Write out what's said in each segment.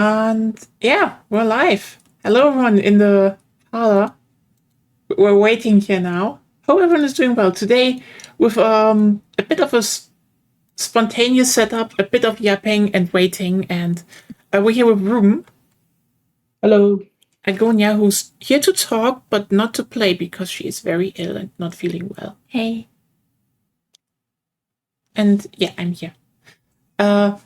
And yeah, we're live. Hello, everyone in the parlor. We're waiting here now. Hope everyone is doing well today. With a bit of a spontaneous setup, a bit of yapping and waiting, and we're here with Ruben. Hello. Agonia, who's here to talk but not to play because she is very ill and not feeling well. Hey. And yeah, I'm here. Yeah.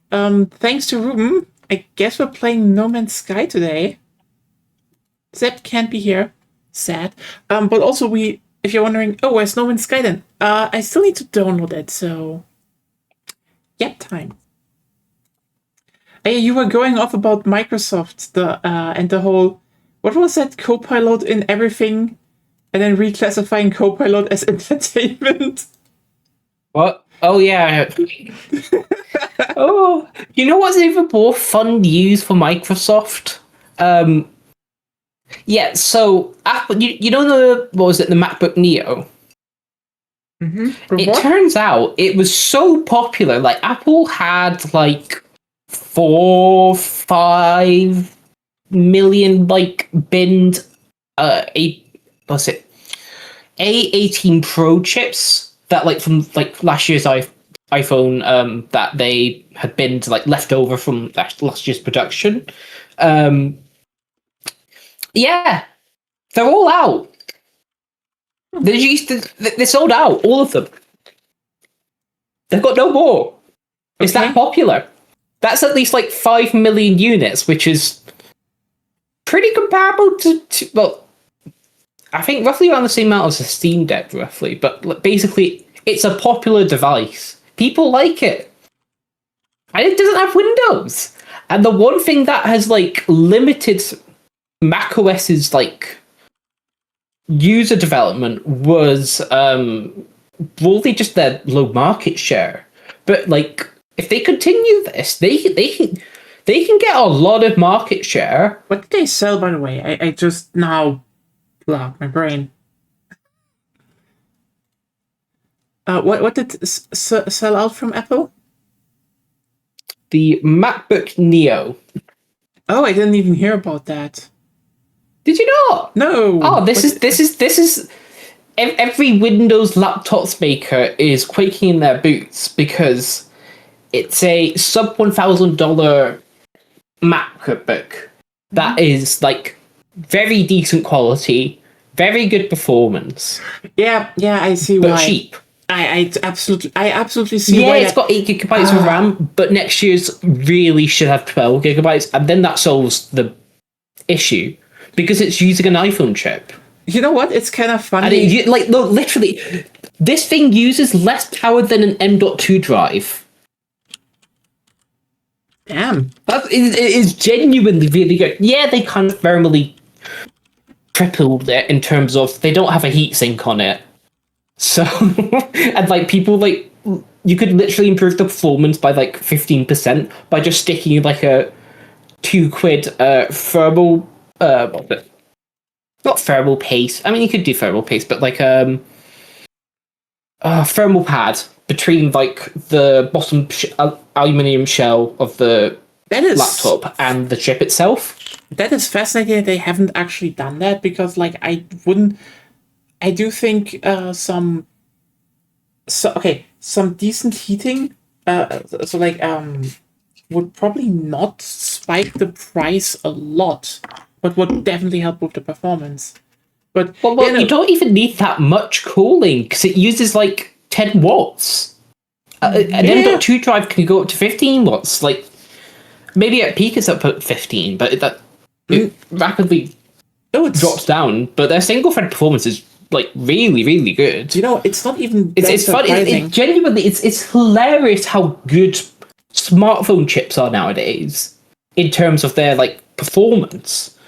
Thanks to Ruben, I guess we're playing No Man's Sky today. Zeb can't be here. Sad. But also if you're wondering, oh, where's No Man's Sky then? I still need to download it, so yep, time. Hey, you were going off about Microsoft, and the whole, what was that, Copilot in everything, and then reclassifying Copilot as entertainment. What? Oh yeah. Oh, you know what's even more fun news for Microsoft? Yeah. So Apple, you know the MacBook Neo. It turns out it was so popular. Like Apple had like 4-5 million like binned A18 Pro chips that like from like last year's iPhone that they had been to like left over from last year's production. Yeah, they're all out. They're sold out, all of them. They've got no more. It's that popular. That's at least like 5 million units, which is pretty comparable to well, I think roughly around the same amount as a Steam Deck, roughly. But basically, it's a popular device. People like it. And it doesn't have Windows. And the one thing that has like limited macOS's like user development was broadly just their low market share. But like if they continue this, they can get a lot of market share. What did they sell, by the way? I just now blocked my brain. What did sell out from Apple? The MacBook Neo. Oh, I didn't even hear about that. Did you not? No. Oh, this is every Windows laptops maker is quaking in their boots because it's a sub $1,000 MacBook that is like very decent quality, very good performance. Yeah, I see why. But cheap. I absolutely see why. Yeah, it's got 8 gigabytes of RAM, but next year's really should have 12 gigabytes, and then that solves the issue because it's using an iPhone chip. You know what? It's kind of funny. And literally, this thing uses less power than an M.2 drive. Damn. It is genuinely really good. Yeah, they kind of thermally tripled it in terms of they don't have a heatsink on it. So, and like people like, you could literally improve the performance by like 15% by just sticking like a £2 thermal, not thermal paste. I mean, you could do thermal paste, but like thermal pad between like the bottom aluminium shell of the laptop and the chip itself. That is fascinating that they haven't actually done that because like I do think some decent heating would probably not spike the price a lot, but would definitely help with the performance. But you don't even need that much cooling because it uses like 10 watts. An M.2 drive can go up to 15 watts. Like maybe at peak it's up at 15, but it rapidly drops down. But their single thread performance is like really, really good. You know, it's not even. It's funny. It's genuinely, it's hilarious how good smartphone chips are nowadays in terms of their like performance.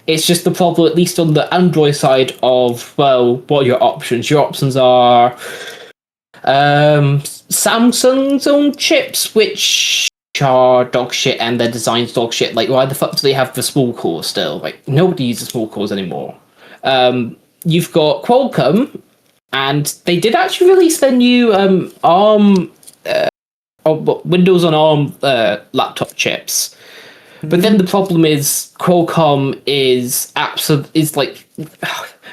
It's just the problem, at least on the Android side of, well, what are your options? Your options are Samsung's own chips, which are dog shit and their design's dog shit. Like, why the fuck do they have the small cores still? Like, nobody uses small cores anymore. You've got Qualcomm, and they did actually release their new ARM Windows on ARM laptop chips. But then the problem is Qualcomm is like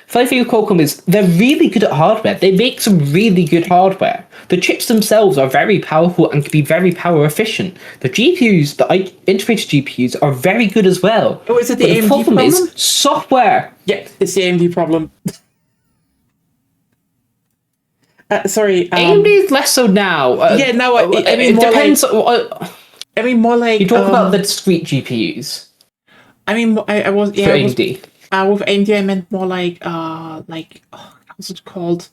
funny thing with Qualcomm is they're really good at hardware. They make some really good hardware. The chips themselves are very powerful and can be very power efficient. The GPUs, the integrated GPUs, are very good as well. Oh, is it the But AMD the problem problem? is software. Yeah, it's the AMD problem. Sorry. AMD is less so now. Yeah, now I mean it more depends. I mean more like You talk about the discrete GPUs I mean I was for yeah I was, AMD. with AMD I meant more like what's it called?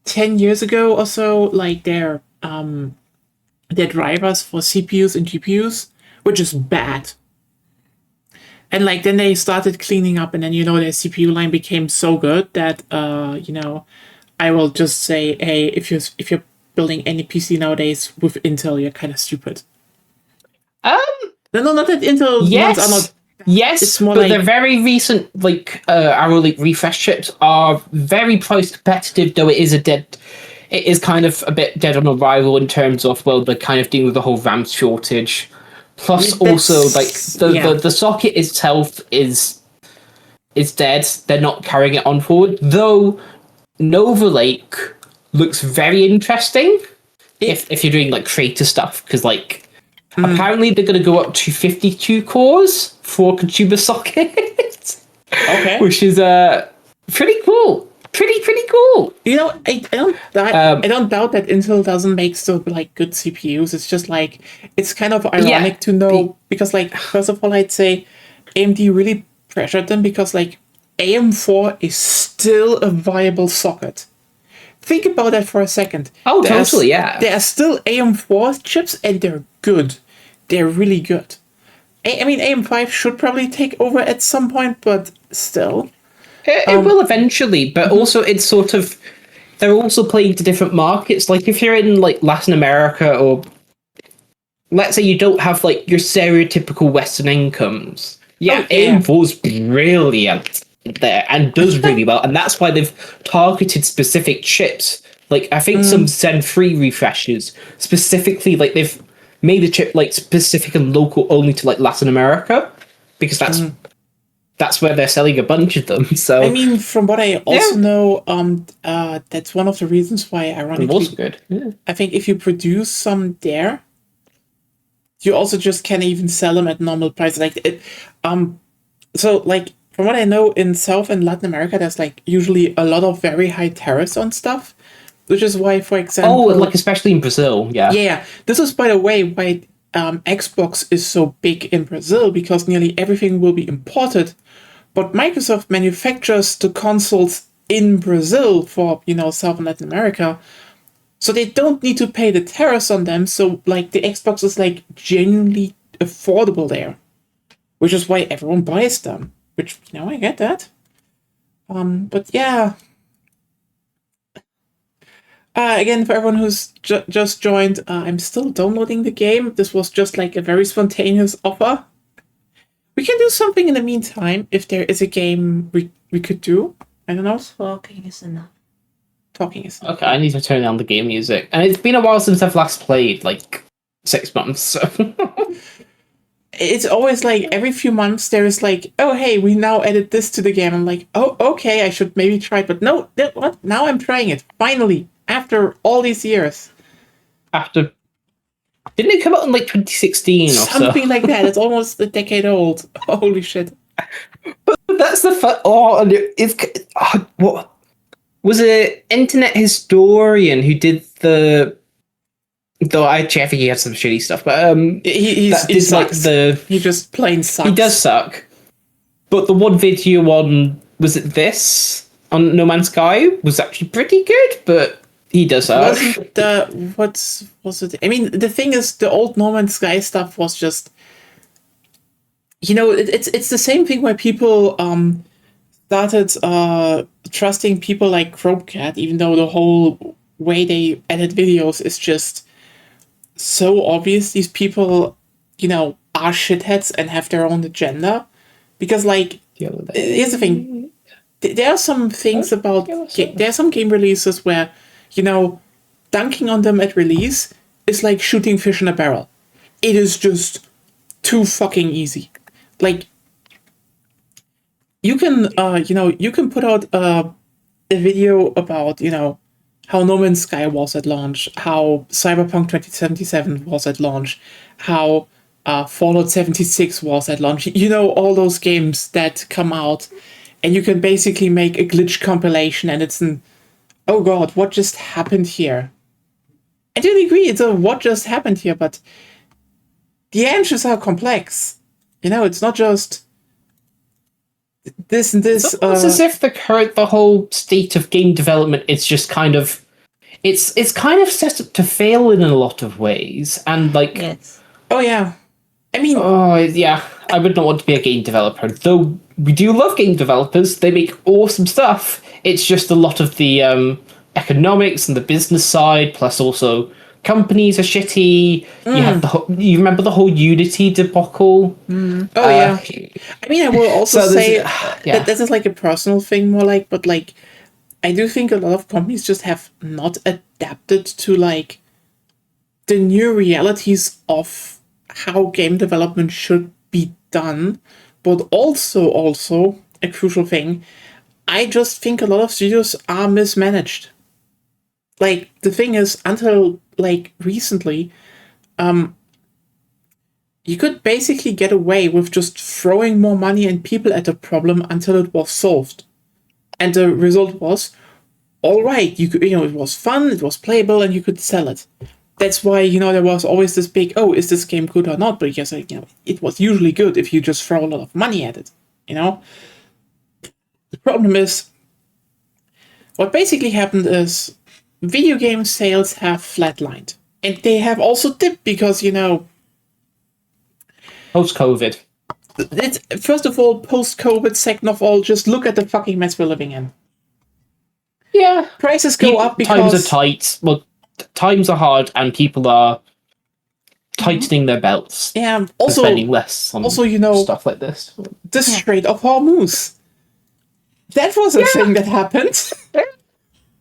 10 years ago or so, like their drivers for CPUs and GPUs, which is bad. And like then they started cleaning up, and then their CPU line became so good that I will just say, hey, if you're building any PC nowadays with Intel, you're kind of stupid. No, not that Intel ones are not. Yes, It's more but like- the very recent Arrow Lake refresh chips are very price competitive. Though it is kind of a bit dead on arrival in terms of they're kind of dealing with the whole RAM shortage. Plus, Yeah, also that's- the socket itself is dead. They're not carrying it on forward. Though Nova Lake looks very interesting if you're doing like creator stuff, because apparently they're going to go up to 52 cores for consumer socket. Okay. Which is pretty cool. Pretty cool. I don't doubt that Intel doesn't make still good CPUs. It's just it's kind of ironic to know because first of all I'd say AMD really pressured them because AM4 is still a viable socket. Think about that for a second. Oh, totally, yeah. There are still AM4 chips and they're good. They're really good. I mean, AM5 should probably take over at some point, but still. It will eventually, but also it's sort of they're also playing to different markets. Like if you're in Latin America, or let's say you don't have your stereotypical Western incomes. Yeah, AM4's brilliant there and does really well, and that's why they've targeted specific chips. I think some Zen 3 refreshes specifically they've made the chip specific and local only to Latin America because that's where they're selling a bunch of them. So I mean, from what I also know, that's one of the reasons why, ironically, it was good. Yeah. I think if you produce some there, you also just can't even sell them at normal price. From what I know, in South and Latin America, there's usually a lot of very high tariffs on stuff, which is why, for example, especially in Brazil, yeah. This is, by the way, why Xbox is so big in Brazil, because nearly everything will be imported. But Microsoft manufactures the consoles in Brazil for, South and Latin America. So they don't need to pay the tariffs on them. So, the Xbox is, genuinely affordable there. Which is why everyone buys them. Which, I get that. But yeah. Again, for everyone who's just joined, I'm still downloading the game. This was just a very spontaneous offer. We can do something in the meantime if there is a game we could do. I don't know. Talking is enough. Talking is Okay, I need to turn down the game music. And it's been a while since I've last played, 6 months, so... It's always every few months there is oh hey, we now added this to the game. I'm oh okay, I should maybe try it, but no, what? Now I'm trying it finally after all these years. After didn't it come out in 2016 or something like that? It's almost a decade old. Holy shit! But that's the fun. Oh, what was it? Internet Historian who did the. Though I think he had some shitty stuff, but he sucks. He just plain sucks. He does suck. But the one video on this on No Man's Sky was actually pretty good, but he does suck. Was it? I mean, the thing is, the old No Man's Sky stuff was just, it's the same thing where people started trusting people like Chromecast, even though the whole way they edit videos is just so obvious. These people, are shitheads and have their own agenda. Because, here's the thing. There are some things about... There are some game releases where, dunking on them at release is like shooting fish in a barrel. It is just too fucking easy. Like, you can, you can put out a video about, how No Man's Sky was at launch, how Cyberpunk 2077 was at launch, how Fallout 76 was at launch. All those games that come out, and you can basically make a glitch compilation, and it's an, oh god, what just happened here? I do agree, it's a what just happened here, but the answers are complex. It's not just this and this. It's almost as if the whole state of game development is just kind of, it's kind of set up to fail in a lot of ways, and like, Yes. Oh yeah, I mean, oh yeah, I would not want to be a game developer. Though we do love game developers, they make awesome stuff. It's just a lot of the economics and the business side, plus also companies are shitty. You have you remember the whole Unity debacle? oh yeah. I mean, I will also So say yeah. that this is like a personal thing more like, but like, I do think a lot of companies just have not adapted to like the new realities of how game development should be done. But also a crucial thing, I just think a lot of studios are mismanaged. Like, the thing is, until like recently, you could basically get away with just throwing more money and people at a problem until it was solved. And the result was, all right, you could, it was fun, it was playable, and you could sell it. That's why, there was always this big, oh, is this game good or not? Because, it was usually good if you just throw a lot of money at it, The problem is, what basically happened is, video game sales have flatlined. And they have also dipped because, Post-COVID. it's, first of all, post-COVID, second of all, just look at the fucking mess we're living in. Yeah. Prices go up because... Times are tight. Well, times are hard, and people are tightening their belts. Yeah, and also, spending less on stuff like this. the Strait of Hormuz. That was a thing that happened.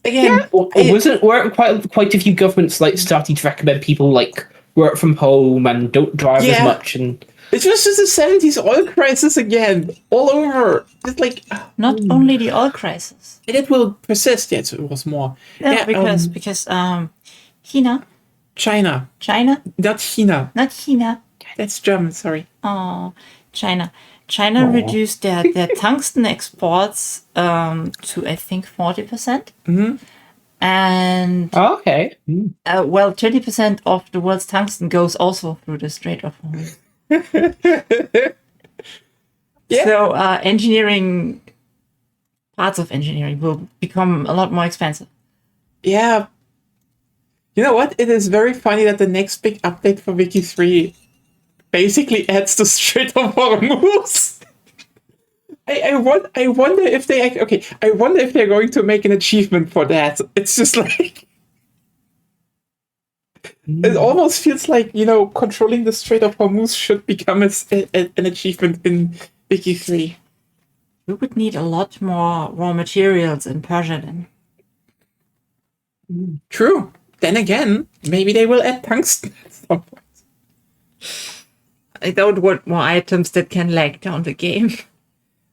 Again, Weren't quite a few governments like starting to recommend people like work from home and don't drive as much, and it was just the 70s oil crisis again, all over. It's like, Not only the oil crisis. and it will persist. Yes, it was more. Yeah, because China, China, not China. not China. That's German. Sorry. Oh, China. China reduced their tungsten exports to, I think, 40%. Mm-hmm. And, okay. 20% of the world's tungsten goes also through the Strait of Hormuz. Yeah. So parts of engineering will become a lot more expensive. Yeah. You know what? It is very funny that the next big update for Wiki 3 basically adds the Strait of Hormuz. I wonder if I wonder if they're going to make an achievement for that. It's just like, it almost feels like, controlling the Strait of Hormuz should become an achievement in Wiki 3. We would need a lot more raw materials in Persia then. True. Then again, maybe they will add tungsten at some point. I don't want more items that can lag down the game.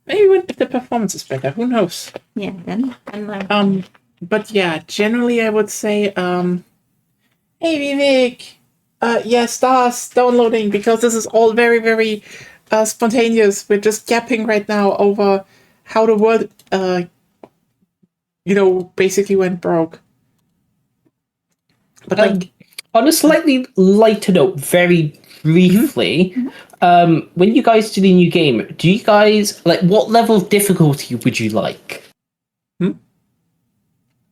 Maybe if the performance is better, who knows? Yeah, then I'm But yeah, generally I would say, hey Vivek, stars downloading, because this is all very, very spontaneous. We're just yapping right now over how the world, basically went broke. But like, on a slightly lighter note, very briefly, when you guys do the new game, do you guys what level of difficulty would you like?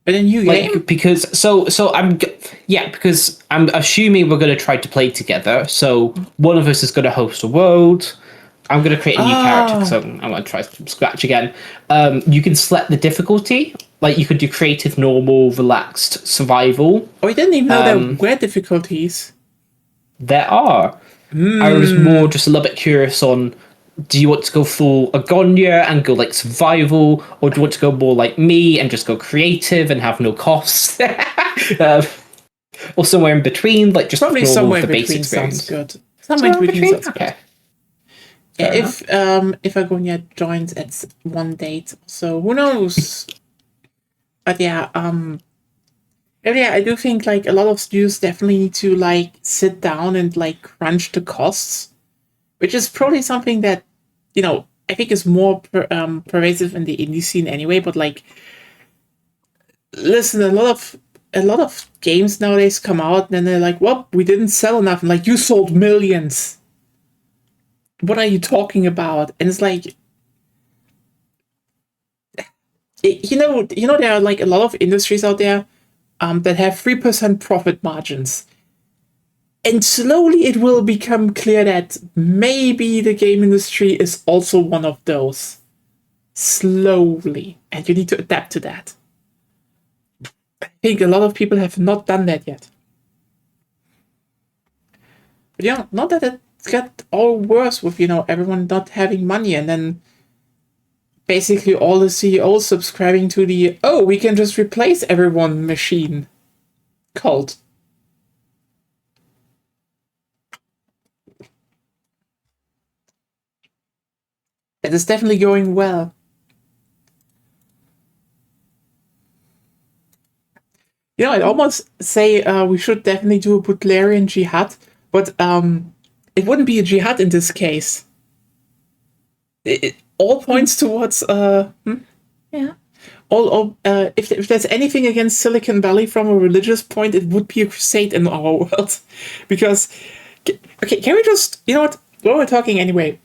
in a new game? Because because I'm assuming we're going to try to play together. So one of us is going to host a world. I'm going to create a new character, so I'm going to try from scratch again. You can select the difficulty. Like, you could do creative, normal, relaxed, survival. Oh, I didn't even know there were difficulties. There are. I was more just a little bit curious on, do you want to go full Agonia and go like survival, or do you want to go more like me and just go creative and have no costs? or somewhere in between, like just Probably normal somewhere for in between basic sounds experience? good. Somewhere in between sounds Okay. good. Yeah, Fair if Agonia joins at one date, so who knows? But yeah, I do think like a lot of studios definitely need to like sit down and like crunch the costs, which is probably something that I think is more pervasive in the indie scene anyway. But like, listen, a lot of games nowadays come out and then they're like, "Well, we didn't sell enough," and like, "You sold millions. What are you talking about?" And it's like, there are like a lot of industries out there that have 3% profit margins. And slowly it will become clear that maybe the game industry is also one of those. Slowly. And you need to adapt to that. I think a lot of people have not done that yet. But yeah, not that it got all worse with, everyone not having money and then basically all the CEOs subscribing to the, "Oh, we can just replace everyone" machine cult. It is definitely going well. I'd almost say we should definitely do a Butlerian jihad, but it wouldn't be a jihad in this case. It all points towards Yeah. if there's anything against Silicon Valley from a religious point, it would be a crusade in our world. Because, okay, can we just, what? While we're talking anyway,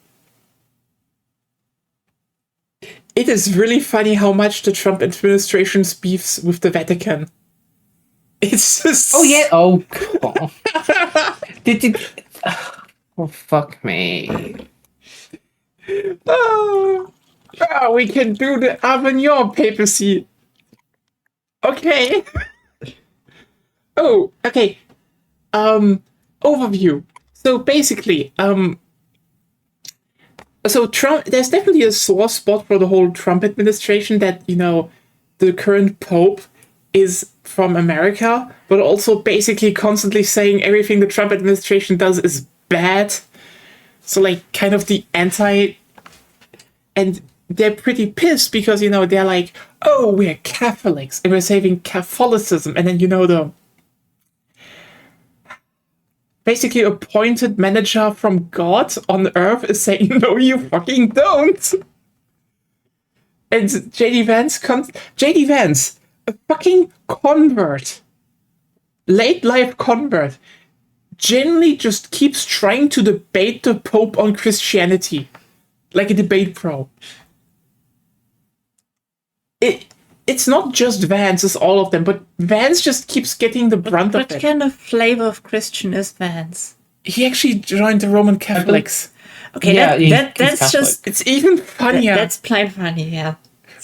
it is really funny how much the Trump administration's beefs with the Vatican. It's just... Oh yeah. Oh God. did. Oh fuck me. Oh, we can do the Avignon papacy. Okay. Oh, okay. Overview. So basically, so Trump, there's definitely a sore spot for the whole Trump administration that, the current Pope is from America, but also basically constantly saying everything the Trump administration does is bad. So like kind of the anti, and they're pretty pissed because, they're like, "Oh, we're Catholics and we're saving Catholicism." And then, the basically appointed manager from God on Earth is saying, "No, you fucking don't." And JD Vance, a fucking convert, late life convert, genuinely just keeps trying to debate the Pope on Christianity, like a debate pro. It's not just Vance, it's all of them, but Vance just keeps getting the brunt of What it. kind of flavor of Christian is Vance? He actually joined the Roman Catholics. Okay, Yeah, he's that's Catholic. just It's even funnier. that's plain funny, yeah.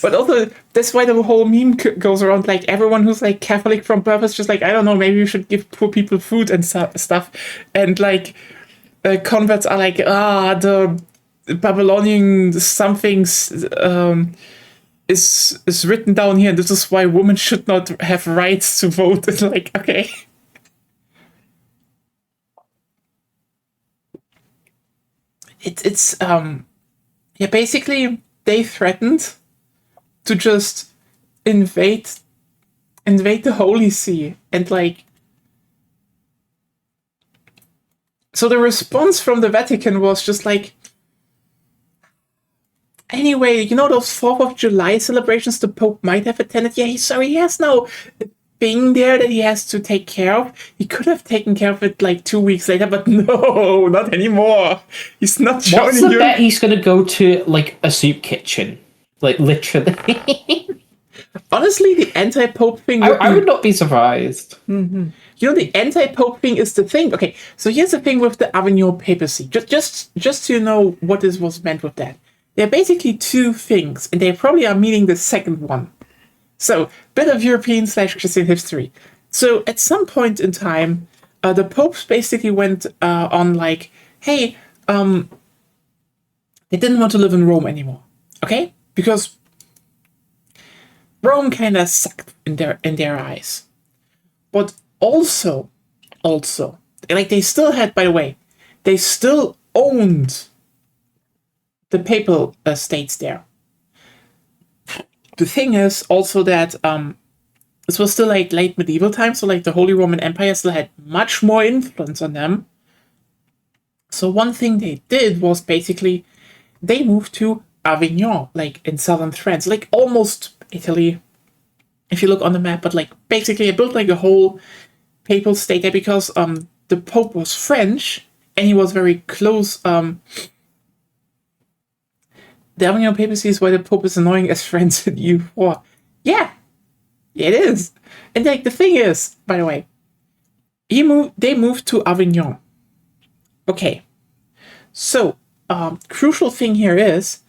But also, that's why the whole meme goes around, like, everyone who's, like, Catholic from birth is just like, I don't know, maybe we should give poor people food and stuff. And, like, converts are like, the Babylonian somethings is written down here, and this is why women should not have rights to vote. It's like, okay. It's basically, they threatened to just invade the Holy See, and like, so the response from the Vatican was just like, anyway, those 4th of July celebrations the Pope might have attended. Yeah, he has no thing there that he has to take care of. He could have taken care of it like 2 weeks later, but no, not anymore. He's not What's joining the you. bet he's gonna go to like a soup kitchen? Like literally. Honestly, the anti-Pope thing I would not be surprised. the anti-Pope thing is the thing. Okay, so here's the thing with the Avignon papacy. Just so you know what this was meant with that. There are basically two things, and they probably are meaning the second one. So, bit of European/Christian history. So, at some point in time, the popes basically went on like, hey, they didn't want to live in Rome anymore. Okay? Because Rome kind of sucked in their eyes. But also, also. Like, they still had, by the way, they still owned the papal states there. The thing is also that this was still like late medieval times, so like the Holy Roman Empire still had much more influence on them. So one thing they did was basically they moved to Avignon, like in southern France, like almost Italy, if you look on the map, but like basically they built like a whole papal state there because the Pope was French and he was very close. The Avignon papacy is why the Pope is annoying as France in EU4. Yeah, it is. And like the thing is, by the way, they moved to Avignon. Okay, so crucial thing here is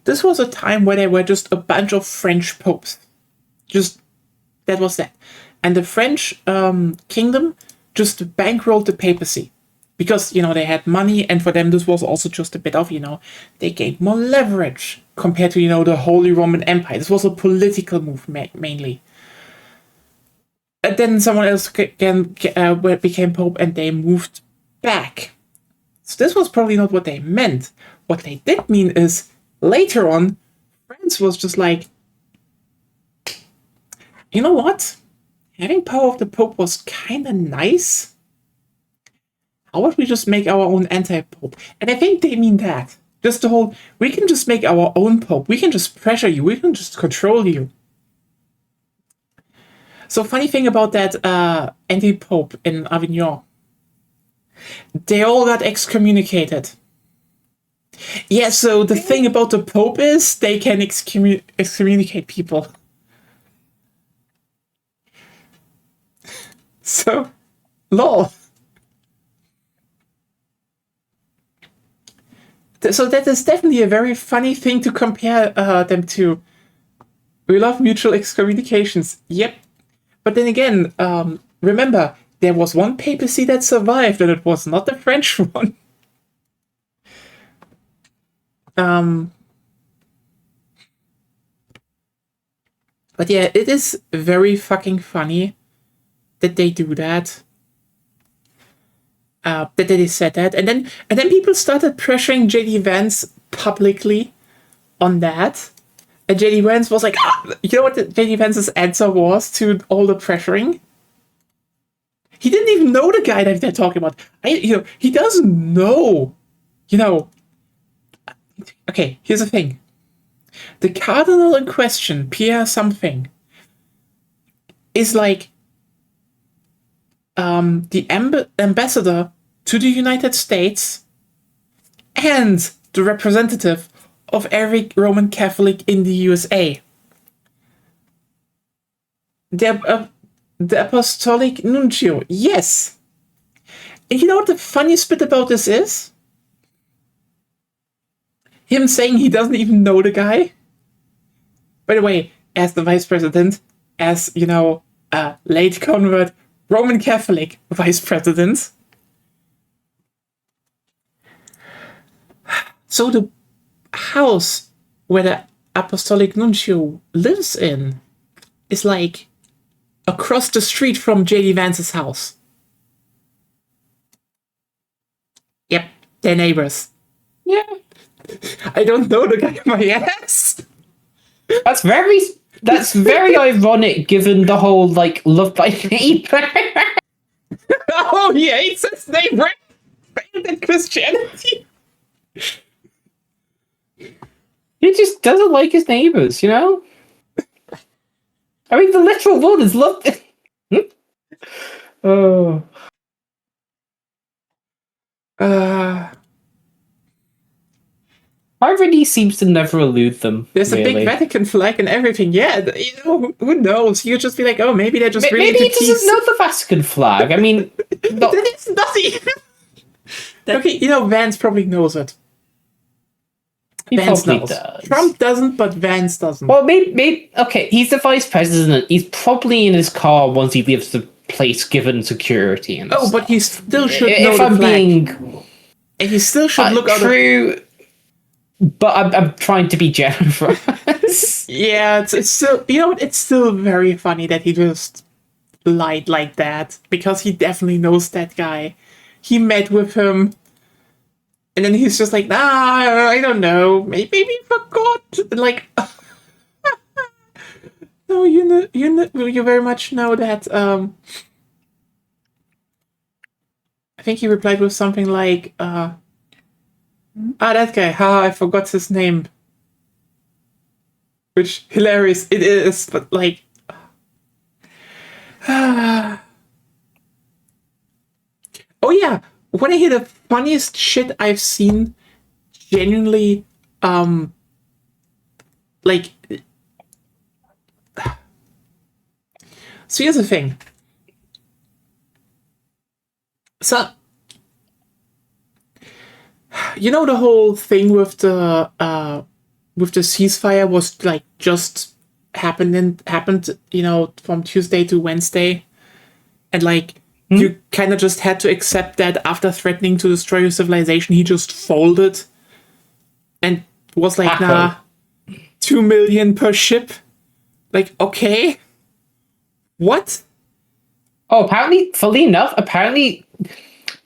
this was a time where there were just a bunch of French popes. Just that was that, and the French kingdom just bankrolled the papacy because they had money, and for them this was also just a bit of they gained more leverage compared to the Holy Roman Empire. This was a political move mainly. And then someone else became pope, and they moved back. So this was probably not what they meant. What they did mean is later on, France was just like, you know what? Having power of the Pope was kind of nice. How about we just make our own anti-Pope? And I think they mean that. Just the whole, we can just make our own Pope. We can just pressure you. We can just control you. So funny thing about that anti-Pope in Avignon. They all got excommunicated. Yeah, so the thing about the Pope is they can excommunicate people. So, lol. So that is definitely a very funny thing to compare them to. We love mutual excommunications. Yep. But then again, remember, there was one papacy that survived, and it was not the French one. But yeah, it is very fucking funny that they do that. That they said that, and then people started pressuring JD Vance publicly on that. And JD Vance was like, you know what JD Vance's answer was to all the pressuring? He didn't even know the guy that they're talking about. He doesn't know. Okay, here's the thing. The cardinal in question, Pierre something, is like the ambassador to the United States and the representative of every Roman Catholic in the USA. The Apostolic Nuncio, yes. And you know what the funniest bit about this is? Him saying he doesn't even know the guy. By the way, as the vice president, as, late convert, Roman Catholic vice president. So the house where the Apostolic Nuncio lives in is like across the street from JD Vance's house. Yep, they're neighbors. Yeah. I don't know the guy in my ass. That's very ironic given the whole love by neighbor. Oh, he hates his neighbor and Christianity. He just doesn't like his neighbors, I mean, the literal word is love. Oh. Irony seems to never elude them. There's really. a big Vatican flag and everything. Yeah, who knows? You just be like, oh, maybe they're just really maybe he doesn't know the Vatican flag. I mean, that is nothing. Okay, Vance probably knows it. He Vance probably knows. does. Trump doesn't, but Vance doesn't. Well, maybe okay. He's the vice president. He's probably in his car once he leaves the place, given security and. Oh, stuff. But he still should know if the I'm flag. being. And he still should look out. True. But I'm trying to be generous. Yeah, it's still it's still very funny that he just lied like that because he definitely knows that guy. He met with him, and then he's just like, nah, I don't know, maybe he forgot. Like, no, you very much know that. I think he replied with something like, that guy, I forgot his name. Which, hilarious it is, but like... oh yeah, wanna hear the funniest shit I've seen? Genuinely, like... So here's the thing. So... You know the whole thing with the ceasefire was like just happened, you know, from Tuesday to Wednesday, and like you kind of just had to accept that after threatening to destroy your civilization, he just folded and was like, nah, 2 million per ship. Like, okay, what? Oh, apparently, fully enough,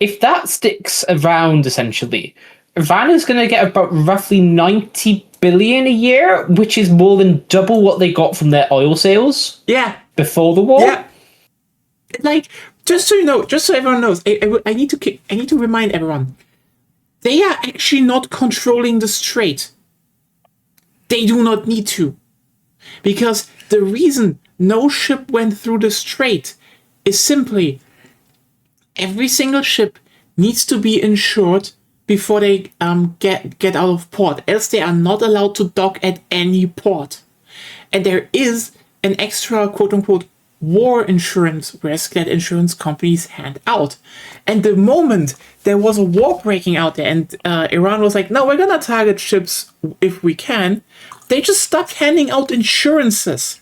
if that sticks around, essentially, Iran is going to get about roughly 90 billion a year, which is more than double what they got from their oil sales. Yeah. Before the war. Yeah. Like, just so you know, just so everyone knows, I need to remind everyone, they are actually not controlling the strait. They do not need to, because the reason no ship went through the strait is simply every single ship needs to be insured before they get out of port, else they are not allowed to dock at any port. And there is an extra quote-unquote war insurance risk that insurance companies hand out. And the moment there was a war breaking out there and Iran was like, no, we're gonna target ships if we can, they just stopped handing out insurances.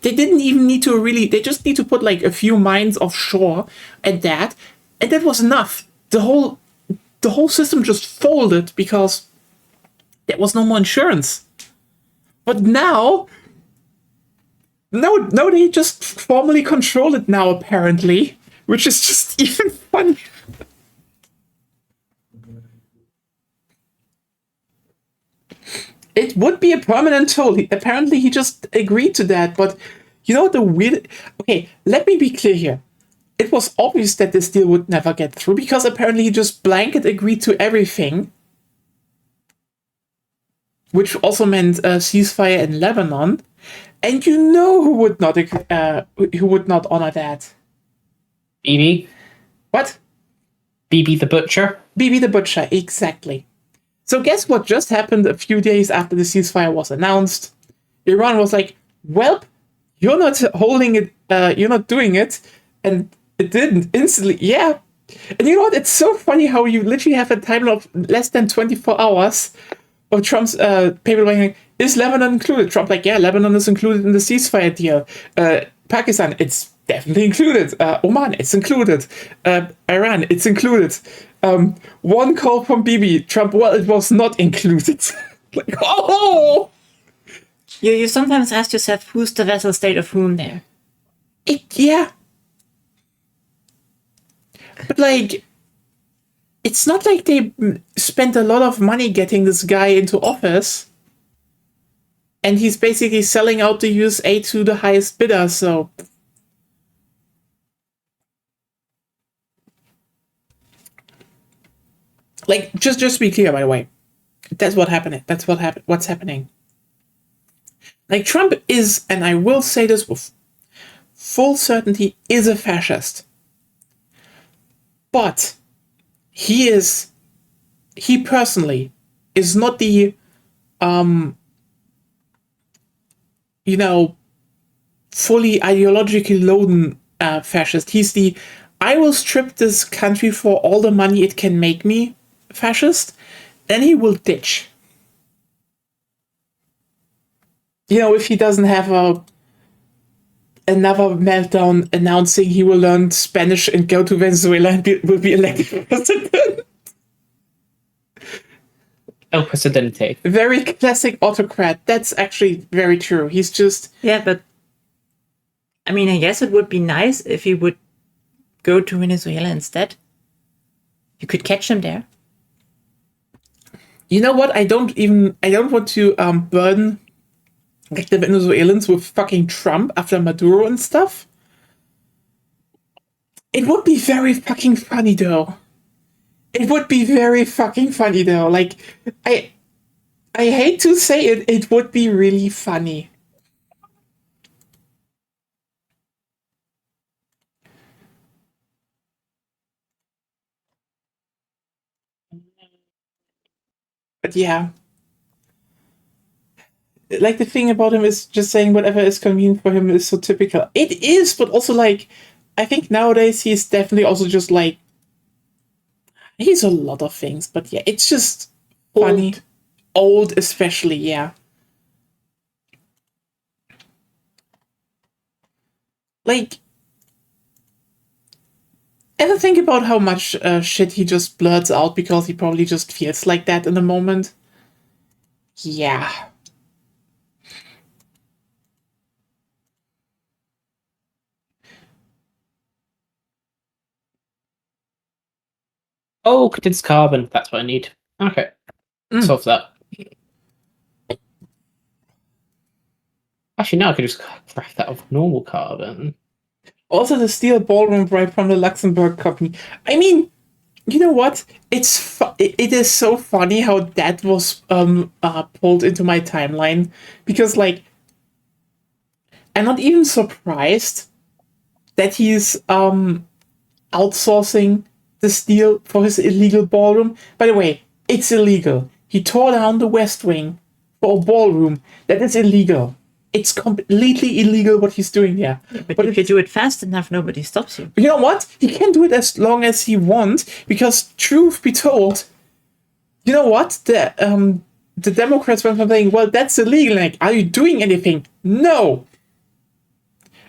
They didn't even need to they just need to put like a few mines offshore and that was enough. The whole system just folded because there was no more insurance. But now they just formally control it now, apparently, which is just even funny. It would be a permanent toll. Apparently, he just agreed to that. But you know the weird... Okay, let me be clear here. It was obvious that this deal would never get through because apparently he just blanket agreed to everything. Which also meant a ceasefire in Lebanon. And you know who would not honor that? Bibi. What? Bibi the Butcher. Bibi the Butcher, exactly. So guess what just happened a few days after the ceasefire was announced? Iran was like, well, you're not holding it, you're not doing it. And it didn't instantly. Yeah. And you know what? It's so funny how you literally have a timeline of less than 24 hours of Trump's paper like, is Lebanon included? Trump like, yeah, Lebanon is included in the ceasefire deal. Pakistan, it's definitely included. Oman, it's included. Iran, it's included. One call from Bibi. Trump, well, it was not included. Like, oh! You sometimes ask yourself, who's the vassal state of whom there? Yeah. But, like, it's not like they spent a lot of money getting this guy into office. And he's basically selling out the USA to the highest bidder, so... Like, just to be clear, by the way. That's what happened. That's what's happening. Like, Trump is, and I will say this with full certainty, is a fascist. But he personally is not the, you know, fully ideologically loaded fascist. He's the, I will strip this country for all the money it can make me fascist. Then he will ditch. You know, if he doesn't have another meltdown announcing he will learn Spanish and go to Venezuela and will be elected president. El Presidente. Very classic autocrat. That's actually very true. He's just... Yeah, but I mean, I guess it would be nice if he would go to Venezuela instead. You could catch him there. You know what? I don't want to burden like the Venezuelans with fucking Trump after Maduro and stuff. It would be very fucking funny though. It would be very fucking funny though. Like I hate to say it, it would be really funny. But yeah. Like the thing about him is just saying whatever is convenient for him is so typical. It is, but also like I think nowadays he's definitely also just like he's a lot of things, but yeah, it's just funny. Old especially, yeah. Like ever think about how much shit he just blurts out because he probably just feels like that in the moment? Yeah. Oh, condensed carbon. That's what I need. Okay. Solve that. Actually, now I could just craft that of normal carbon. Also, the steel ballroom right from the Luxembourg company. I mean, you know what? It is so funny how that was pulled into my timeline because like I'm not even surprised that he's outsourcing the steel for his illegal ballroom. By the way, it's illegal. He tore down the West Wing for a ballroom. That is illegal. It's completely illegal what he's doing there. But if you do it fast enough, nobody stops you. You know what? He can do it as long as he wants because, truth be told, you know what? The Democrats went from saying, "Well, that's illegal." Like, are you doing anything? No.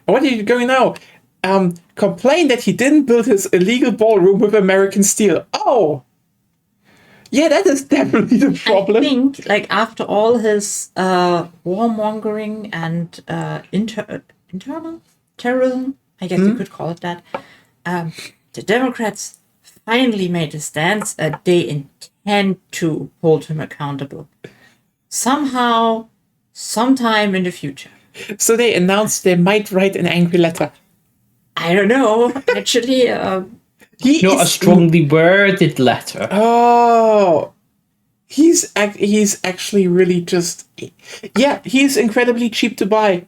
What are you going now? Complain that he didn't build his illegal ballroom with American steel. Oh, yeah, that is definitely the problem. I think, like, after all his warmongering and internal terrorism, I guess you could call it that, the Democrats finally made a stance that they intend to hold him accountable. Somehow, sometime in the future. So they announced they might write an angry letter. I don't know, actually. Not a strongly worded letter. Oh, he's actually really just, yeah, he's incredibly cheap to buy.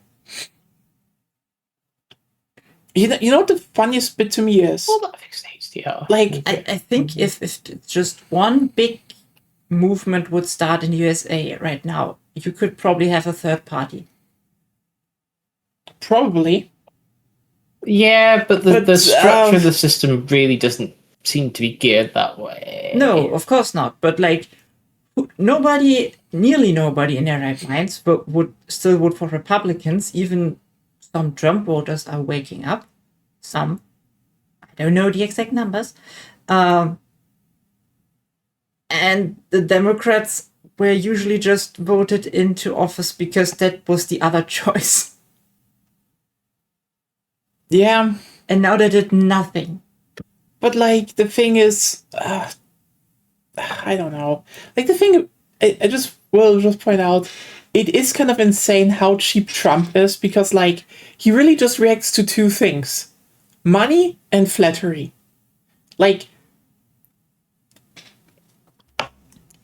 You know what the funniest bit to me is? Well, that fixed HDR. Like, I think if just one big movement would start in the USA right now, you could probably have a third party. Probably. Yeah, but the structure of the system really doesn't seem to be geared that way. No, of course not. But like, nearly nobody in their right minds would still vote for Republicans. Even some Trump voters are waking up. Some, I don't know the exact numbers. And the Democrats were usually just voted into office because that was the other choice. Yeah. And now they did nothing. But like the thing is, I don't know. Like the thing, I just will just point out, it is kind of insane how cheap Trump is because like he really just reacts to two things: money and flattery. Like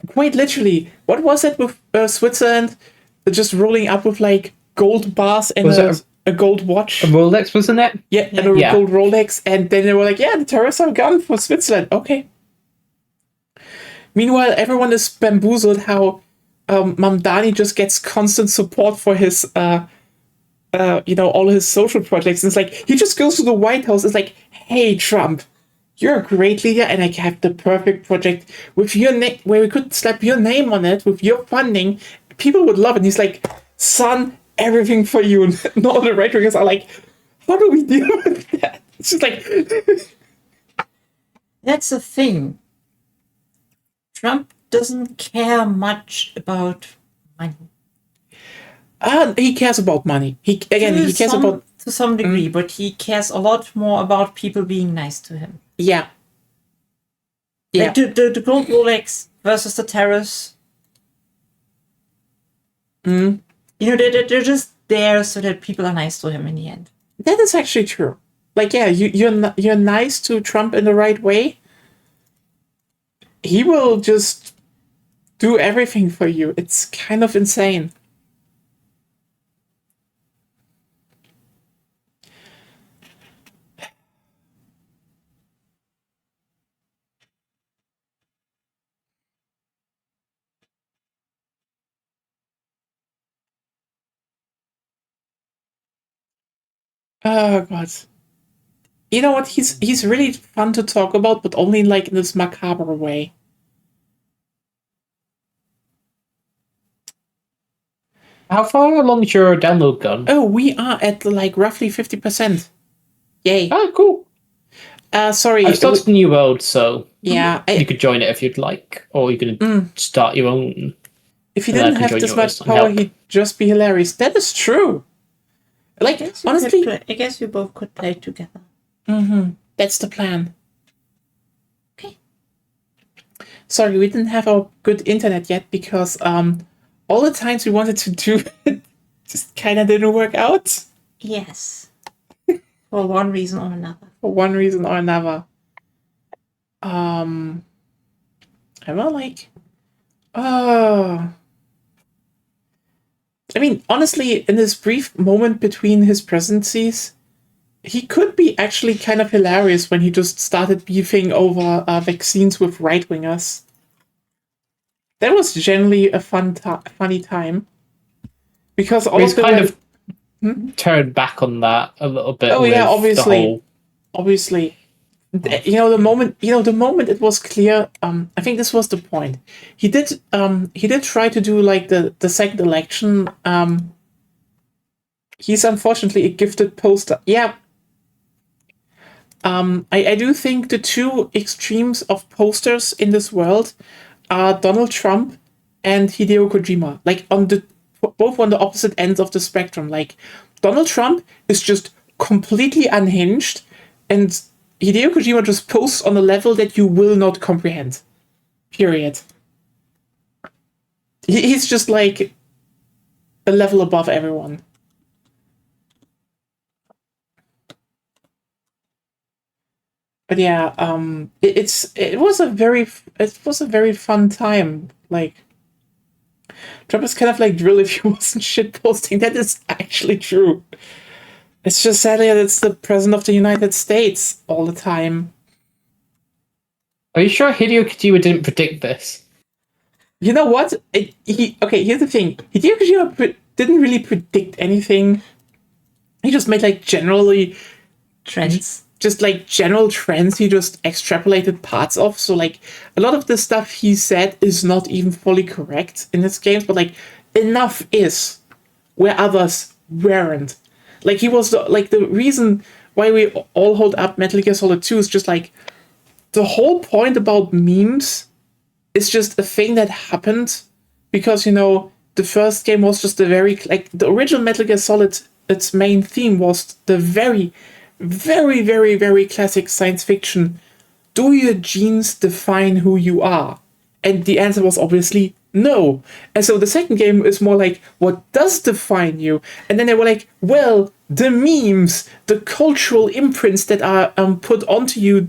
quite literally, what was it with Switzerland just rolling up with like gold bars and a gold watch? A Rolex, wasn't it? Yeah, and a gold Rolex, and then they were like, yeah, the terrorists have gone for Switzerland. Okay. Meanwhile, everyone is bamboozled how Mamdani just gets constant support for his, all his social projects. And it's like, he just goes to the White House. It's like, hey, Trump, you're a great leader, and I have the perfect project with your name, where we could slap your name on it with your funding. People would love it. And he's like, son, everything for you. And all the right wingers are like, how do we deal with that? It's just like that's the thing. Trump doesn't care much about money. He cares about money. He cares about to some degree, but he cares a lot more about people being nice to him. Yeah. Like the gold Rolex versus the terrorists. Mm. You know, they're just there so that people are nice to him in the end. That is actually true. Like, yeah, you're nice to Trump in the right way. He will just do everything for you. It's kind of insane. Oh god. You know what? He's really fun to talk about, but only like in this macabre way. How far along is your download gone? Oh, we are at like roughly 50%. Yay. Ah, cool. Sorry. I've started a new world, so Yeah. you could join it if you'd like, or you can start your own. If he and then I didn't can have join this yours much and power, help. he'd just be hilarious. That is true. Like, honestly, I guess we both could play together. that's the plan. Okay. Sorry, we didn't have our good internet yet because all the times we wanted to do it just kind of didn't work out Yes. For one reason or another. for one reason or another. I will like, I mean, honestly, in this brief moment between his presidencies, he could be actually kind of hilarious when he just started beefing over vaccines with right-wingers. That was generally a funny time. Because all He's of them kind were- of turned back on that a little bit. Oh, with yeah, obviously. The whole, obviously, the moment it was clear, I think this was the point. He did try to do like the second election. He's unfortunately a gifted poster. Yeah. I do think the two extremes of posters in this world are Donald Trump and Hideo Kojima. Like both on the opposite ends of the spectrum. Like Donald Trump is just completely unhinged, and Hideo Kojima just posts on a level that you will not comprehend. Period. He's just like a level above everyone. But yeah, it was a very fun time. Like Trump is kind of like drill if he wasn't shit posting. That is actually true. It's just sadly that it's the president of the United States all the time. Are you sure Hideo Kojima didn't predict this? You know what? Okay, here's the thing. Hideo Kojima didn't really predict anything. He just made like generally Trends. just like general trends he just extrapolated parts of. So like a lot of the stuff he said is not even fully correct in his games, but like enough is where others weren't. Like he was the reason why we all hold up Metal Gear Solid 2 is just like the whole point about memes is just a thing that happened because, you know, the first game was just the original Metal Gear Solid, its main theme was the very, very, very, very classic science fiction. Do your genes define who you are? And the answer was obviously no. And so the second game is more like, what does define you? And then they were like, well, the memes, the cultural imprints that are put onto you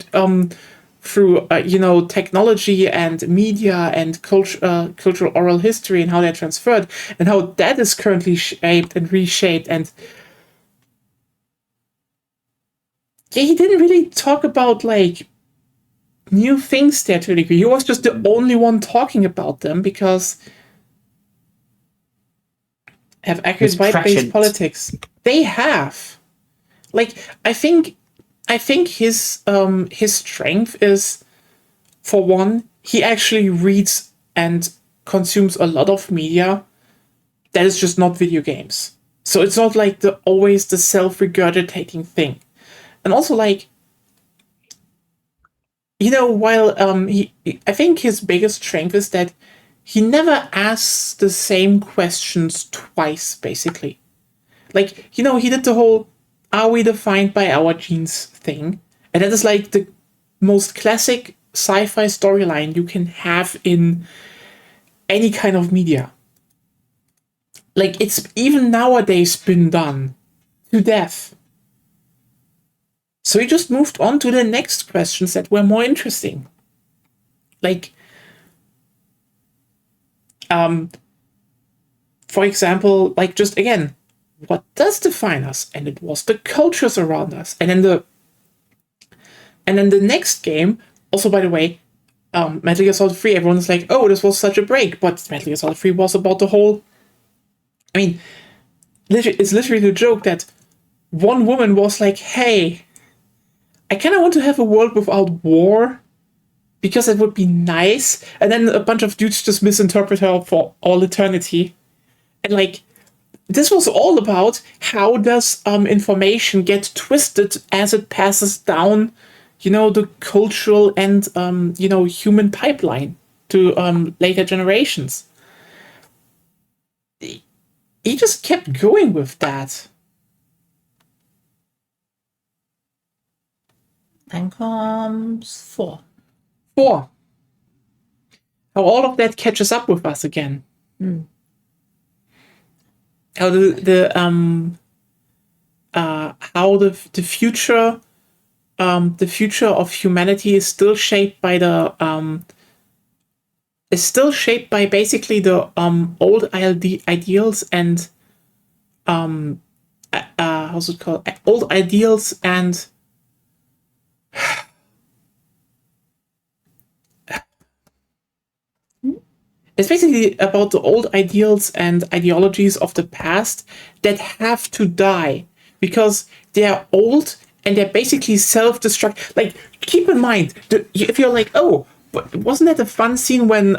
through technology and media and cultural oral history and how they're transferred and how that is currently shaped and reshaped. And yeah, he didn't really talk about like new things there to a degree. He was just the only one talking about them because have accurate white-based politics. They have. Like, I think his strength is, for one, he actually reads and consumes a lot of media that is just not video games. So it's not like always the self-regurgitating thing. And also, like, you know, while I think his biggest strength is that he never asks the same questions twice, basically. Like, you know, he did the whole are we defined by our genes thing. And that is like the most classic sci-fi storyline you can have in any kind of media. Like, it's even nowadays been done to death. So we just moved on to the next questions that were more interesting. Like, for example, like, just again, what does define us? And it was the cultures around us. And then the next game, also by the way, Metal Gear Solid 3, everyone's like, oh, this was such a break. But Metal Gear Solid 3 was about the whole... I mean, it's literally the joke that one woman was like, hey, I kind of want to have a world without war because it would be nice. And then a bunch of dudes just misinterpret her for all eternity. And like, this was all about how does information get twisted as it passes down, the cultural and, human pipeline to later generations. He just kept going with that. Then comes 4. 4. How all of that catches up with us again. How how the future of humanity is still shaped by basically the old ideals and how's it called, old ideals and it's basically about the old ideals and ideologies of the past that have to die because they're old and they're basically self-destruct. Like, keep in mind, if you're like, oh, but wasn't that a fun scene when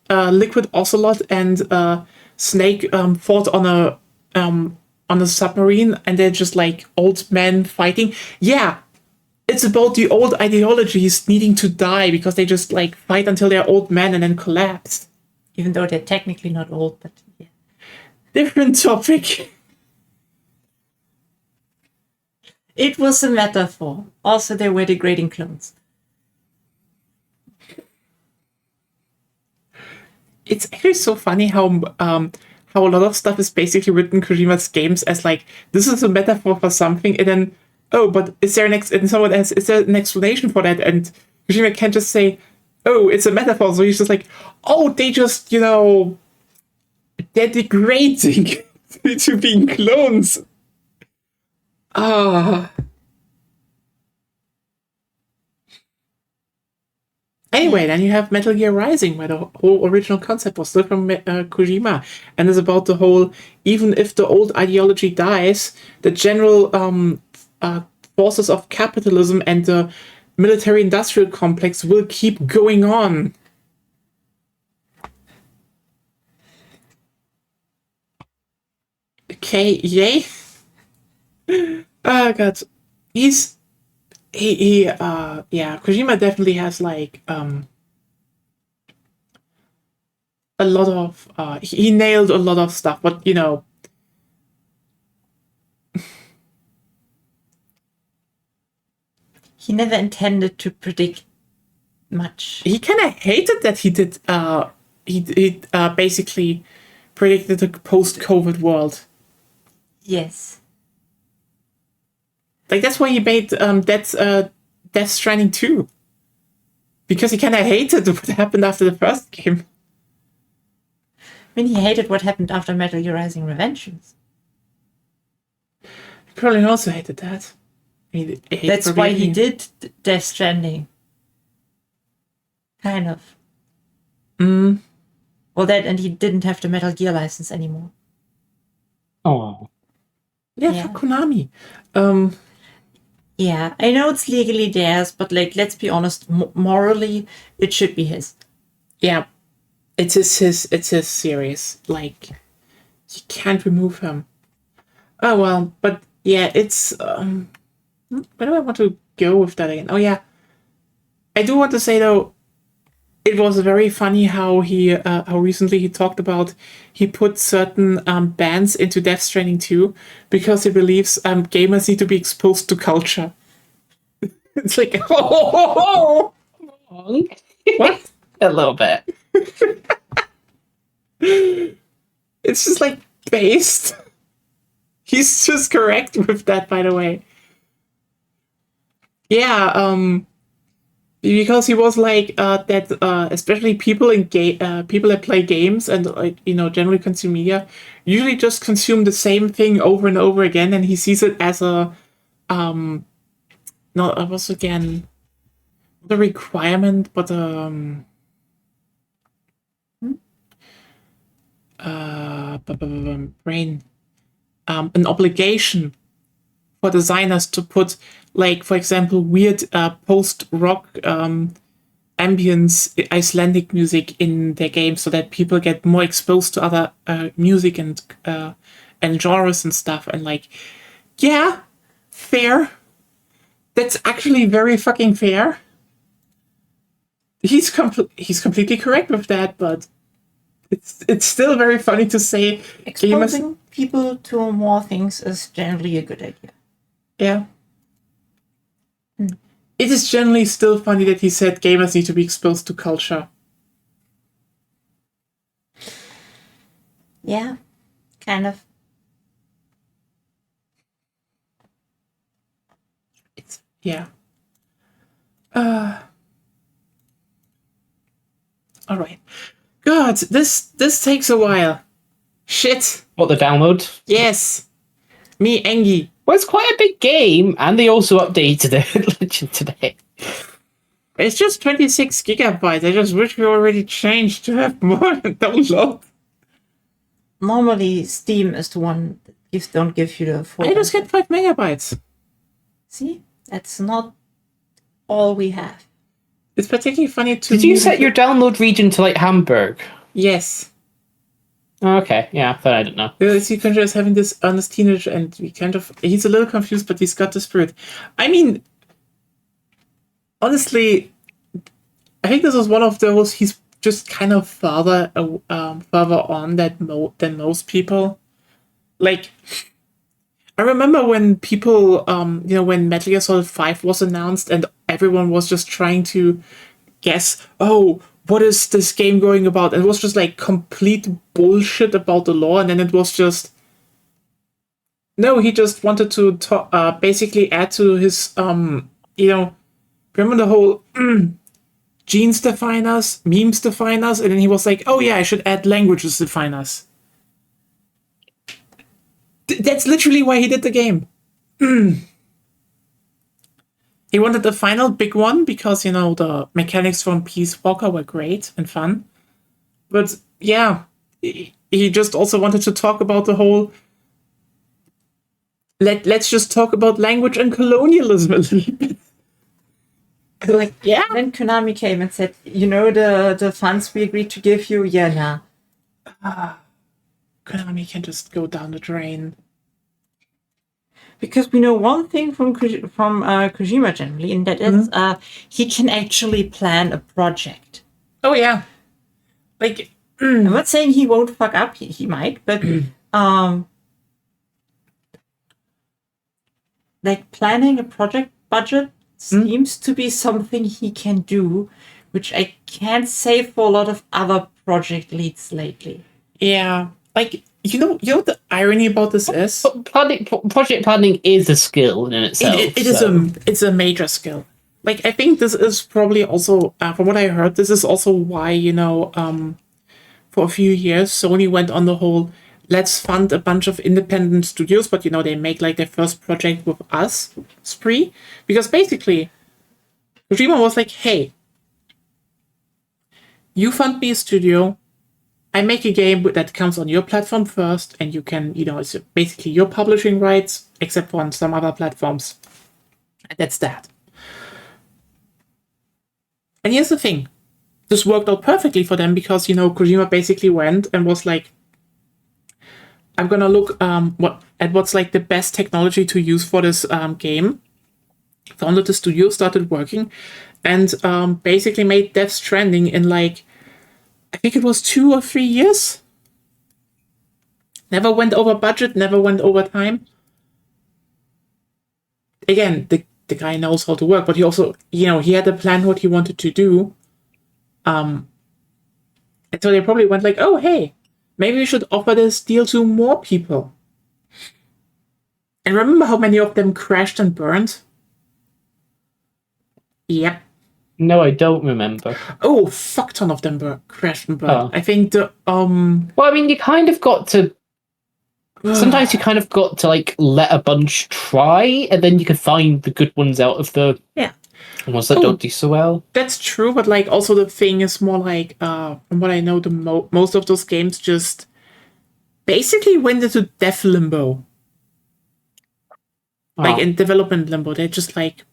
Liquid Ocelot and Snake fought on a submarine and they're just like old men fighting? Yeah, it's about the old ideologies needing to die because they just like fight until they're old men and then collapse. Even though they're technically not old, but yeah. Different topic. It was a metaphor. Also, they were degrading clones. It's actually so funny how a lot of stuff is basically written in Kojima's games as like, this is a metaphor for something, and then, oh, but is there is there an explanation for that? And Kojima can't just say, oh, it's a metaphor. So he's just like, oh, they just, they're degrading to being clones. Anyway, then you have Metal Gear Rising, where the whole original concept was still from Kojima, and is about the whole, even if the old ideology dies, the general forces of capitalism and the military-industrial complex will keep going on. Okay, yay. Oh god, Kojima definitely has like a lot of he nailed a lot of stuff, but he never intended to predict much. He kind of hated that he did he basically predicted the post-COVID world. Yes. Like, that's why he made Death Stranding 2. Because he kind of hated what happened after the first game. I mean, he hated what happened after Metal Gear Rising: Revengeance. He probably also hated that. That's why he did Death Stranding. Kind of. Well, that, and he didn't have the Metal Gear license anymore. Oh. Yeah, for Konami. Yeah, I know it's legally theirs, but like, let's be honest, morally, it should be his. Yeah, it's his series. Like, you can't remove him. Oh well, but yeah, it's where do I want to go with that again? Oh yeah, I do want to say though, it was very funny how how recently he talked about he put certain bans into Death Stranding 2 because he believes gamers need to be exposed to culture. It's like, oh, what? A little bit. It's just like based. He's just correct with that, by the way. Yeah, because he was like that. Especially people in people that play games and like generally consume media, usually just consume the same thing over and over again, and he sees it as a no, it was again the requirement, but brain an obligation for designers to put, like, for example, weird post-rock ambience Icelandic music in their games so that people get more exposed to other music and genres and stuff. And like, yeah, fair. That's actually very fucking fair. He's completely correct with that, but it's still very funny to say Exposing people to more things is generally a good idea. Yeah. It is generally still funny that he said gamers need to be exposed to culture. Yeah, kind of. Yeah. All right. God, this takes a while. Shit. What, the download? Yes. Me, Engie. Well, it's quite a big game, and they also updated it Legend today. It's just 26 gigabytes. I just wish we already changed to have more download. Normally, Steam is the one that don't give you the full. I just get 5 megabytes. See, that's not all we have. It's particularly funny to Did you set your download region to like Hamburg? Yes. Oh, okay, yeah, that I didn't know. See, Conjure is having this honest teenager, and he's a little confused, but he's got the spirit. I mean, honestly, I think this was one of those. He's just kind of further on than most people. Like, I remember when people, when Metal Gear Solid 5 was announced, and everyone was just trying to guess, oh, what is this game going about? And it was just like complete bullshit about the lore, and then it was just no. He just wanted to basically add to his remember the whole genes define us, memes define us, and then he was like, oh yeah, I should add languages define us. That's literally why he did the game. He wanted the final big one because, the mechanics from Peace Walker were great and fun. But yeah, he just also wanted to talk about the whole... Let's just talk about language and colonialism a little bit. Like, yeah. Then Konami came and said, the funds we agreed to give you? Yeah, nah. Konami can just go down the drain. Because we know one thing from Kojima generally, and that is he can actually plan a project. Oh yeah, like I'm not saying he won't fuck up. He might, but like planning a project budget seems to be something he can do, which I can't say for a lot of other project leads lately. Yeah, like. You know what the irony about this is? Project planning is a skill in itself. It's a major skill. Like, I think this is probably also, from what I heard, this is also why, for a few years, Sony went on the whole, let's fund a bunch of independent studios, but, they make, like, their first project with us spree. Because basically, Kojima was like, hey, you fund me a studio, I make a game that comes on your platform first, and you can, it's basically your publishing rights, except for on some other platforms. And that's that. And here's the thing. This worked out perfectly for them because, Kojima basically went and was like, I'm gonna look what's like the best technology to use for this game. Founded the studio, started working, and basically made Death Stranding in like, I think it was 2 or 3 years. Never went over budget, never went over time. Again, the guy knows how to work, but he also, he had a plan what he wanted to do. And so they probably went like, oh, hey, maybe we should offer this deal to more people. And remember how many of them crashed and burned? Yep. No, I don't remember. Oh, fuck ton of them crashed and burned. Oh. I think the Well, I mean, you kind of got to. Sometimes you kind of got to like let a bunch try, and then you can find the good ones out of the ones that don't do so well. That's true, but like also the thing is more like from what I know, the most of those games just basically went into death limbo. Like in development limbo, they're just like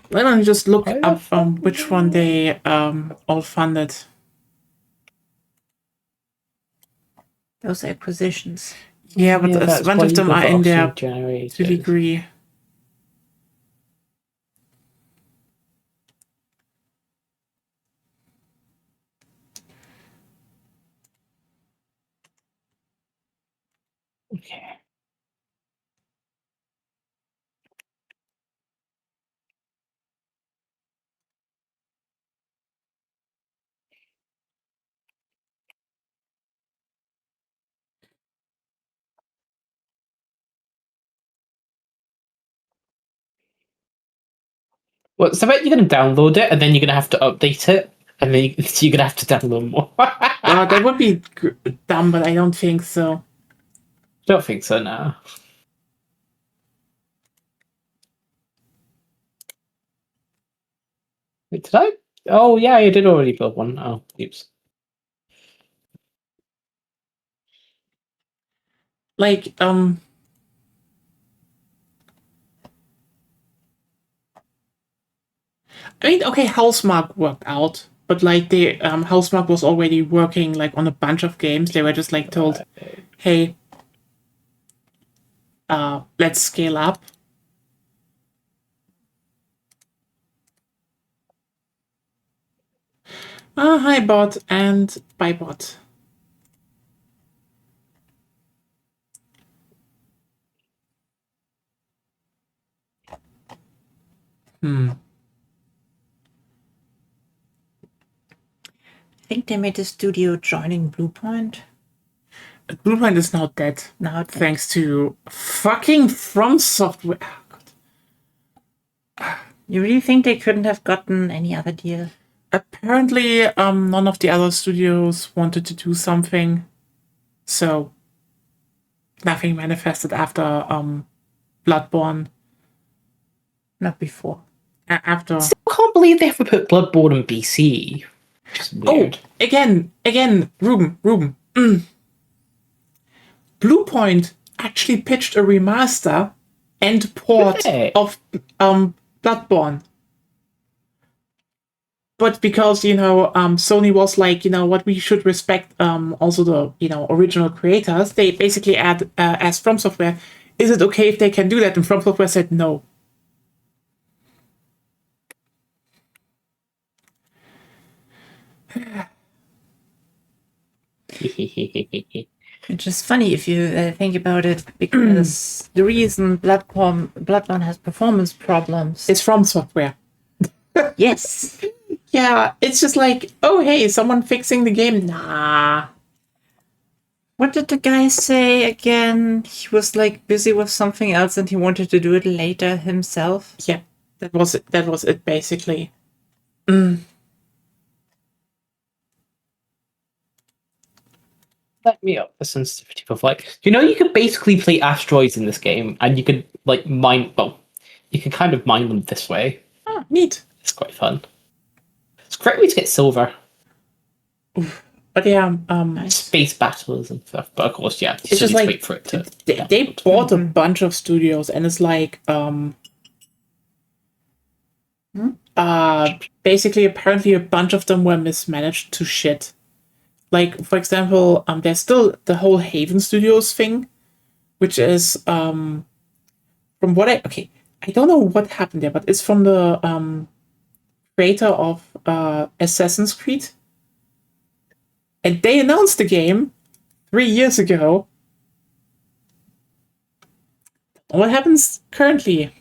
let me just look up which one they all funded. Those acquisitions. Yeah, but a bunch of them are in there to a degree. Okay. Well, so you're going to download it, and then you're going to have to update it, and then you're going to have to download more. That would be dumb, but I don't think so. Don't think so now. Wait, did I? Oh, yeah, I did already build one. Oh, oops. Like, I mean, okay, Housemarque worked out, but like the Housemarque was already working like on a bunch of games. They were just like told, hey, let's scale up. Hi bot and bye bot. I think they made a studio joining Bluepoint. Bluepoint is now dead. Now thanks to fucking From Software. You really think they couldn't have gotten any other deal? Apparently, none of the other studios wanted to do something, so nothing manifested after Bloodborne. Not before. After. Still can't believe they ever put Bloodborne on BC. Oh, again, Ruben. Bluepoint actually pitched a remaster and port of Bloodborne. But because, Sony was like, what we should respect also the, original creators, they basically asked From Software, is it okay if they can do that? And From Software said no. Which is funny if you think about it, because the reason Bloodborne has performance problems is From Software. Yes. Yeah, it's just like, oh, hey, someone fixing the game. Nah. What did the guy say again? He was like busy with something else and he wanted to do it later himself. Yeah, that was it basically. Let me up the sensitivity of like, you could basically play asteroids in this game, and you could like mine. Well, you can kind of mine them this way. Oh, neat. It's quite fun. It's a great way to get silver. But yeah, space battles and stuff. But of course, yeah, it's just like wait for it to. They bought a bunch of studios, and it's like basically apparently a bunch of them were mismanaged to shit. Like, for example, there's still the whole Haven Studios thing, which is from what I don't know what happened there, but it's from the creator of Assassin's Creed. And they announced the game 3 years ago. What happens currently?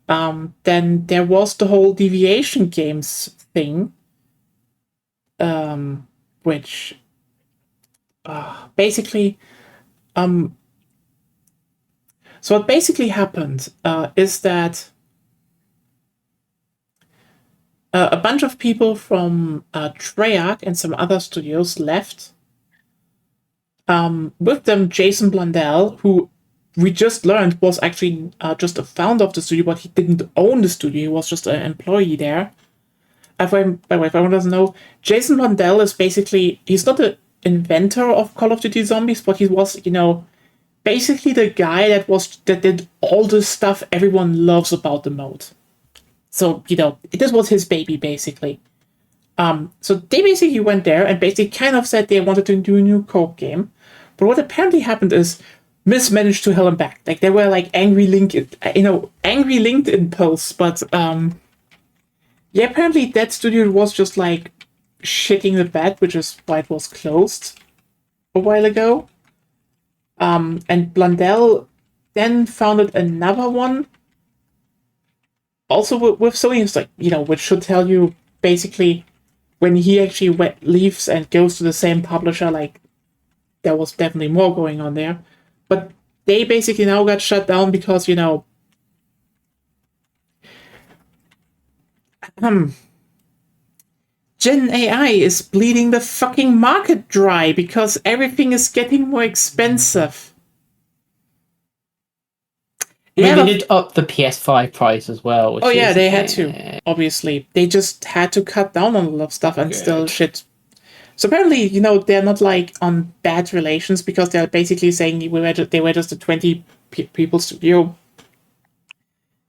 Then there was the whole Deviation Games thing, which basically, so what basically happened is that a bunch of people from Treyarch and some other studios left. With them, Jason Blundell, who we just learned was actually just a founder of the studio, but he didn't own the studio. He was just an employee there. By the way, if anyone doesn't know, Jason Blundell is basically, he's not the inventor of Call of Duty Zombies, but he was, basically the guy that did all the stuff everyone loves about the mode. So, this was his baby, basically. So they basically went there and basically kind of said they wanted to do a new co-op game. But what apparently happened is mismanaged to hell and back. Like, there were like angry LinkedIn posts, but apparently that studio was just like shitting the bed, which is why it was closed a while ago. And Blundell then founded another one, also with Sony. It's like, which should tell you basically when he actually leaves and goes to the same publisher, like there was definitely more going on there. But they basically now got shut down because, Gen AI is bleeding the fucking market dry because everything is getting more expensive. They did up the PS5 price as well. They had to. Obviously, they just had to cut down on a lot of stuff and still shit. So apparently, they're not like on bad relations because they're basically saying they were just a 20 people studio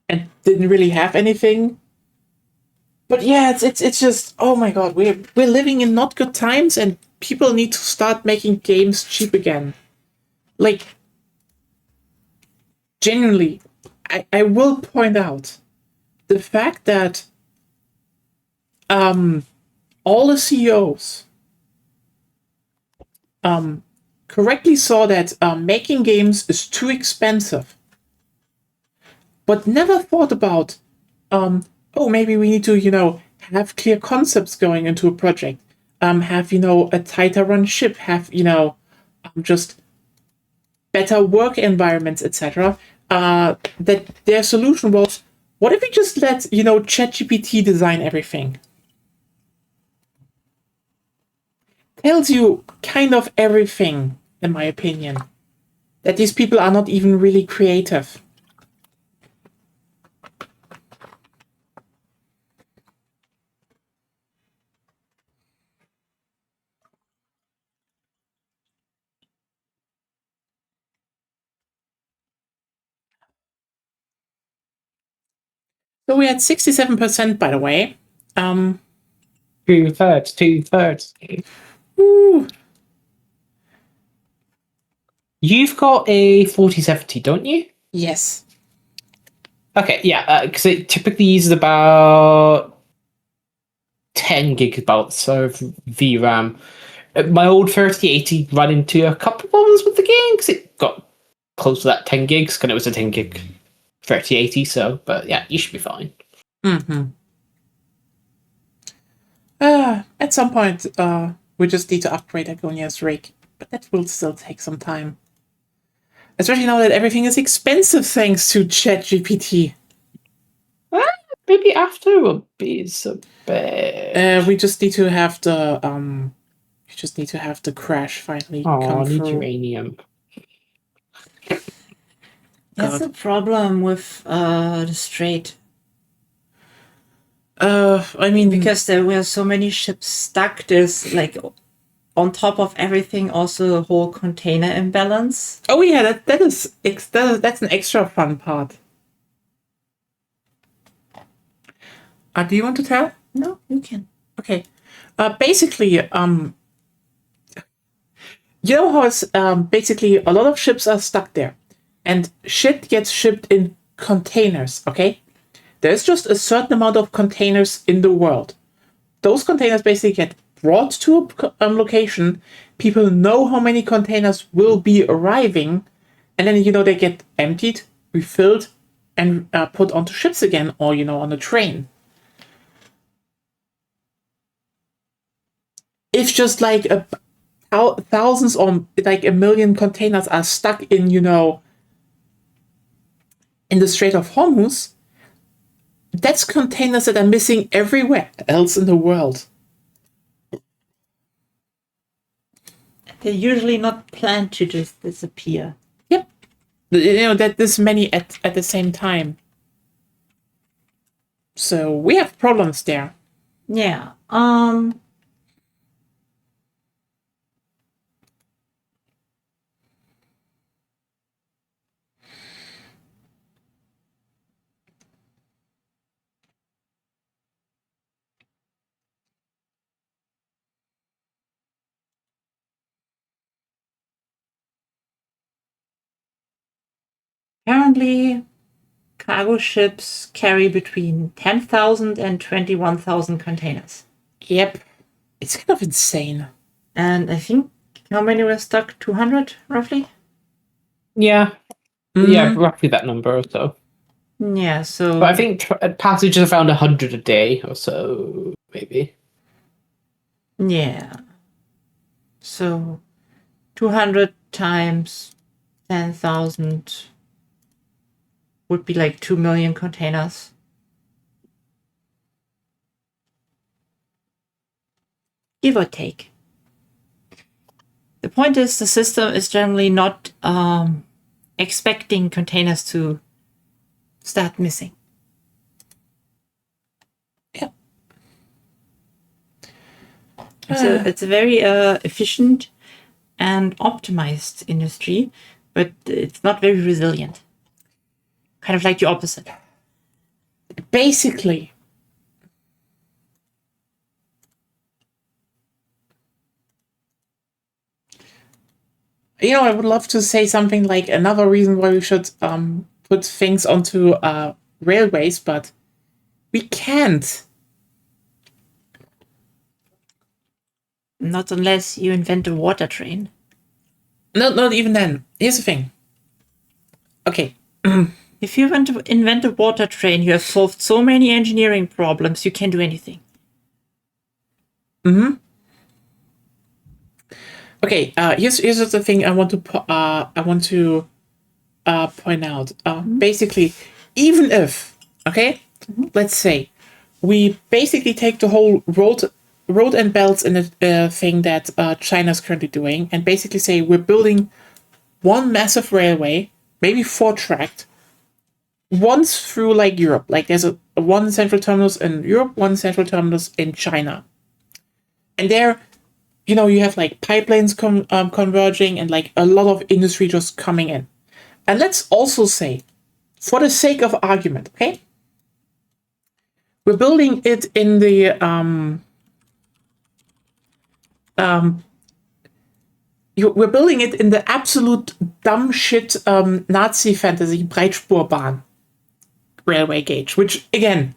and didn't really have anything. But yeah, it's just, oh my god, we're living in not good times and people need to start making games cheap again. Like, genuinely, I will point out the fact that all the CEOs correctly saw that making games is too expensive, but never thought about, maybe we need to, have clear concepts going into a project, have, a tighter run ship, have, just better work environments, etc. That their solution was, what if we just let, ChatGPT design everything? Tells you kind of everything, in my opinion. That these people are not even really creative. So we had 67%, by the way. Two-thirds. Ooh. You've got a 4070, don't you? Yes. Okay, yeah, because it typically uses about 10 gigabytes of VRAM. My old 3080 ran into a couple of problems with the game because it got close to that 10 gigs, because it was a 10 gig 3080, so, but yeah, you should be fine. At some point, we just need to upgrade Agonia's rig, but that will still take some time. Especially now that everything is expensive thanks to ChatGPT. Maybe after will be so bad. We just need to have the crash finally come need through. uranium. That's the problem with the Strait. I mean, Because there were so many ships stuck, there's like on top of everything also a whole container imbalance. oh yeah, that's an extra fun part. Do you want to tell? No, you can. Okay. Basically, you know how it's basically a lot of ships are stuck there, and shit gets shipped in containers. Okay, there's just a certain amount of containers in the world. Those containers basically get brought to a location. People know how many containers will be arriving, and then they get emptied, refilled, and put onto ships again, or on a train. If just like thousands or like a million containers are stuck in in the Strait of Hormuz, that's containers that are missing everywhere else in the world. They're usually not planned to just disappear. Yep. That this many at the same time. So we have problems there. Yeah. Apparently, cargo ships carry between 10,000 and 21,000 containers. Yep. It's kind of insane. And I think how many were stuck? 200, roughly? Yeah. Mm-hmm. Yeah, roughly that number or so. Yeah, so... But I think passengers around 100 a day or so, maybe. Yeah. So 200 times 10,000 would be like 2 million containers. Give or take. The point is, the system is generally not expecting containers to start missing. Yeah. It's a very efficient and optimized industry, but it's not very resilient. Kind of like the opposite. Basically, I would love to say something like another reason why we should put things onto railways, but we can't. Not unless you invent a water train. No, not even then. Here's the thing. Okay. If you want to invent a water train, you have solved so many engineering problems, you can do anything. Mm-hmm. Okay, here's the thing I want to point out. Basically, even if, okay, let's say we basically take the whole road and belts in the thing that China's currently doing, and basically say we're building one massive railway, maybe 4-tracked, once through like Europe. Like there's one central terminus in Europe, one central terminus in China, and there, you have like pipelines converging and like a lot of industry just coming in. And let's also say, for the sake of argument, okay, we're building it in the we're building it in the absolute dumb shit Nazi fantasy Breitspurbahn railway gauge, which again,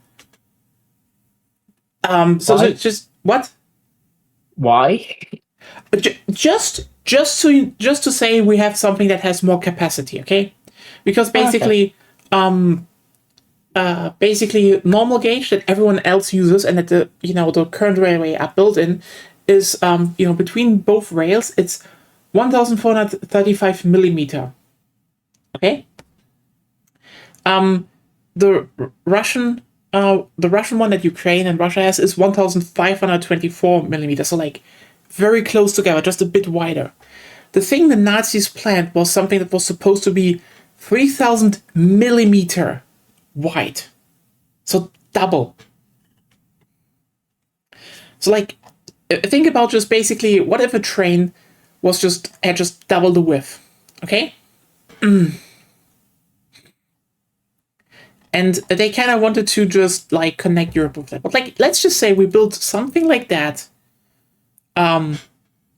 so just what? Why? Just to say we have something that has more capacity, okay? Because basically, basically normal gauge that everyone else uses and that the current railway are built in is between both rails it's 1,435 millimeter. Okay. The Russian one that Ukraine and Russia has is 1,524 millimeters. So like very close together, just a bit wider. The thing the Nazis planned was something that was supposed to be 3,000 millimeter wide. So double. So like, think about just basically what if a train was had just double the width, okay? And they kind of wanted to just like connect Europe with that. But like, let's just say we built something like that, and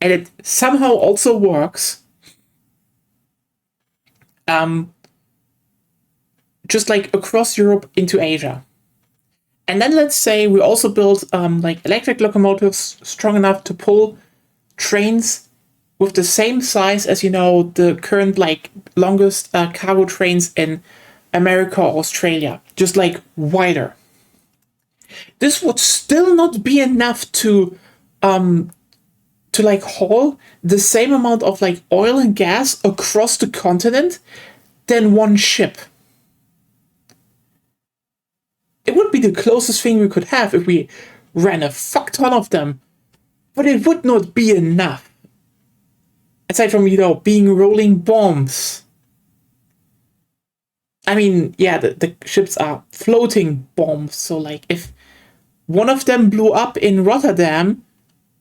and it somehow also works. Just like across Europe into Asia. And then let's say we also build like electric locomotives strong enough to pull trains with the same size as, you know, the current like longest cargo trains in America or Australia, just like wider. This would still not be enough to like haul the same amount of like oil and gas across the continent than one ship. It would be the closest thing we could have if we ran a fuck ton of them, but it would not be enough. Aside from, you know, being rolling bombs. I mean, yeah, the ships are floating bombs, so like if one of them blew up in Rotterdam,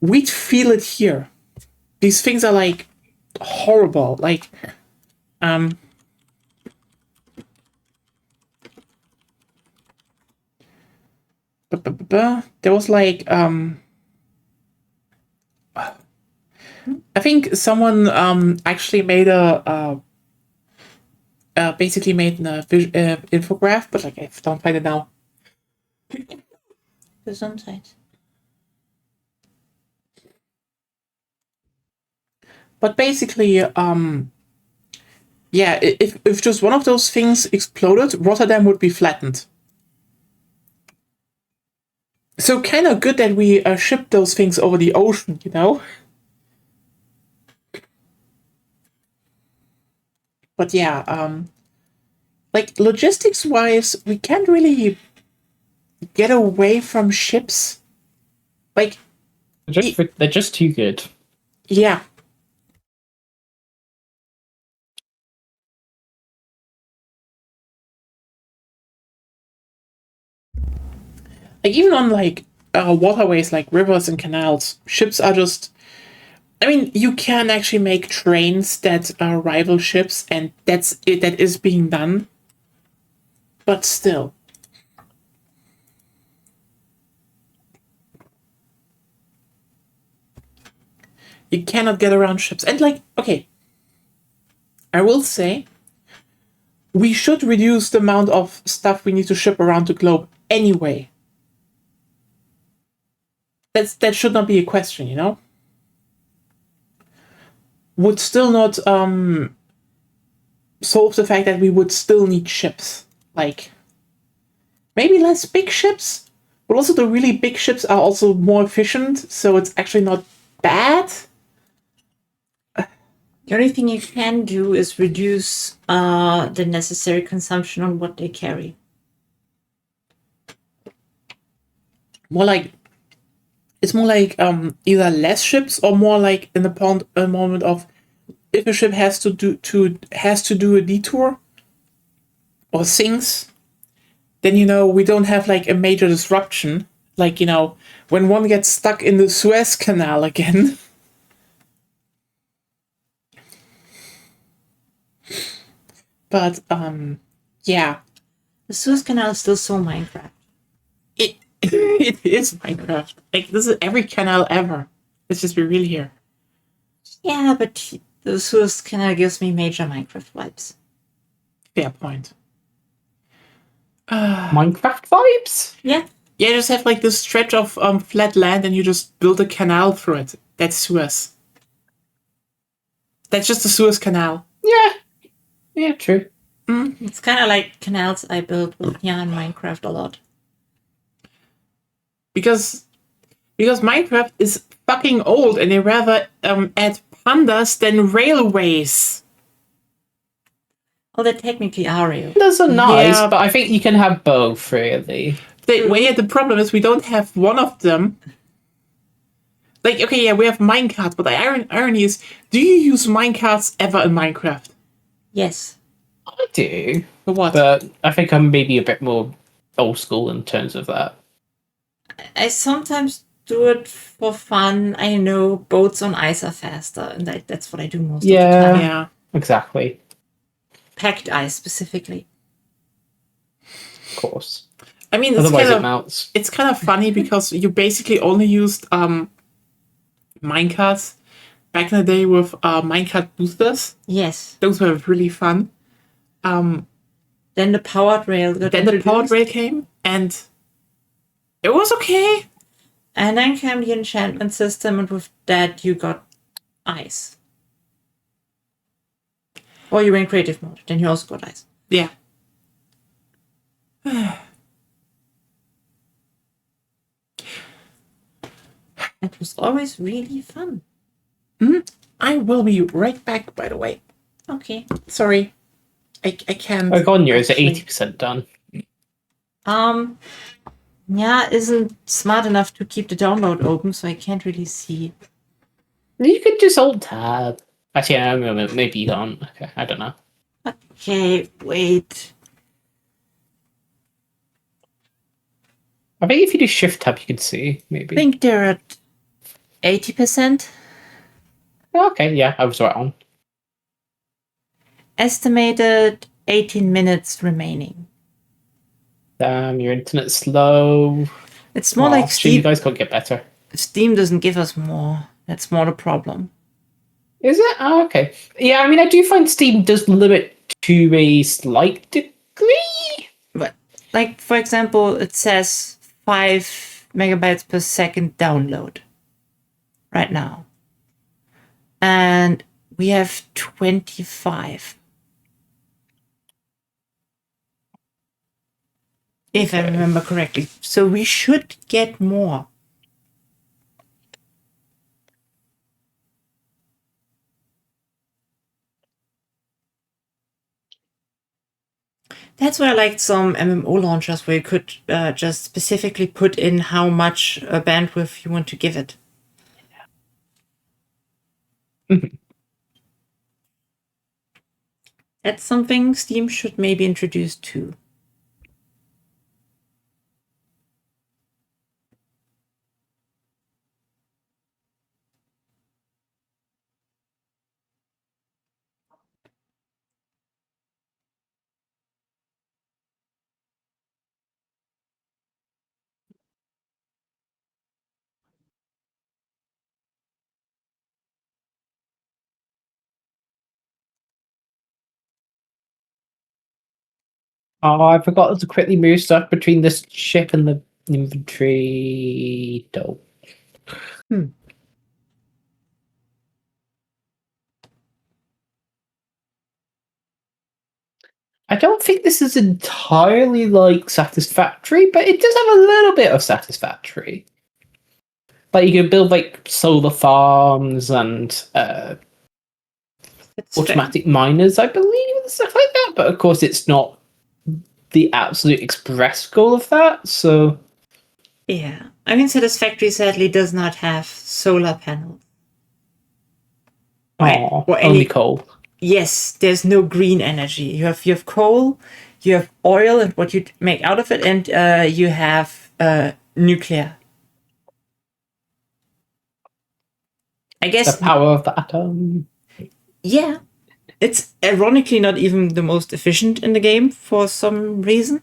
we'd feel it here. These things are like horrible. Like, there was like I think someone actually made basically made an infograph, but like I don't find it now. Gesundheit. But basically, yeah, if just one of those things exploded, Rotterdam would be flattened. So kind of good that we shipped those things over the ocean, you know? But yeah, like logistics-wise, we can't really get away from ships. Like, They're just too good. yeah. Like even on like waterways like rivers and canals, ships are just. I mean, you can actually make trains that rival ships, and that's it. That is being done. But still, you cannot get around ships. And like, okay, I will say, we should reduce the amount of stuff we need to ship around the globe anyway. That should not be a question, you know? Would still not solve the fact that we would still need ships. Like, maybe less big ships, but also the really big ships are also more efficient, so it's actually not bad. The only thing you can do is reduce the necessary consumption on what they carry. It's more like either less ships or more like in the moment of if a ship has to do a detour or sinks, then you know we don't have like a major disruption. Like, you know, when one gets stuck in the Suez Canal again. But yeah. The Suez Canal is still so Minecraft. It is Minecraft. Like, this is every canal ever. Let's just be real here. Yeah, but the Suez Canal gives me major Minecraft vibes. Fair point. Minecraft vibes? Yeah. Yeah, just have like this stretch of flat land and you just build a canal through it. That's Suez. That's just the Suez Canal. Yeah. Yeah, true. It's kind of like canals I built with Jan in Minecraft a lot. Because Minecraft is fucking old and they rather add pandas than railways. Oh, they technically are real. Those are nice, Yeah. but I think you can have both, really. The problem is we don't have one of them. Like, okay, yeah, we have minecarts, but the irony is, do you use minecarts ever in Minecraft? Yes. I do. For what? But I think I'm maybe a bit more old school in terms of that. I sometimes do it for fun. I know boats on ice are faster, and that's what I do most of the time. Yeah. Exactly. Packed ice, specifically. Of course. I mean, it's Otherwise kind it of melts. it's kind of funny because you basically only used minecarts back in the day with minecart boosters. Yes. Those were really fun. Then the powered rail got Then the introduced. powered rail came, and it was okay. And then came the enchantment system, and with that you got ice. Or you were in creative mode, then you also got ice. Yeah. It was always really fun. I will be right back, by the way. Okay. Sorry. I can't. Oh, Gonya is at actually- 80% done. Yeah, isn't smart enough to keep the download open, so I can't really see. You could just alt tab. Actually, maybe you can't. Okay, I don't know. Okay, wait. I think if you do shift tab, you can see, maybe. I think they're at 80%. Okay, yeah, I was right on. Estimated 18 minutes remaining. Damn, your internet's slow. It's more Aw, like shame you Steam. guys can't get better. Steam doesn't give us more. That's more the problem. Is it? Oh, okay. Yeah, I mean, I do find Steam does limit to a slight degree. But, like, for example, it says 5 megabytes per second download right now. And we have 25. If I Okay. remember correctly. So we should get more. That's why I liked some MMO launchers where you could just specifically put in how much bandwidth you want to give it. Mhm. That's something Steam should maybe introduce too. Oh, I forgot to quickly move stuff between this ship and the inventory. Dope. I don't think this is entirely like satisfactory, but it does have a little bit of satisfactory. Like you can build like solar farms and It's automatic miners, I believe, and stuff like that. But of course, it's not the absolute express goal of that. So Yeah. I mean, Satisfactory sadly does not have solar panels. aw, or any- only coal. Yes, there's no green energy. You have coal, you have oil and what you make out of it, and you have nuclear. I The guess, power of the atom. yeah. It's ironically not even the most efficient in the game for some reason.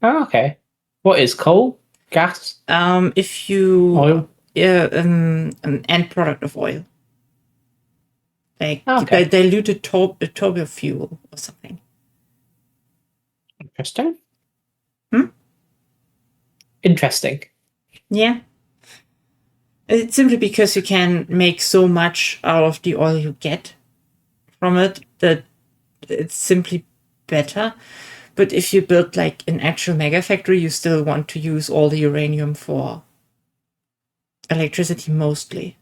Oh, okay. What is coal? Gas? If you Oil? an end product of oil, like Okay. diluted turbo fuel or something. Interesting. Hmm? Interesting. Yeah. It's simply because you can make so much out of the oil you get from it that it's simply better. But if you build like an actual mega factory, you still want to use all the uranium for electricity mostly.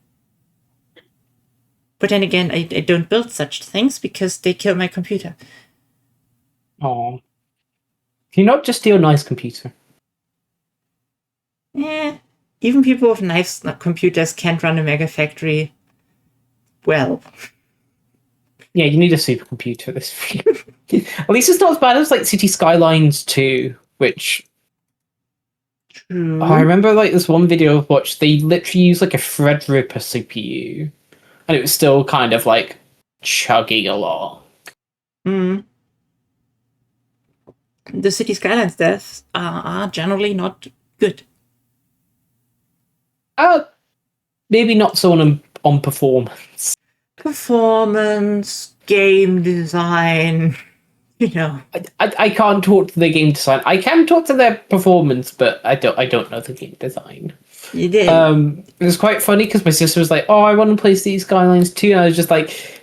But then again, I don't build such things because they kill my computer. Oh. Can you not just steal a nice computer? Even people with nice computers can't run a mega factory well. Yeah, you need a supercomputer. This at least it's not as bad as like City Skylines 2, which True. I remember like this one video I've watched, they literally used like a Threadripper CPU. And it was still kind of like chugging along. Mm. The City Skylines deaths are generally not good. Maybe not so on on performance. Performance, game design, I can't talk to the game design. I can talk to their performance, but I don't know the game design. You did. It was quite funny because my sister was like, "Oh, I want to play Cities Skylines 2," and I was just like,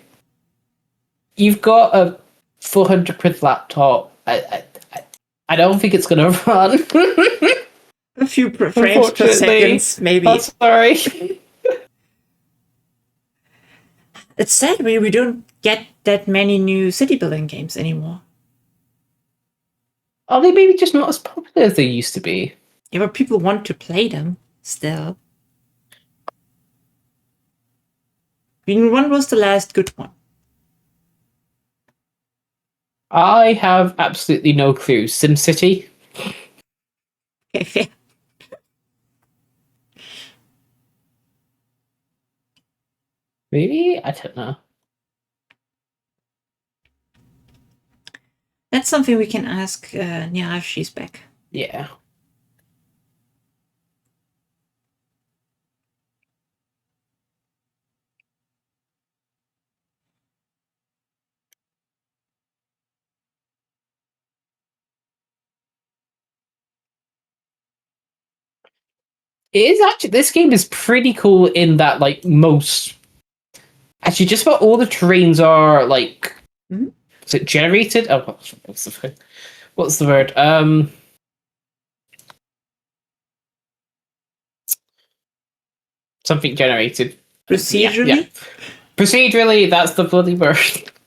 "You've got a 400 quid laptop. I don't think it's gonna run." A few frames per second, maybe. I'm sorry. It's sad we don't get that many new city building games anymore. Are they maybe just not as popular as they used to be? Yeah, but people want to play them still. I mean, when was the last good one? I have absolutely no clue. SimCity? Okay. Maybe? I don't know. That's something we can ask Nia if she's back. Yeah. It is actually, this game is pretty cool in that, like, actually, just about all the terrains are, like, is it generated? Oh, what's the word? Something generated. Procedurally? Yeah. Procedurally, that's the bloody word.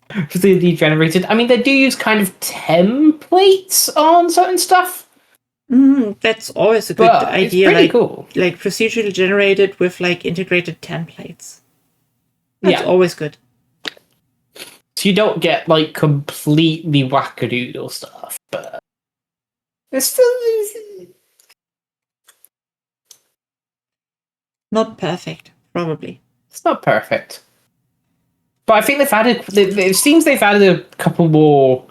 Procedurally generated. I mean, they do use kind of templates on certain stuff. That's always a good idea. It's pretty cool. Like procedurally generated with like integrated templates. That's always good. So you don't get like completely wackadoodle stuff, but it's still not perfect, probably. It's not perfect. But I think it seems they've added a couple more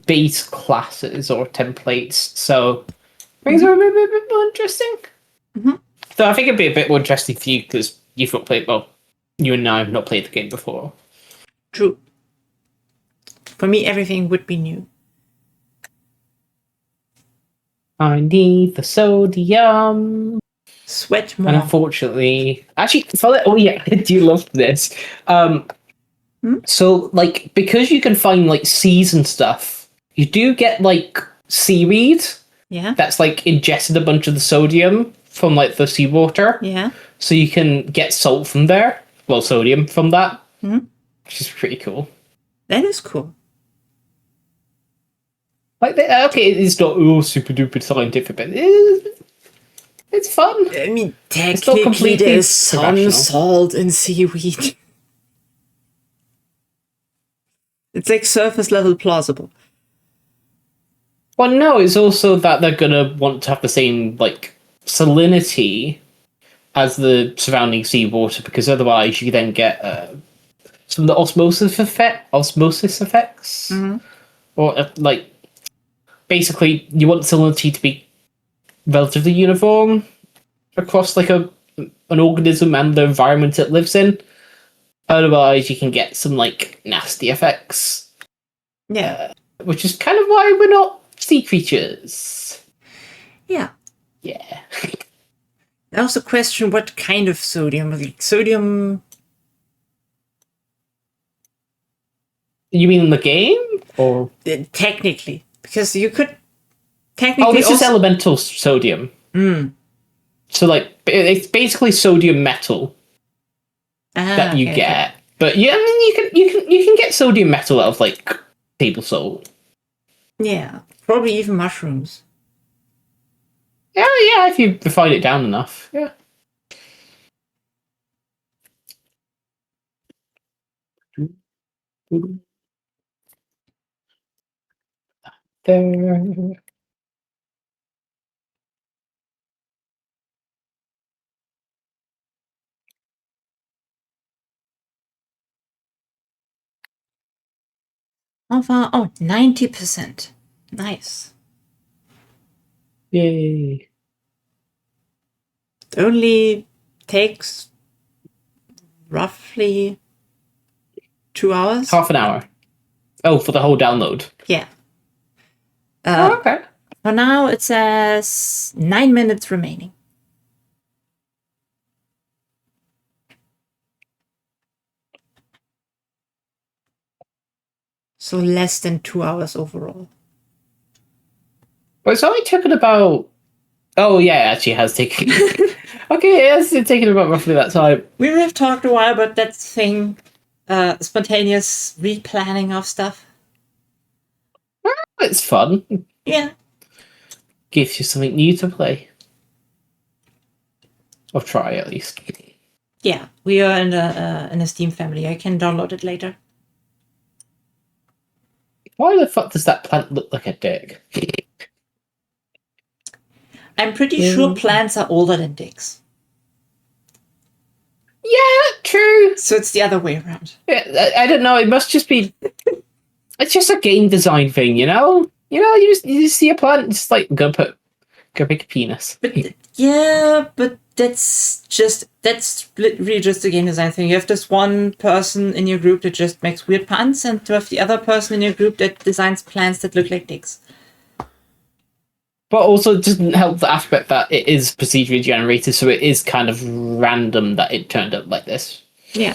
base classes or templates, so things are a bit more interesting. So I think it'd be a bit more interesting for you because you've not played, well, you and I have not played the game before. True. For me, everything would be new. I need the sodium. Sweat more. And unfortunately, actually, oh yeah, I do love this. So, like, because you can find like seas and stuff, you do get like seaweed. Yeah. That's like ingested a bunch of the sodium from like the seawater. Yeah. So you can get salt from there. Well, sodium from that. Which is pretty cool. That is cool. Like, okay, it's not super duper scientific, but it's fun. I mean, technically, there's some salt in seaweed. It's like surface level plausible. Well, no, it's also that they're gonna want to have the same like salinity as the surrounding seawater, because otherwise you then get some of the osmosis effects, or like basically you want salinity to be relatively uniform across like an organism and the environment it lives in. Otherwise, you can get some like nasty effects. Yeah, which is kind of why we're not sea creatures. Yeah. Yeah. I also question what kind of sodium. Like sodium. You mean in the game, or technically, because you could technically. Oh, this is elemental sodium. So like it's basically sodium metal that you get. Okay. But yeah, I mean you can get sodium metal out of like table salt. Yeah, probably even mushrooms. Yeah, if you refine it down enough. Yeah. There. How far? Oh, 90%. Nice. Yay. It only takes roughly 2 hours. Half an hour. Oh, for the whole download. Yeah. Okay. For now, it says 9 minutes remaining. So less than 2 hours overall. Well, it's only taken about. Oh yeah, it actually has taken. Okay, it's taken about roughly that time. We have talked a while about that thing, spontaneous replanning of stuff. It's fun. Yeah. Gives you something new to play. Or try at least. Yeah, we are in a Steam family. I can download it later. Why the fuck does that plant look like a dick? I'm pretty sure plants are older than dicks. Yeah, true. So it's the other way around. Yeah, I don't know. It must just be. It's just a game design thing, you know. You just see a plant, just like go pick a penis. But yeah, but that's really just a game design thing. You have this one person in your group that just makes weird puns, and you have the other person in your group that designs plants that look like dicks. But also, it doesn't help the aspect that it is procedurally generated, so it is kind of random that it turned out like this. Yeah.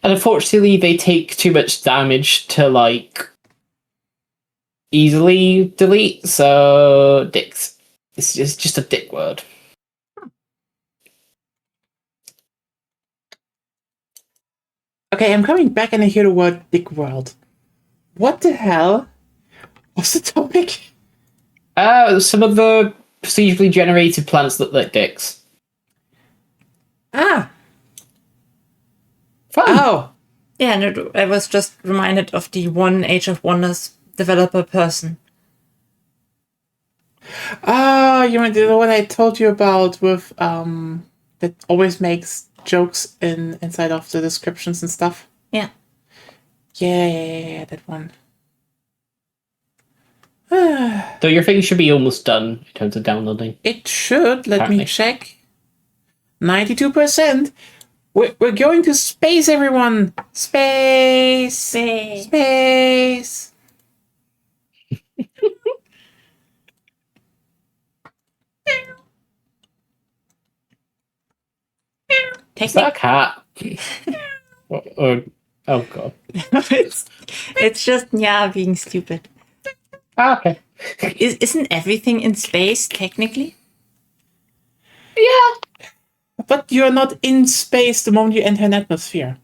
And unfortunately, they take too much damage to, like, easily delete, so dicks. It's just a dick word. Okay, I'm coming back and I hear the word dick world. What the hell was the topic? Some of the procedurally generated plants look like dicks. Ah, Fun. oh. Yeah, and I was just reminded of the one Age of Wonders developer person. Ah, you mean the one I told you about with that always makes jokes inside of the descriptions and stuff? Yeah. Yeah, that one. So your thing should be almost done in terms of downloading. It should. Let me Apparently. check. 92%. We're going to space, everyone. Space. Space. Is that a cat? or oh god. It's just Nya being stupid. Okay. Isn't everything in space technically? Yeah. But you're not in space the moment you enter an atmosphere.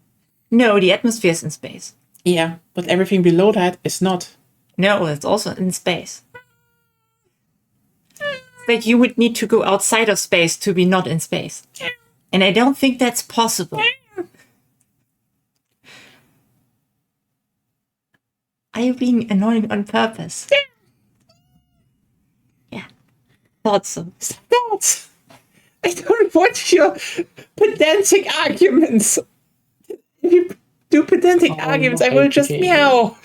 No, the atmosphere is in space. Yeah, but everything below that is not. No, it's also in space. Like you would need to go outside of space to be not in space. And I don't think that's possible. Are you being annoying on purpose? Yeah. Thought so. Stop! I don't want your pedantic arguments. If you do pedantic arguments, I will just meow.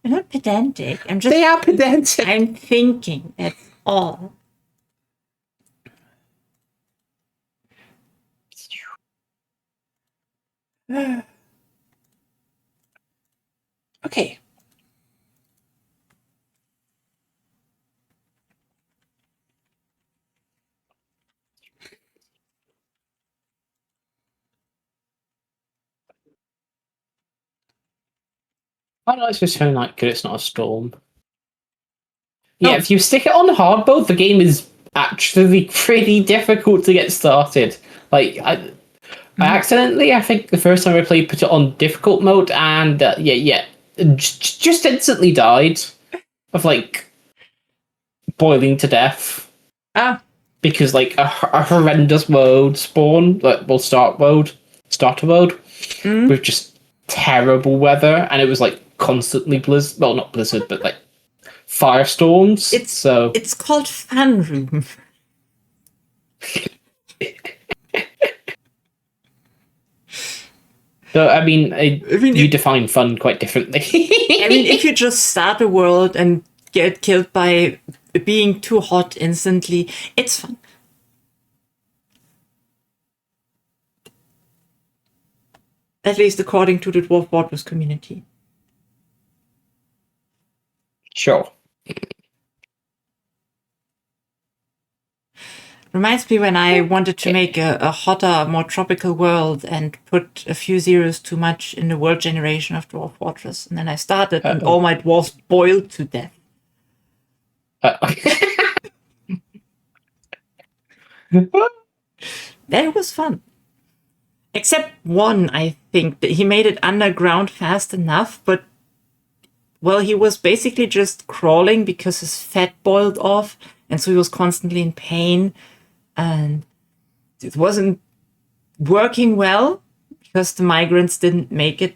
I'm not pedantic. I'm just They are pedantic. I'm thinking, that's all. Okay. I know it's just feeling like good it's not a storm. Yeah, Oh. if you stick it on hard mode, the game is actually pretty difficult to get started. Like, I accidentally, I think the first time I played, put it on difficult mode, and just instantly died of like boiling to death Ah, because like a horrendous mode spawned, like starter mode with just terrible weather, and it was like constantly blizzard. Well, not blizzard, but like firestorms. It's called Fun Room. So I mean, mean, you define fun quite differently. I mean, if you just start a world and get killed by being too hot instantly, it's fun. At least according to the Dwarf Fortress community. Sure. Reminds me when I wanted to make a hotter, more tropical world and put a few zeros too much in the world generation of Dwarf Fortress. And then I started and all my dwarfs boiled to death. That was fun. Except one, I think, that he made it underground fast enough, but well, he was basically just crawling because his fat boiled off, and so he was constantly in pain, and it wasn't working well because the migrants didn't make it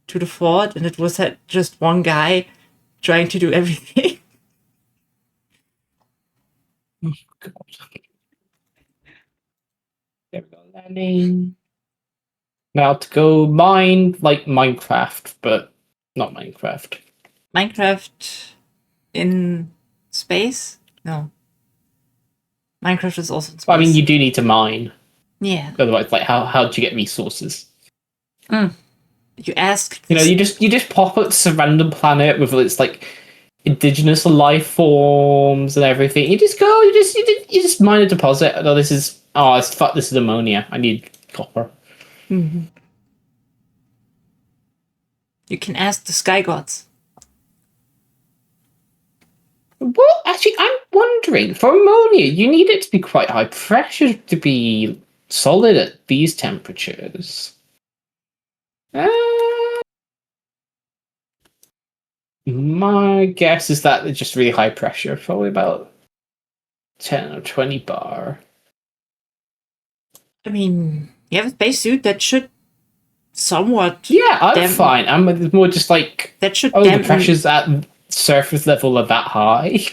to the fort, and it was just one guy trying to do everything. Oh, God. There we go, landing. Now to go mine like Minecraft, but not Minecraft. Minecraft in space? No. Minecraft is also in space. Well, I mean, you do need to mine. Yeah. Otherwise, like, how do you get resources? You asked. You know, you just pop up to some random planet with its like indigenous life forms and everything. You just go, you just mine a deposit. Oh, this is ammonia. I need copper. Mm-hmm. You can ask the sky gods. Well, actually, I'm wondering, for ammonia, you need it to be quite high pressure to be solid at these temperatures. My guess is that it's just really high pressure, probably about 10 or 20 bar. I mean, you have a spacesuit that should somewhat. Yeah, I'm fine. I'm more just like, that should. The pressures at surface level are that high.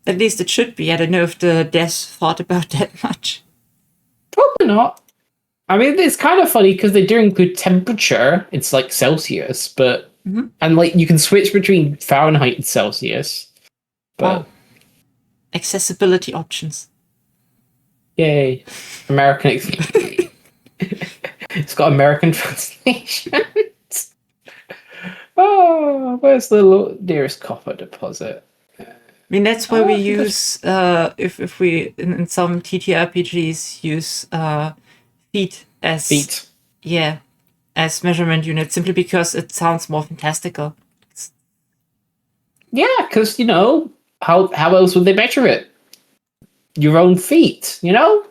At least it should be. I don't know if the devs thought about that much. Probably not. I mean, it's kind of funny because they do include temperature. It's like Celsius, but and like you can switch between Fahrenheit and Celsius. But accessibility options. Yay, American. It's got American translation. Oh, where's the nearest copper deposit? I mean, that's why we use if we in some TTRPGs use feet as as measurement unit, simply because it sounds more fantastical. Yeah, because you know how else would they measure it? Your own feet, you know,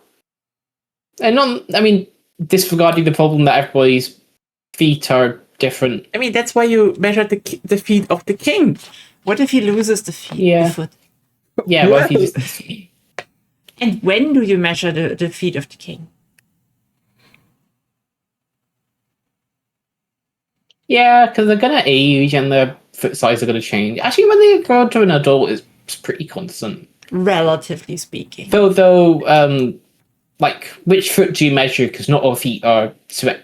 and disregarding the problem that everybody's feet are different. I mean, that's why you measure the feet of the king. What if he loses the feet? Yeah. The foot? Yeah, what if he just... And when do you measure the feet of the king? Yeah, because they're going to age and their foot size are going to change. Actually, when they grow to an adult, it's pretty constant. Relatively speaking. Though, like, which foot do you measure? Because not all feet are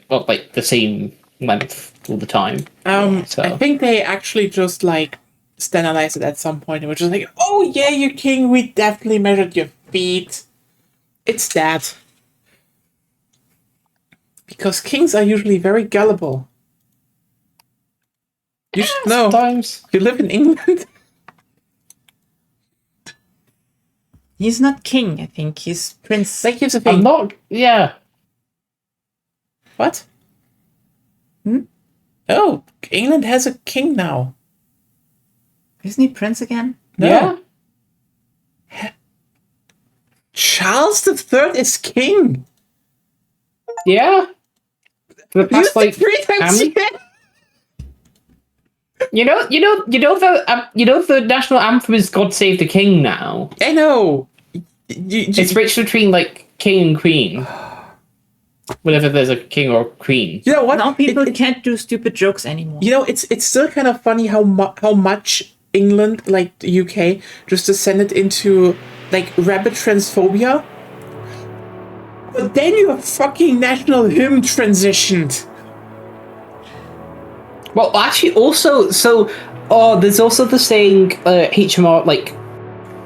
like the same length all the time. So. I think they actually just like standardized it at some point. It was just like, oh yeah, you king, we definitely measured your feet. It's that. Because kings are usually very gullible. You should know. Sometimes. You live in England. He's not king, I think. He's prince. Like, here's the thing. I'm not... Yeah. What? Oh, England has a king now. Isn't he prince again? No. Yeah. Charles III is king. Yeah. For the past, like... 3 times You know the national anthem is "God Save the King" now. I know. It's switched between like king and queen. Whenever there's a king or queen. You know what? Now people can't do stupid jokes anymore. You know, it's still kind of funny how much England, like the UK, just descended into like rabid transphobia. But then your fucking national hymn transitioned. Well, actually, also, there's also the saying HMR, like,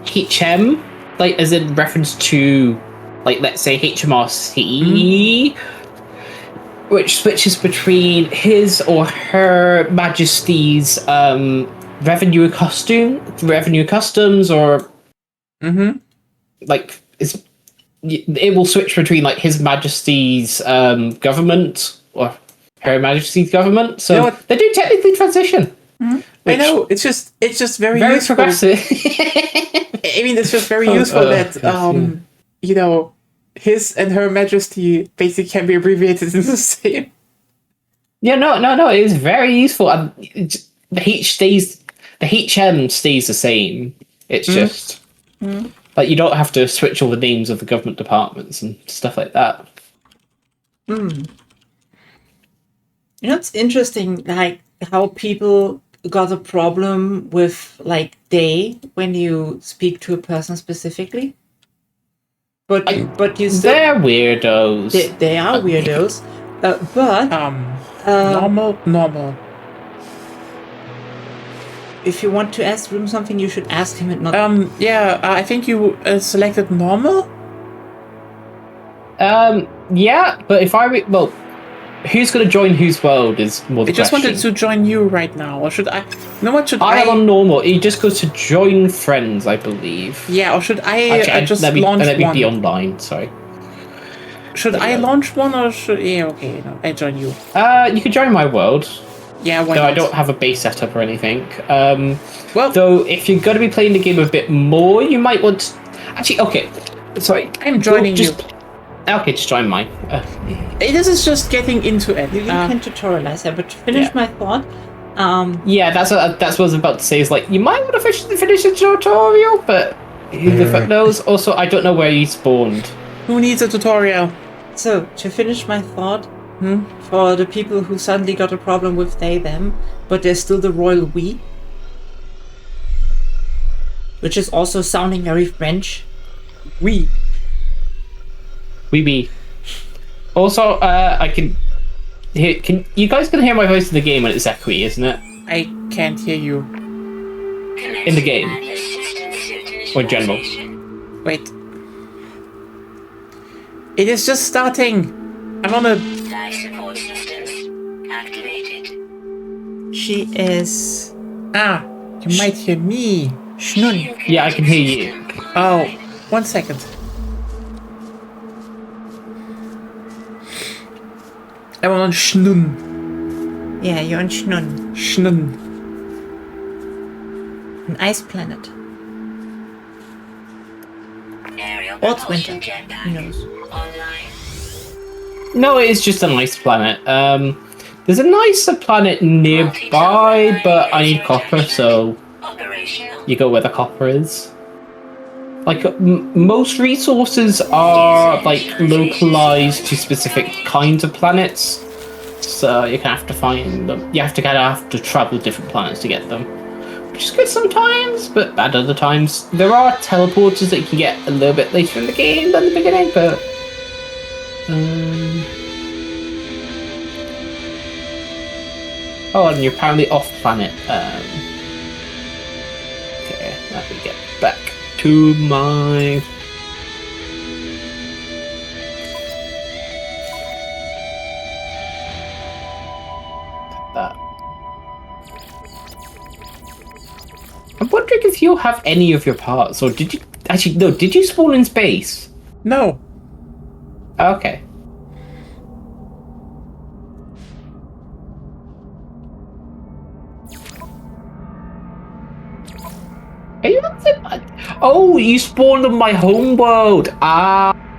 HM, like, as in reference to, like, let's say HMRC, which switches between his or her Majesty's revenue customs, or like it will switch between like His Majesty's government or Her Majesty's government. So You know what? they do technically transition. I know. It's just very Very useful. progressive. I mean, it's just very useful that you know, His and Her Majesty basically can be abbreviated in the same. Yeah, no. It is very useful. The HM stays the same. It's just like you don't have to switch all the names of the government departments and stuff like that. You know, it's interesting, like how people got a problem with like they when you speak to a person specifically. But you still They're weirdos. they are weirdos. But Normal. if you want to ask him something, you should ask him and not. I think you selected normal. Yeah, but if who's going to join whose world is more the I just question. wanted to join you right now, or should I? You know what? Should I am on normal. You just go to join friends, I believe. Yeah, or should I just launch let me one? be online. Sorry. Should I launch one, or should? Yeah, okay, no, I join you. You can join my world. Yeah, why Though not? I don't have a base setup or anything. Well, Though if you're going to be playing the game a bit more, you might want to... Actually, okay. Sorry. I'm joining you. Okay, just join mine. This is just getting into it. You can tutorialize it, but to finish my thought, Yeah, that's what I was about to say. Is like you might want to finish the tutorial, but who the fuck knows? Also, I don't know where you spawned. Who needs a tutorial? so to finish my thought, for the people who suddenly got a problem with they, them, but there's still the royal we, which is also sounding very French. We. We. Also, I can hear. Can you guys can hear my voice in the game when it's echoey, isn't it? I can't hear you. In the game or in general. Wait. It is just starting. I'm on a. Life support systems activated. She is You might hear me. Schnun. Yeah, I can hear you. Oh, 1 second. I'm on Schnun. Yeah, you're on Schnun, Schnun. an ice planet. Aerial Or it's propulsion winter. jetpack Who knows? online. No, it's just a nice planet. There's a nicer planet nearby, but I need copper, so Operational. you go where the copper is. Like most resources are like localized to specific kinds of planets, so you have to find them. You have to have to travel different planets to get them, which is good sometimes, but bad other times. There are teleporters that you can get a little bit later in the game than the beginning, but oh, and you're apparently off planet. Okay, let me get back to my. That. I'm wondering if you have any of your parts, or did you actually? No, did you spawn in space? No. Okay. Are you on the... Oh, you spawned on my home world.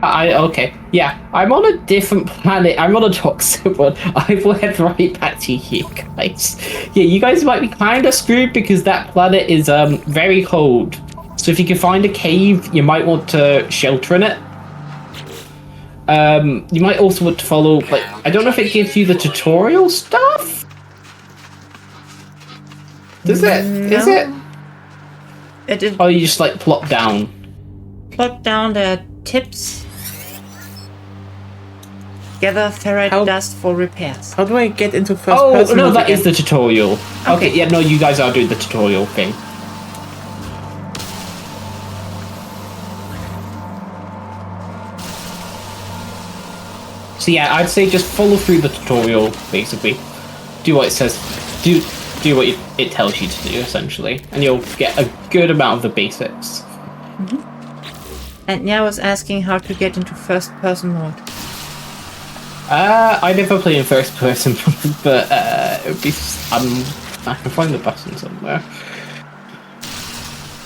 Okay. Yeah, I'm on a different planet. I'm on a toxic one. I will head right back to you guys. Yeah, you guys might be kind of screwed because that planet is very cold. So if you can find a cave, you might want to shelter in it. You might also want to follow, like, I don't know if it gives you the tutorial stuff? Does it? Is it? It is Oh, you just, like, plop down. plot down the tips. Gather ferrite How- dust for repairs. How do I get into first Oh, person? no, mode that is again? the tutorial. Okay, yeah, no, you guys are doing the tutorial thing. So yeah, I'd say just follow through the tutorial, basically. Do what it says. Do what it tells you to do, essentially. And you'll get a good amount of the basics. And Nya was asking how to get into first-person mode. I never play in first person, but it would be. I can find the button somewhere.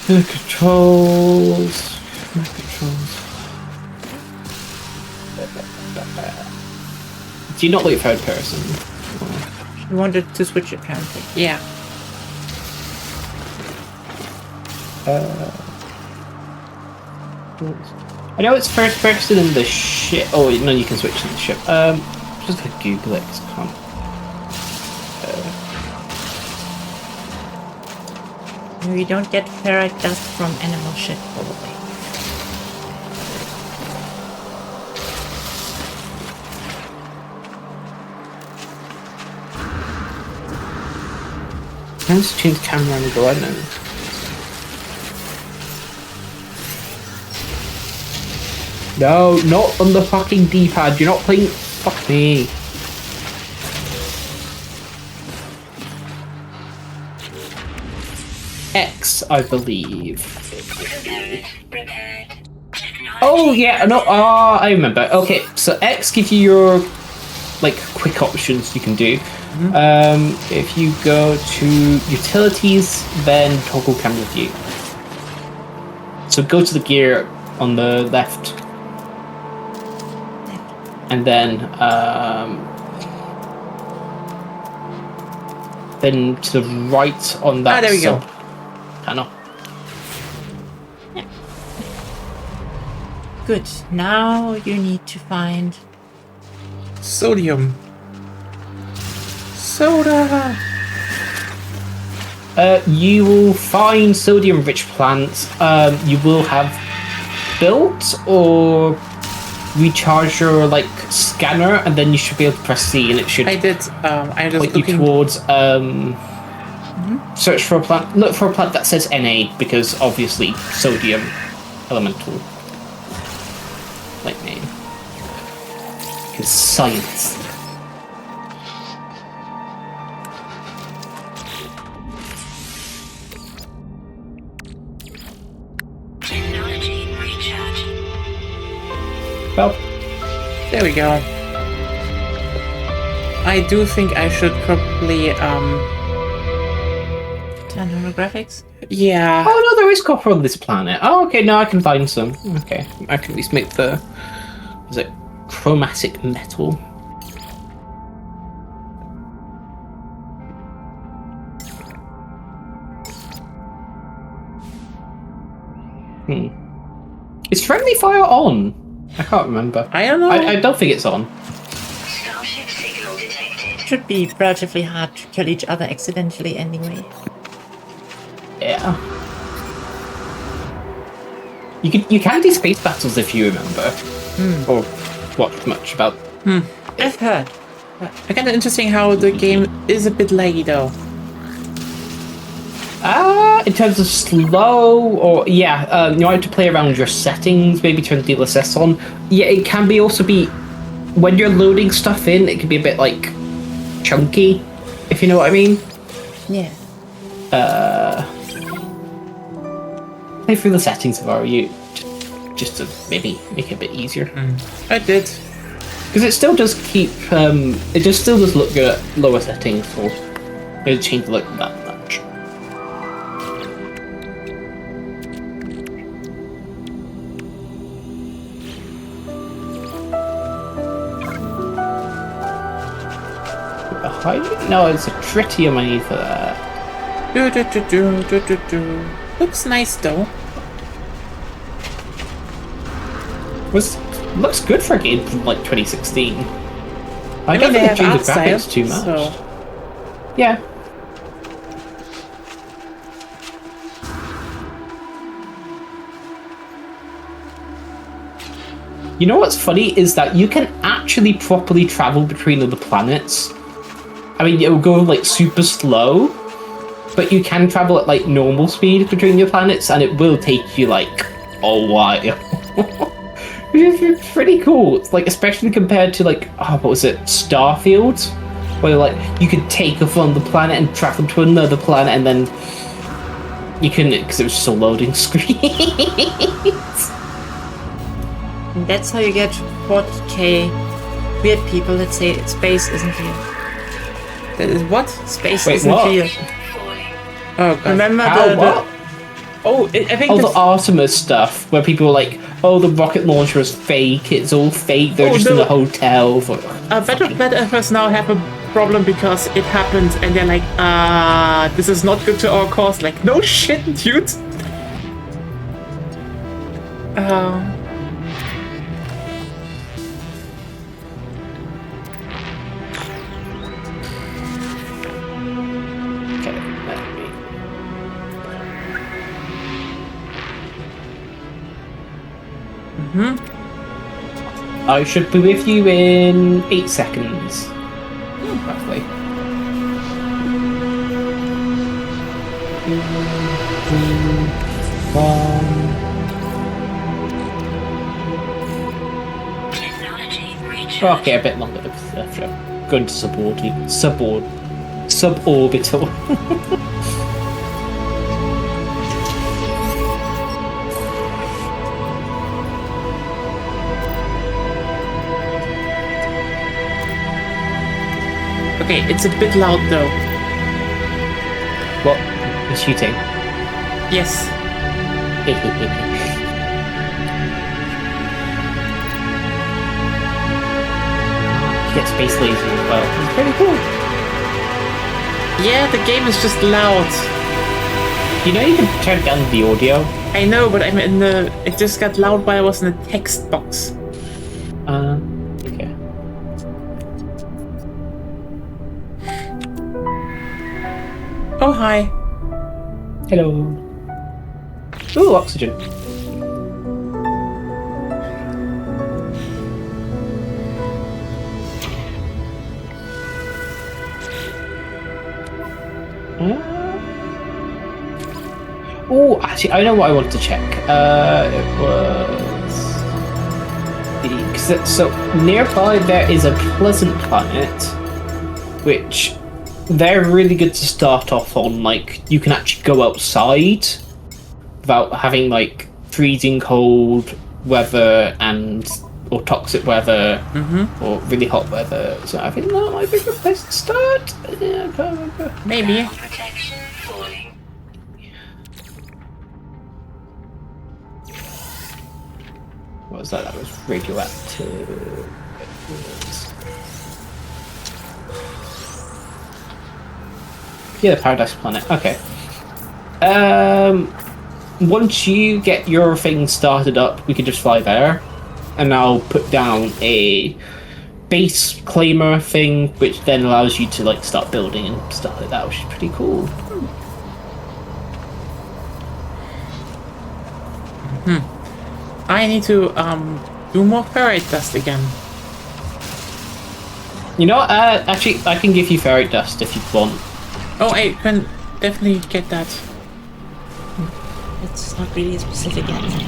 The controls. My controls. Do you not like third person? You wanted to switch it, apparently. Yeah. I know it's first person in the ship. Oh, no, you can switch to the ship. Just gonna Google it 'cause I can't. We don't get ferrite dust from animal shit, probably. Let's change the camera and go on then. No, not on the fucking D-pad. You're not playing. Fuck me. X, I believe. Prepared. Oh yeah, no. I remember. Okay, so X gives you your like quick options you can do. If you go to utilities, then toggle camera view. So go to the gear on the left, and then to the right on that there we go. panel. Good. Now you need to find... Sodium. Soda. You will find sodium-rich plants. You will have built or recharge your like scanner, and then you should be able to press C, and it should I did. I just point you looking. towards search for a plant. Look for a plant that says Na, because obviously sodium elemental like name. Because science. Technology recharge. Well, There we go. I do think I should probably Turn holographics. yeah. oh no, there is copper on this planet. Oh, okay, now I can find some. Okay, I can at least make the was it chromatic metal. Is friendly fire on? I can't remember. I don't know. I don't think it's on. Starship signal detected. Should be relatively hard to kill each other accidentally anyway. Yeah. You can do space battles if you remember, or watch much about. I've heard. I kind of interesting how the game is a bit laggy though. In terms of slow, or yeah, you have to play around with your settings, maybe turn DLSS on. Yeah, it can be also be when you're loading stuff in, it can be a bit like chunky, if you know what I mean. Yeah. Play through the settings if I were you, just to maybe make it a bit easier. I did. Because it still does keep, it just still does look good at lower settings, or it change the look that much. No, it's a tritium I need for that. Do. Looks nice though. Looks good for a game from like 2016. I don't mean, they think have they art changed the graphics style, too much. so- Yeah. You know what's funny is that you can actually properly travel between other planets. I mean, it'll go like super slow, but you can travel at like normal speed between your planets, and it will take you like a while. Which is pretty cool. It's like, especially compared to like, what was it, Starfield, where like you could take off on the planet and travel to another planet, and then you couldn't because it was just a loading screen. And that's how you get 40k weird people that say space isn't real. That is what? Space Wait, isn't what? real. Oh, God. Remember How, the what? Oh, I think Oh, the the Artemis stuff, where people were like, "Oh, the rocket launcher is fake. It's all fake. They're Oh, just in no. a hotel." Battle Earthers now have a problem because it happened, and they're like, this is not good to our cause. Like, no shit, dude. Okay, let me. I should be with you in 8 seconds. Roughly. Technology recharge. Okay, a bit longer. Going to suborbital. Okay, it's a bit loud though. What? The shooting. Yes. Get space lasers as well. It's pretty cool. Yeah, the game is just loud. You know you can turn down the audio. I know, but I'm in the. It just got loud while I was in the text box. Okay. Oh, hi. Hello. Ooh, oxygen. Oh, actually, I know what I wanted to check. It was so nearby there is a pleasant planet, which they're really good to start off on. Like, you can actually go outside without having like freezing cold weather or toxic weather or really hot weather. So I think that might be a good place to start. Yeah, I can't remember. Maybe. Protection falling. What was that? That was radioactive. Yeah, the Paradise Planet. Okay. Once you get your thing started up, we can just fly there, and I'll put down a base claimer thing, which then allows you to like start building and stuff like that, which is pretty cool. I need to do more ferrite dust again. You know what? Actually, I can give you ferrite dust if you want. Oh, I can definitely get that. It's not really a specific answer.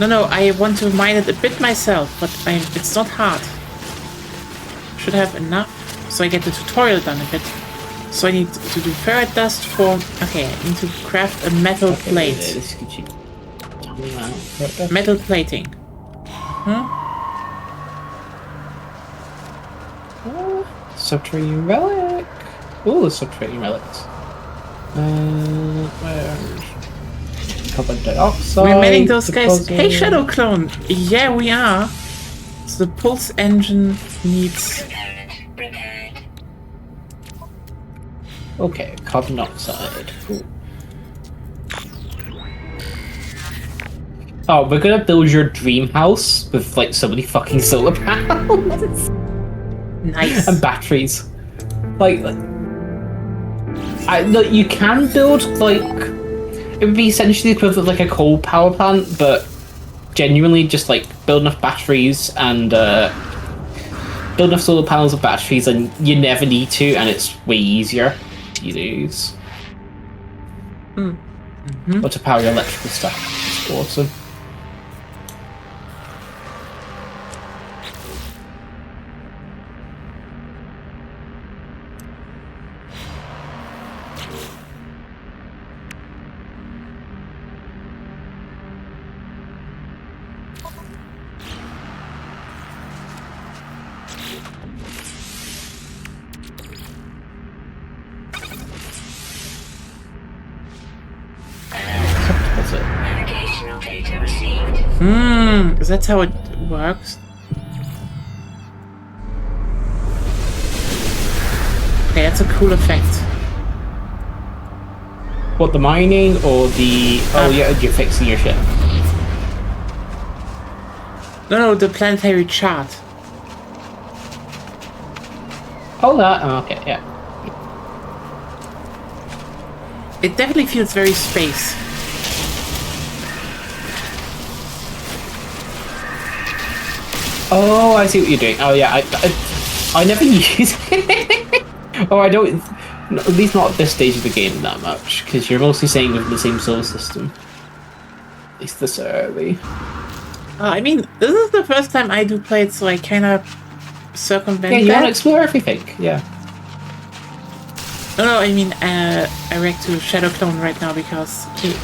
No, I want to mine it a bit myself, but it's not hard. Should have enough, so I get the tutorial done a bit. So I need to do ferrite dust for... Okay, I need to craft a metal plate. This could you tell me that? Metal plating. Subterranean relic. Oh, the subterranean relics. Where's carbon dioxide? We're manning those guys. deposit. Hey, Shadow Clone! Yeah, we are. So the pulse engine needs... Repaired. Okay, carbon dioxide. Cool. Oh, we're gonna build your dream house with like so many fucking solar panels Nice. and batteries. Like, you can build like it would be essentially the equivalent of like a coal power plant, but genuinely just like build enough batteries and build enough solar panels and batteries, and you never need to, and it's way easier to use. or to power your electrical stuff. It's awesome. What's it? Navigational data received. Is that how it works? Okay, that's a cool effect. What, the mining or the... Oh, yeah, you're fixing your ship. No, the planetary chart. Oh, that... Oh, okay, yeah. It definitely feels very space. Oh, I see what you're doing. Oh, yeah, I never use it. Oh, I don't... No, at least not at this stage of the game that much, because you're mostly staying with the same solar system. At least this early. I mean, this is the first time I do play it, so I kind of circumvent Yeah, you want to that. explore everything, yeah. No, I mean, I react to Shadow Clone right now because he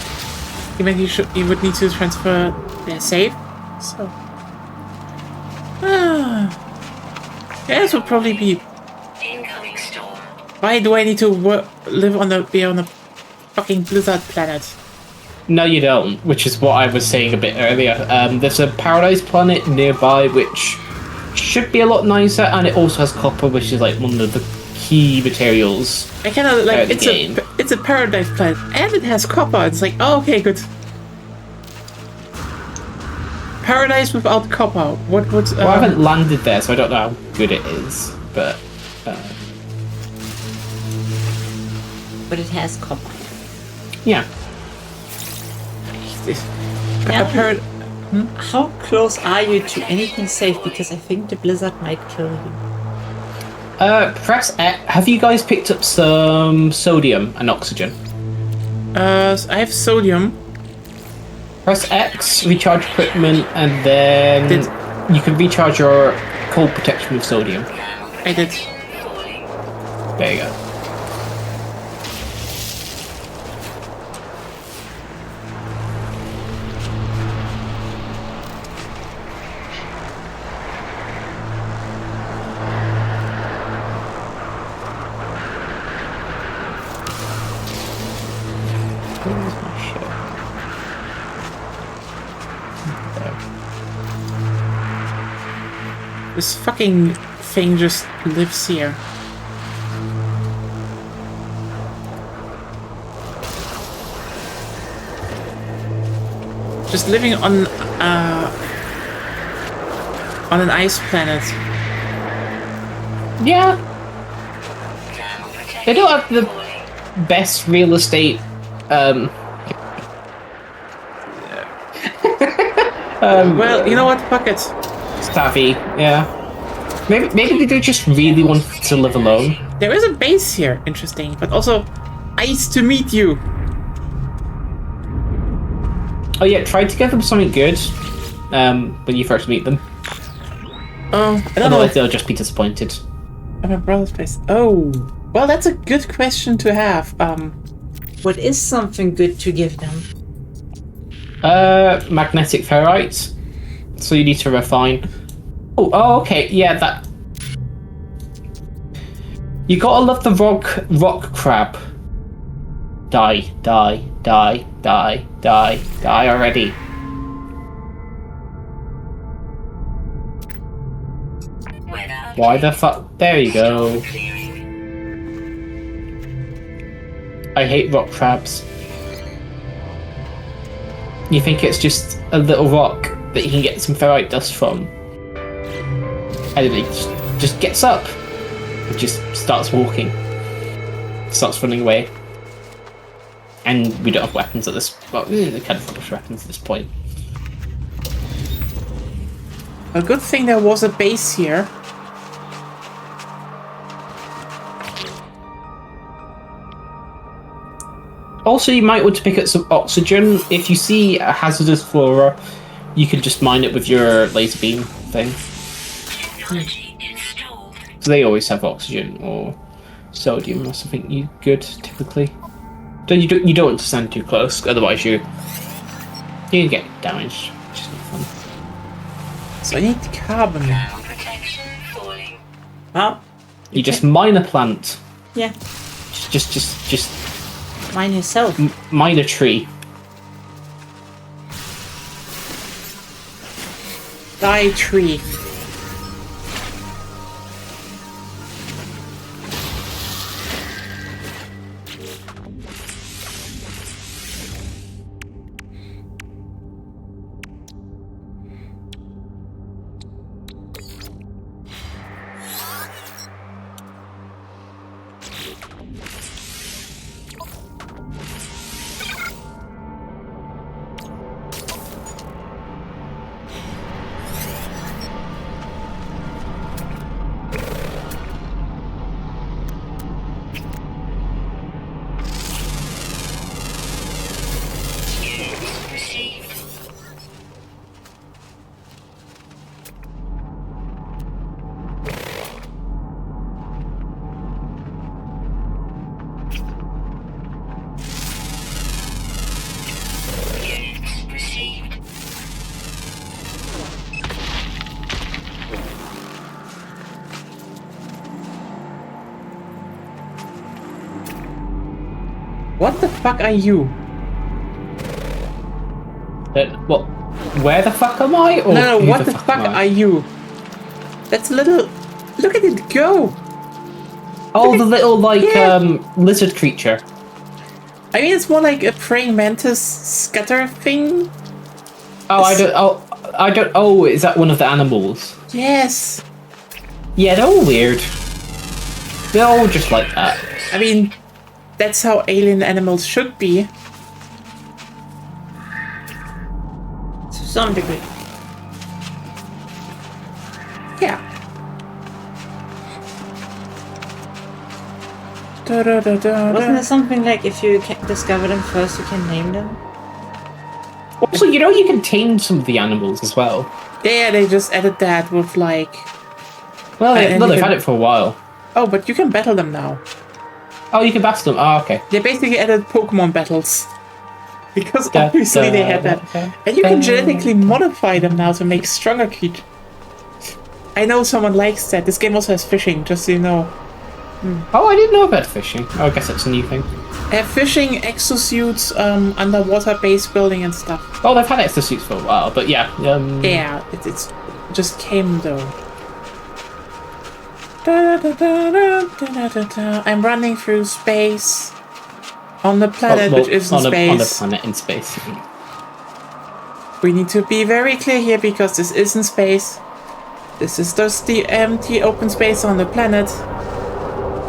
meant you would need to transfer their save. So, yeah, this would probably be. Incoming storm. Why do I need to be on a fucking blizzard planet? No, you don't, which is what I was saying a bit earlier. There's a paradise planet nearby which should be a lot nicer, and it also has copper, which is like one of the key materials. I kind of like the game. it's a paradise planet and it has copper. It's like, oh, okay, good. Paradise without copper. What would? Well, I haven't landed there, so I don't know how good it is, but But it has copper. yeah. Now, how close are you to anything safe? Because I think the blizzard might kill you. Press X. Have you guys picked up some sodium and oxygen? I have sodium. Press X, recharge equipment, and then you can recharge your cold protection with sodium. I did. There you go. Where's my ship? There. This fucking thing just lives here. Just living on an ice planet. Yeah. They don't have the best real estate. Well, you know what? Fuck it. Savvy, yeah. Maybe they do just really want to live alone. There is a base here, interesting, but also nice to meet you. Oh yeah, try to give them something good when you first meet them. Oh, I don't know. Otherwise they'll just be disappointed. At my brother's place. Oh, well, that's a good question to have. What is something good to give them? Magnetic ferrite. So you need to refine. Oh, okay, yeah, that. You gotta love the rock crab. Die already. Why the fuck? There you go. I hate rock crabs. You think it's just a little rock that you can get some ferrite dust from. And then it just gets up. It just starts walking. Starts running away. And we don't have weapons at this... Well, we kind of rubbish weapons at this point. A good thing there was a base here. Also, you might want to pick up some oxygen. If you see a hazardous flora, you can just mine it with your laser beam thing. Technology installed. So they always have oxygen or sodium or something. You good typically. You don't want to stand too close, otherwise you get damaged, which is not fun. So I need carbon. Ground protection falling. Well, You just mine a plant. yeah, Just mine yourself. mine a tree. Die tree. Units received. Units received. What the fuck are you? What? Where the fuck am I? Or No, who what the fuck am I? are you? That's a little. Look at it go! Oh, the little like Yeah. lizard creature. I mean, it's more like a praying mantis scatter thing. Oh, I don't. Oh, is that one of the animals? Yes. Yeah, they're all weird. They're all just like that. I mean, that's how alien animals should be. To some degree. Yeah. Da, da, da, da, Wasn't da. there something like if you discover them first, you can name them? Also, you know you can tame some of the animals as well. Yeah, they just added that with like. Well, And no, you they've can- had it for a while. Oh, but you can battle them now. Oh, you can battle them. Oh, okay. They basically added Pokemon battles. Because Da, obviously they had da, that. da, And you can da. genetically modify them now to make stronger creatures. I know someone likes that. This game also has fishing, just so you know. Oh, I didn't know about fishing. Oh, I guess that's a new thing. Fishing, exosuits, underwater base building and stuff. Oh, they've had exosuits for a while, but yeah. Yeah, it's just came though. Da, da, da, da, da, da, da. I'm running through space on the planet, which isn't on space. on a planet in space. We need to be very clear here because this isn't space. This is just the empty open space on the planet.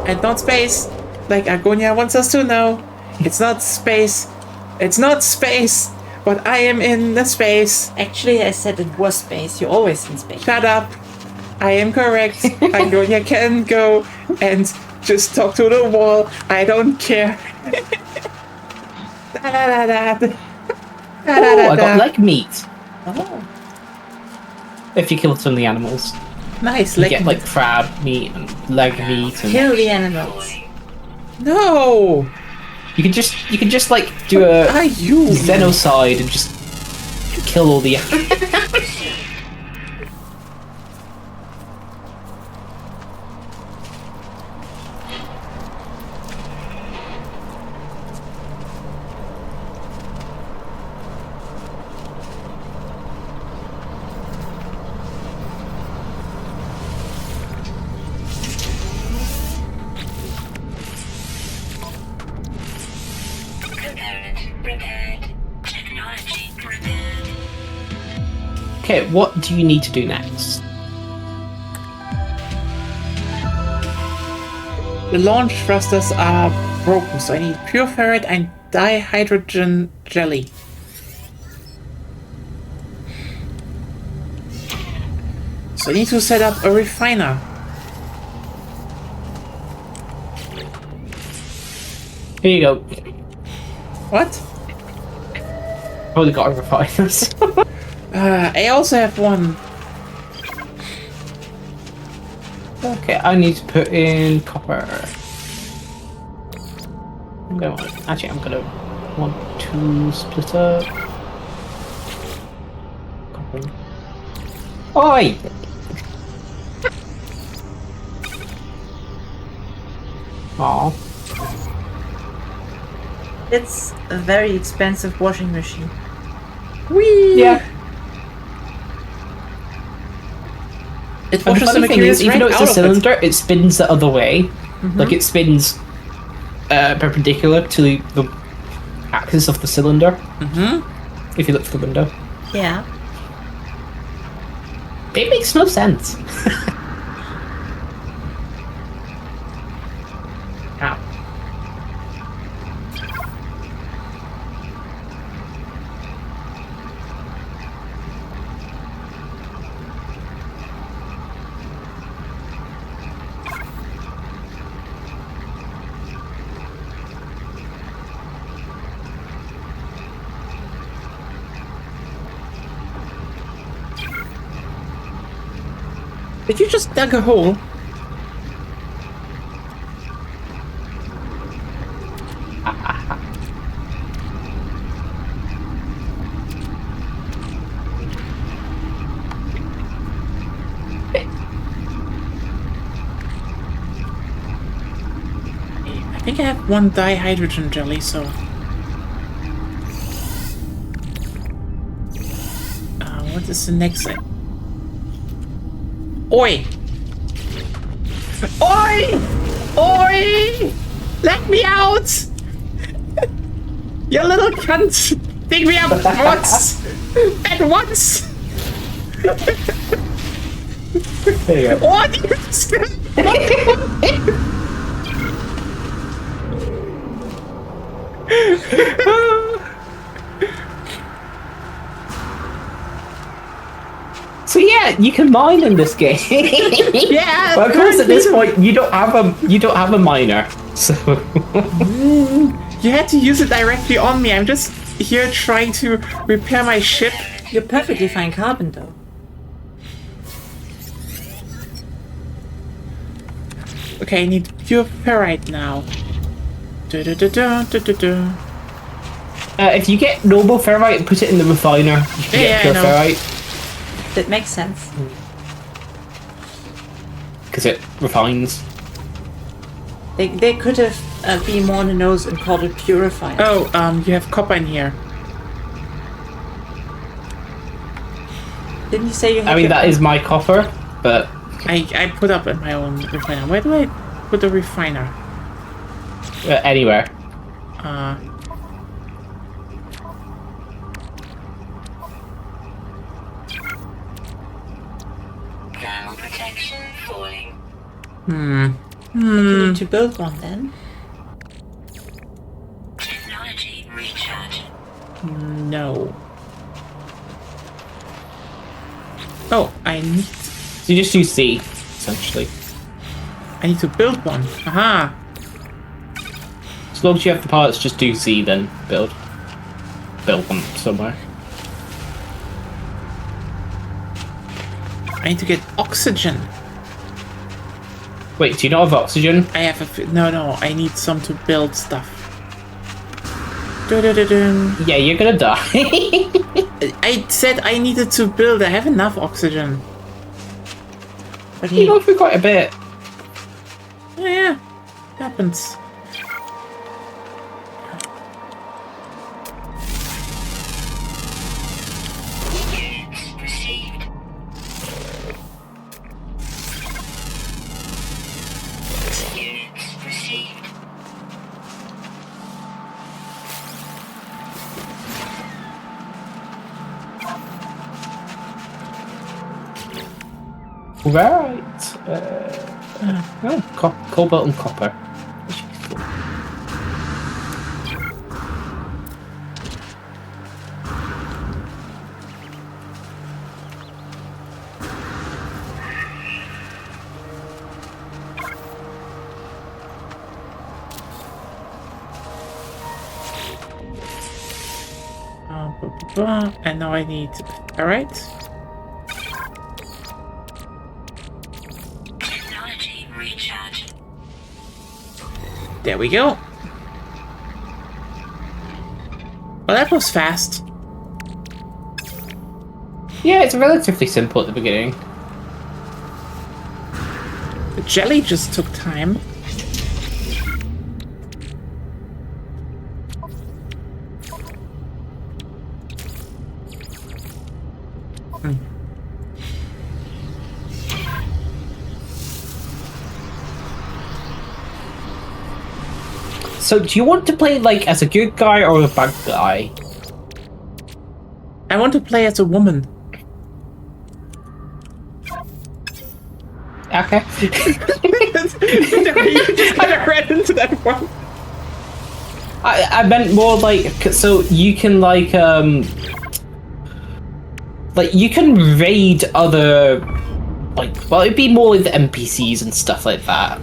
And not space, like Argonia wants us to know. It's not space. It's not space. But I am in the space. Actually, I said it was space. You're always in space. Shut up. I am correct. Argonia can go and just talk to the wall. I don't care. Da, da, da, da. Da, da, Oh, da, I got da. leg meat. Oh. If you kill some of the animals, Nice. you Like, get like crab meat and leg meat, and Kill the animals. no. you can just like do a Are you? xenocide and just kill all the. Component repaired. Technology repaired. Okay, what do you need to do next? The launch thrusters are broken, so I need pure ferret and dihydrogen jelly. So I need to set up a refiner. Here you go. What? Probably got a refiners. I also have one. Okay, I need to put in copper. I'm gonna want to split up. Copper. Oi! Aw. It's a very expensive washing machine. Whee! Yeah. It And the washes the funny thing materials is, even right though it's out a of cylinder, it spins the other way. Like it spins perpendicular to the axis of the cylinder. Mm-hmm. If you look through the window. Yeah. It makes no sense. Ow. Did you just dug a hole? I think I have one dihydrogen jelly, so... what is the next thing? Oi! Oi! Oi! Let me out! You little cunt! Dig me up once! At once! There you go. What? So yeah, you can mine in this game. Yeah! But of course, at this point, you don't have a miner. So You had to use it directly on me. I'm just here trying to repair my ship. You're perfectly fine carbon, though. Okay, I need pure ferrite now. Du-du-du-du-du-du-du. if you get noble ferrite and put it in the refiner, you can Yeah, get pure I know. ferrite That makes sense. because it refines. They could have been more on the nose and called it purifier. Oh, you have copper in here. Didn't you say you had I mean, your that is my copper, but I put up in my own refiner. Where do I put the refiner? anywhere. Thermal protection falling. You need to build one then. Technology recharge. No. Oh, I need So you just use C, essentially. to build one. Aha! As long as you have the parts, just do C, then build. Build them somewhere. I need to get oxygen. Wait, do you not have oxygen? I have no. I need some to build stuff. Du-du-du-dun. Yeah, you're gonna die. I said I needed to build. I have enough oxygen. But You go through quite a bit. Oh, yeah, happens. Units received. Units received. Right. Cobalt and copper. And now I need ferrite. Technology recharge. There we go. Well, that was fast. Yeah, it's relatively simple at the beginning. The jelly just took time. So, do you want to play like as a good guy or a bad guy? I want to play as a woman. Okay. I never read into that one. I meant more like so you can like you can raid other like it'd be more like the NPCs and stuff like that.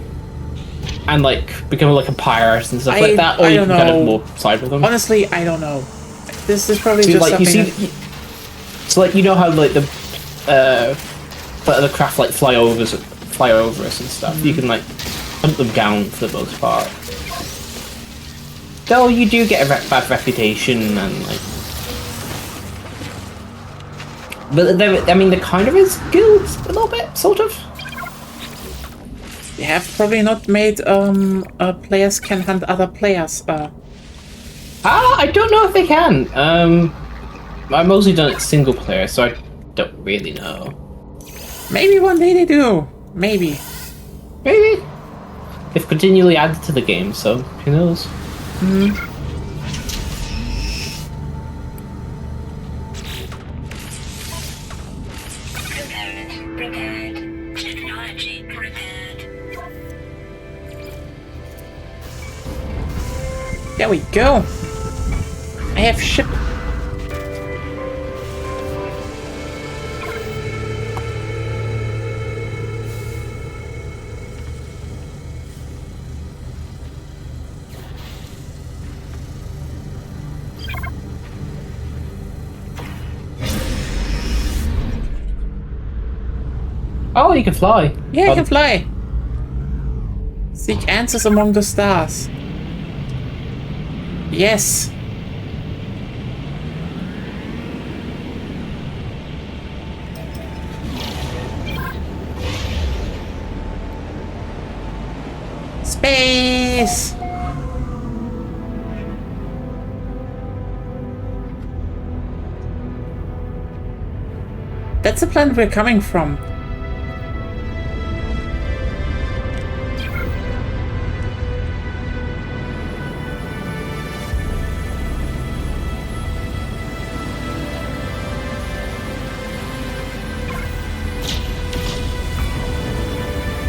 And like become like a pirate and stuff like that, or I you don't can kind of know. more side with them. Honestly, I don't know. This is probably So just like you something see, so like you know how like the craft like fly over us and stuff. You can like hunt them down for the most part. Though you do get a bad reputation and like, but I mean, there kind of is guilds a little bit, sort of. They have probably not made players can hunt other players. I don't know if they can. I've mostly done it single player, so I don't really know. Maybe one day they do. Maybe. Maybe. They've continually added to the game, so who knows? Component prepared. Technology prepared. There we go. I have ship. Oh, you can fly. Yeah, I can fly. Seek answers among the stars. Yes. Space. That's the planet we're coming from.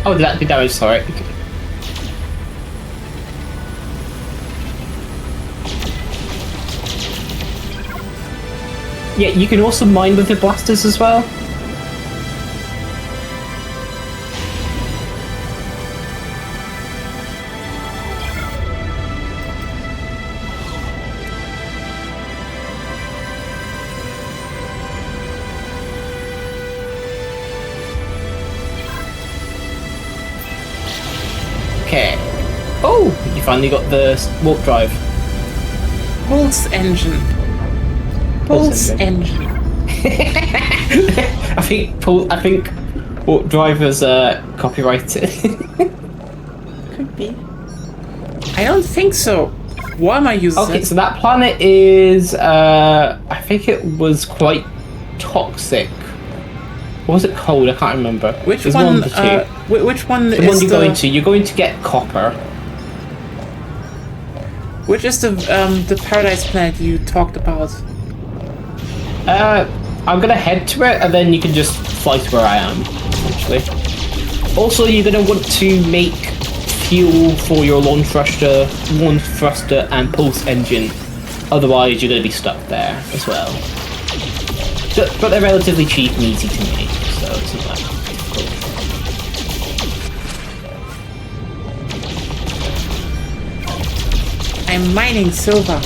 Oh, did that do damage? Sorry. Yeah, you can also mine with the blasters as well. Okay. Oh, you finally got the warp drive. Pulse engine. Pulse engine. I think warp drive is copyrighted. Could be. I don't think so. Why am I using Okay, it? so that planet is I think it was quite toxic. What was it called? I can't remember. Which There's one? of the two. Which one The is one you're going to get copper. Which is the paradise planet you talked about? I'm gonna head to it, and then you can just fly to where I am. Essentially. Also, you're gonna want to make fuel for your launch thruster, and pulse engine. Otherwise, you're gonna be stuck there as well. But they're relatively cheap and easy to make, so it's not that difficult. I'm mining silver.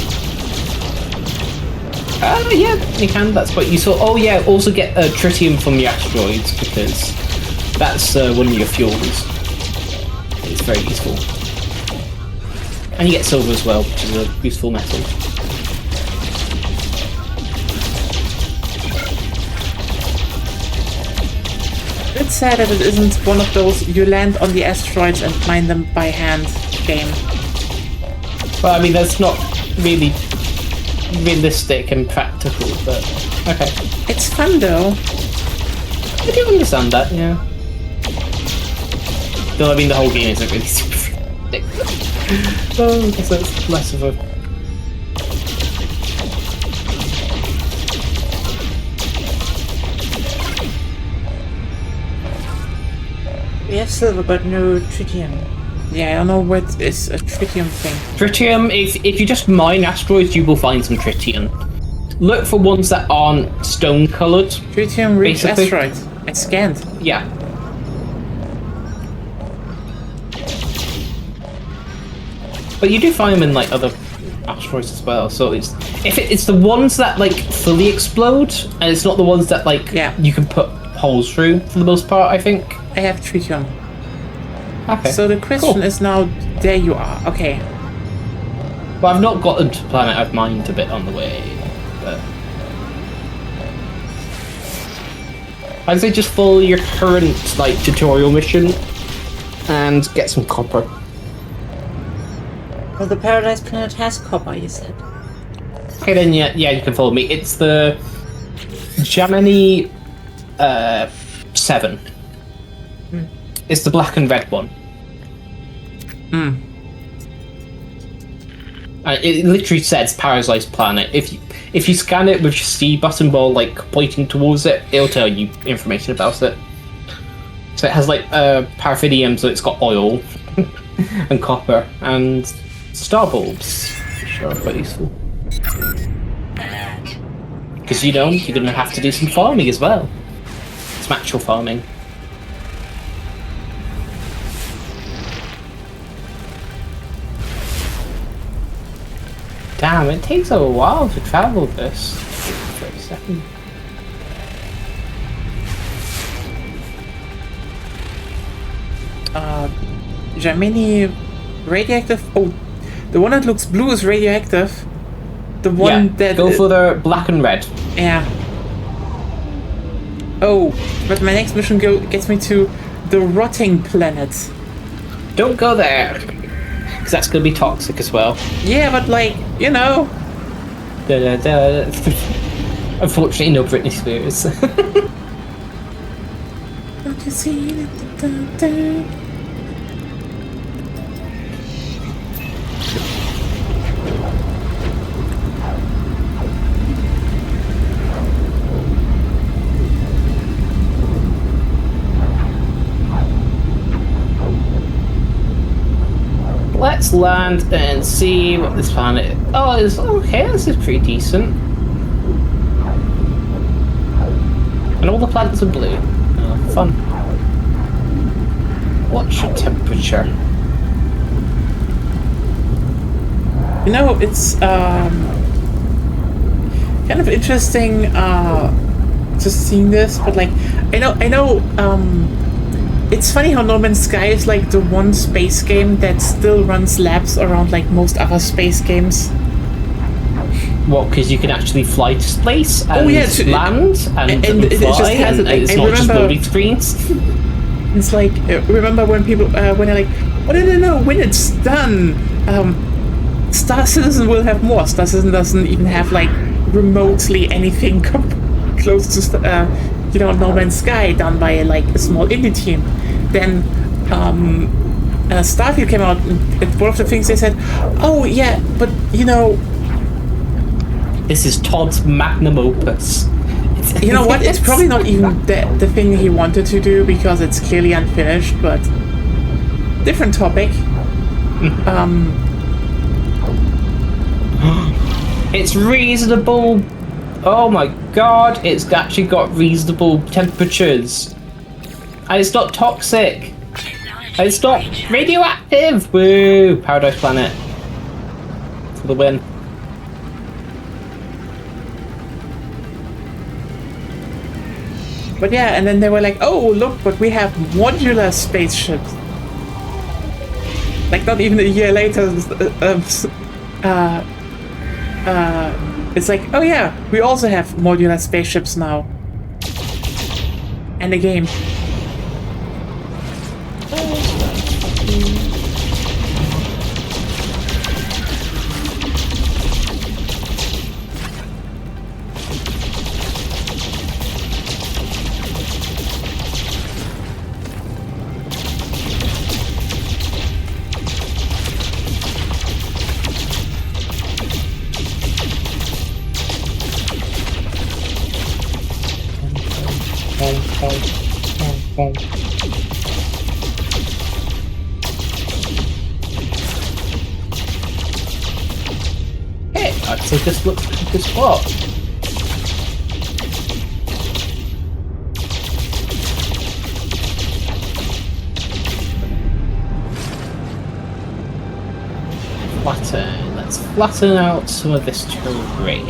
Yeah, you can. That's quite useful. Oh yeah, also get tritium from your asteroids because that's one of your fuels. It's very useful. And you get silver as well, which is a useful metal. It's sad that it isn't one of those you land on the asteroids and mine them by hand game. Well, I mean, that's not really realistic and practical, but okay. It's fun though. I do understand that, yeah. Though, I mean, the whole game isn't really super ridiculous. So I guess that's less of a... We have silver, but no tritium. Yeah, I don't know what is a tritium thing. Tritium, if you just mine asteroids, you will find some tritium. Look for ones that aren't stone-coloured. Tritium rich Basically. asteroids. I scanned. Yeah. But you do find them in like other asteroids as well. So it's the ones that like fully explode, and it's not the ones that like you can put holes through for the most part. I think. I have tritium. Okay. So the question Cool. is now, there you are. Okay. Well, I've not gotten to planet I've mined a bit on the way, but I'd say just follow your current like tutorial mission and get some copper. Well, the Paradise Planet has copper, you said. Okay, then yeah, you can follow me. It's the Gemini 7. It's the black and red one. It literally says Paradise Planet. If you scan it with your C button while like pointing towards it, it'll tell you information about it. So it has like paraffinium, so it's got oil and copper and star bulbs, which are quite useful. Because you're gonna have to do some farming as well. Some actual farming. Damn, it takes a while to travel this. 30 seconds. Gemini radioactive. Oh, the one that looks blue is radioactive. The one that go for the black and red. Yeah. Oh, but my next mission gets me to the rotting planet. Don't go there, because that's gonna be toxic as well. Yeah, but like, you know. Unfortunately, no Britney Spears. Don't you see it? Let's land and see what this planet is. Oh, it's okay, this is pretty decent. And all the planets are blue. Oh, fun. What's your temperature? You know, it's kind of interesting just seeing this, but like I know it's funny how No Man's Sky is like the one space game that still runs laps around like most other space games. What, because you can actually fly to space and land and it fly, just has and it, like, it's I not just remember- loading screens? It's like remember when people when they're like, oh no, when it's done, Star Citizen will have more. Star Citizen doesn't even have like remotely anything close to No Man's Sky done by like a small indie team. Then Starfield came out, and one of the things they said, oh yeah, but This is Todd's magnum opus. you know what? It's probably not even the thing he wanted to do because it's clearly unfinished. But different topic. It's reasonable. Oh my god, it's actually got reasonable temperatures. And it's not toxic. And it's not radioactive. Woo! Paradise Planet. For the win. But yeah, and then they were like, oh, look, but we have modular spaceships. Like, not even a year later, it's like, oh yeah, we also have modular spaceships now. And a game. Hey, I'd say this looks like a good spot. Flatten. Let's flatten out some of this terrain.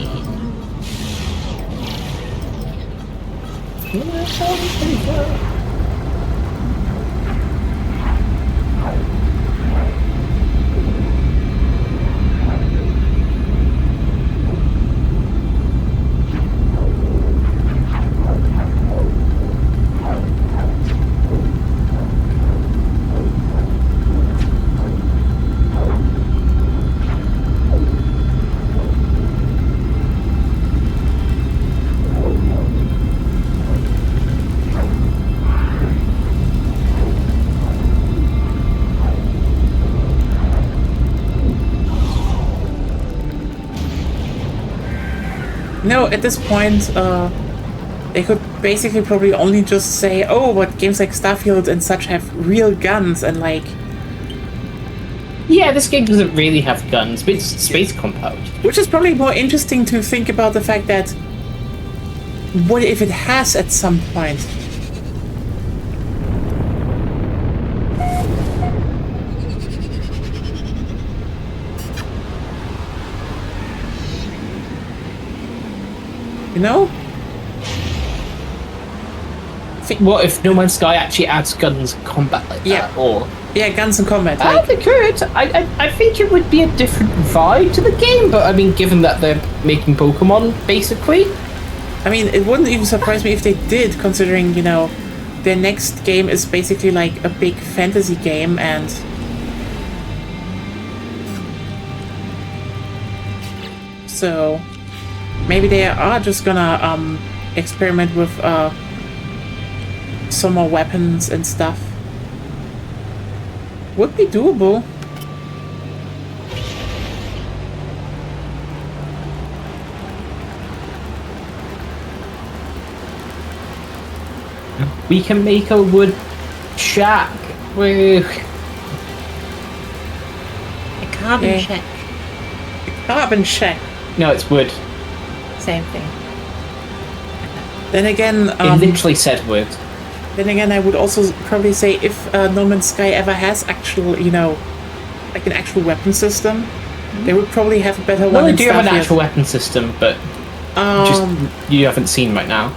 No, at this point, they could basically probably only just say, oh, but games like Starfield and such have real guns and like... Yeah, this game doesn't really have guns, but it's space compound. Which is probably more interesting to think about the fact that what if it has at some point? You know? What if No Man's Sky actually adds guns and combat like Yeah. that? Or Yeah, guns and combat. oh, Like, they could. I think it would be a different vibe to the game, but I mean, given that they're making Pokemon, basically. I mean, it wouldn't even surprise me if they did, considering, you know, their next game is basically like a big fantasy game and... So... Maybe they are just gonna, experiment with, some more weapons and stuff. Would be doable. We can make a wood shack. Woo. A carbon Yeah. shack. Carbon shack. No, it's wood. Same thing. Then again, It literally said wood. then again, I would also probably say if No Man's Sky ever has actual, you know, like an actual weapon system, they would probably have a better Well, one they in do have an Starfield. actual weapon system, but just you haven't seen right now.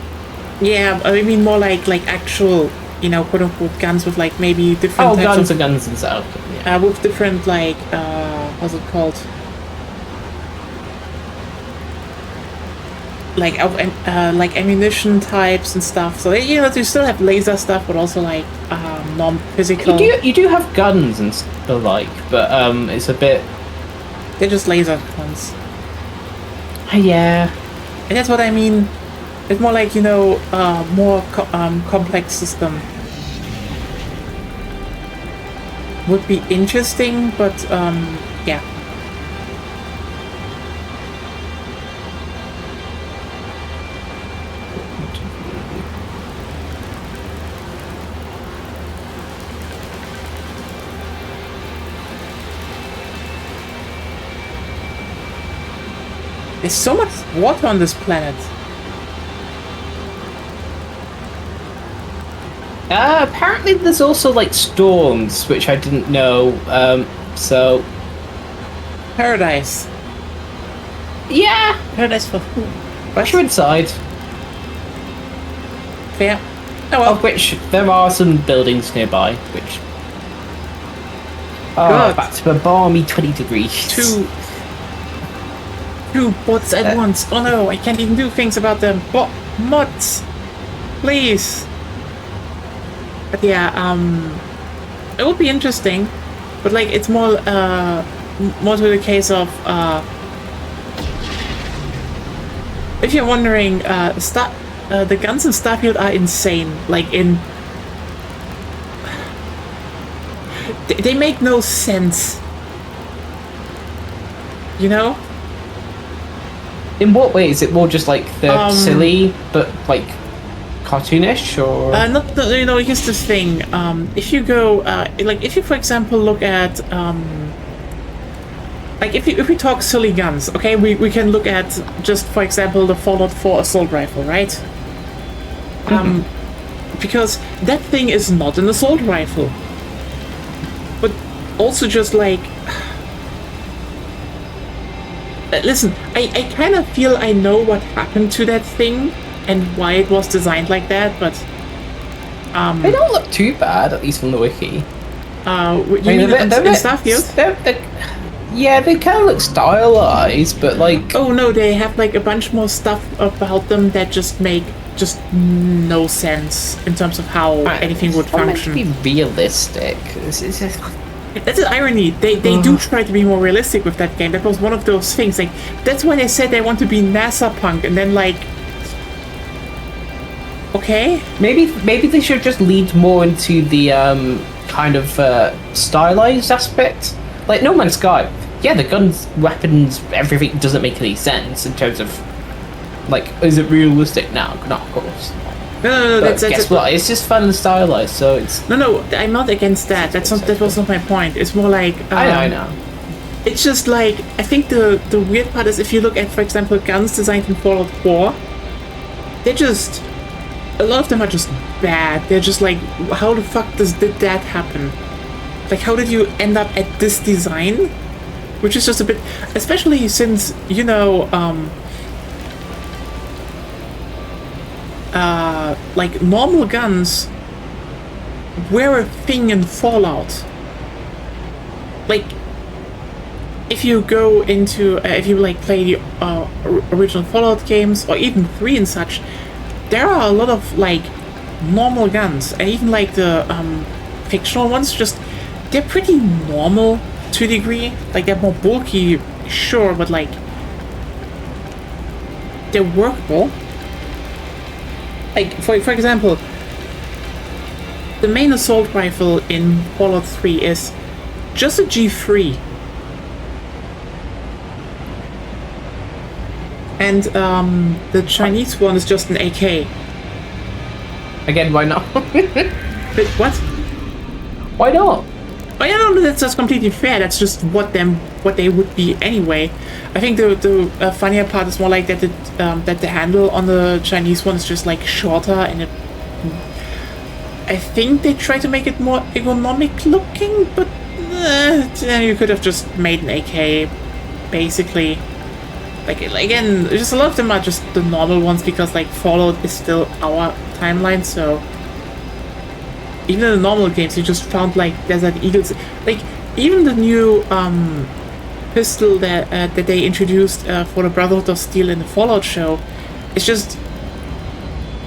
Yeah, I mean more like actual, you know, quote unquote guns with like maybe different Oh, types guns of, and guns and stuff. Yeah. with different like what's it called? Like like ammunition types and stuff. So you know, you still have laser stuff, but also like non-physical. You do have guns and the like, but it's a bit. They're just laser ones, Yeah. and that's what I mean. It's more like, you know, more complex system. Would be interesting, but yeah. There's so much water on this planet. Apparently there's also like storms, which I didn't know. So Paradise. yeah, Paradise for who? once you're inside, fair. Oh well. Of which there are some buildings nearby, which. Oh, God. back to a balmy 20 degrees. Two bots at once. Oh no, I can't even do things about them. Mods, please. But yeah, it would be interesting, but like it's more to the case of if you're wondering, the guns in Starfield are insane. Like they make no sense. You know? In what way? Is it more just like they're silly, but like cartoonish, or? Not, you know, here's the thing. If you go, like, if you, for example, look at, like, if we talk silly guns, okay, we can look at just, for example, the Fallout 4 assault rifle, right? Because that thing is not an assault rifle. But also just like... listen, I kind of feel I know what happened to that thing and why it was designed like that, but... They don't look too bad, at least from the wiki. You mean in Starfield? Yeah, they kind of look stylized, but like... Oh no, they have like a bunch more stuff about them that just make just no sense in terms of how anything would function. Meant to be realistic. That's the irony. They do try to be more realistic with that game. That was one of those things. Like that's why they said they want to be NASA punk, and then like, okay, maybe they should just lead more into the kind of stylized aspect. Like No Man's Sky. Yeah, the guns, weapons, everything doesn't make any sense in terms of like, is it realistic? No, not of course. No, but guess what? It's just fun and stylized, so it's... No, I'm not against that. That was not my point. It's more like... I know. It's just like, I think the weird part is if you look at, for example, guns designed in Fallout 4, they're just... A lot of them are just bad. They're just like, how the fuck did that happen? Like, how did you end up at this design? Which is just a bit... Especially since, you know, like normal guns were a thing in Fallout. Like, if you go into, if you like play the original Fallout games or even 3 and such, there are a lot of like normal guns, and even like the fictional ones, just they're pretty normal to a degree. Like they're more bulky, sure, but like they're workable. Like, for example, the main assault rifle in Fallout 3 is just a G3. And the Chinese one is just an AK. Again, why not? But what? Why not? Oh yeah, no, that's completely fair. That's just what they would be anyway. I think the funnier part is more like that the handle on the Chinese one is just like shorter, and I think they try to make it more ergonomic looking, but then you could have just made an AK, basically. Like again, just a lot of them are just the normal ones because like Fallout is still our timeline, so. Even in the normal games, you just found like Desert Eagles. Like even the new pistol that they introduced for the Brotherhood of Steel in the Fallout show, it's just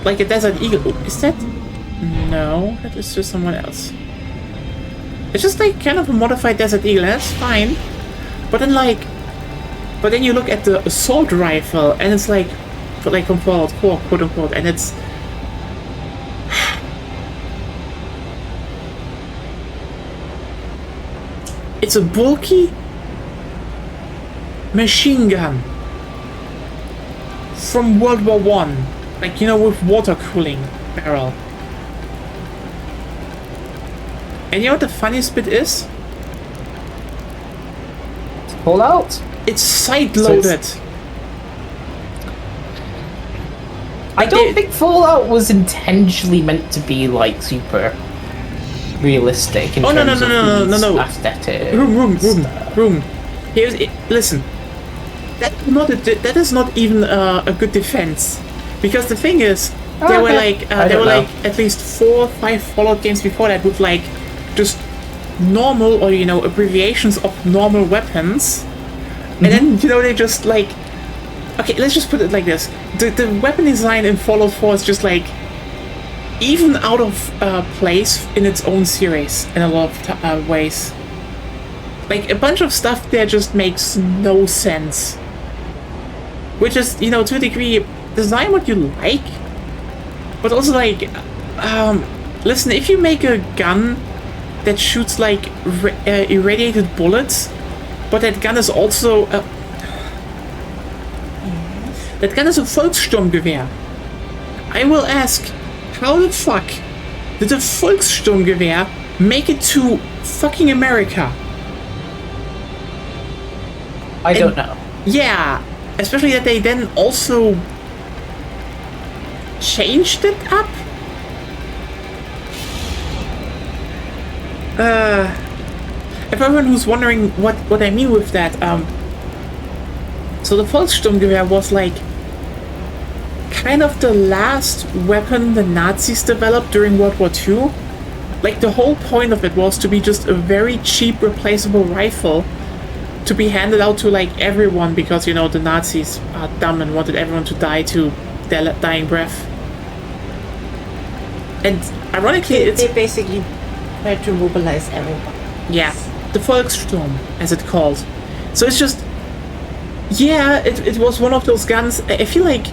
like a Desert Eagle. Is that? No, that is just someone else. It's just like kind of a modified Desert Eagle. And that's fine, but then you look at the assault rifle, and it's like from Fallout 4, quote unquote, and it's. It's a bulky machine gun from World War I, like, you know, with water cooling barrel. And you know what the funniest bit is? Fallout? It's side-loaded. I don't think Fallout was intentionally meant to be like super realistic in terms of aesthetic. Room. Here's it. Listen, that is not even a good defense, because the thing is, there were Okay. like I there were don't know. like at least 4 or 5 Fallout games before that with like just normal or abbreviations of normal weapons, and then they just like, okay, let's just put it like this: the weapon design in Fallout 4 is just like even out of place in its own series in a lot of ways. Like a bunch of stuff there just makes no sense. Which is, to a degree, design what you like, but also like, listen, if you make a gun that shoots like irradiated bullets, but that gun is also that gun is a Volkssturmgewehr, I will ask, how the fuck did a Volkssturmgewehr make it to fucking America? I don't know. Yeah, especially that they then also changed it up. If everyone who's wondering what I mean with that, so the Volkssturmgewehr was like kind of the last weapon the Nazis developed during World War II. Like the whole point of it was to be just a very cheap replaceable rifle to be handed out to like everyone because the Nazis are dumb and wanted everyone to die to their dying breath. And ironically, They basically tried to mobilize everyone. yeah, the Volkssturm, as it called. So it's just, yeah, it was one of those guns. I feel like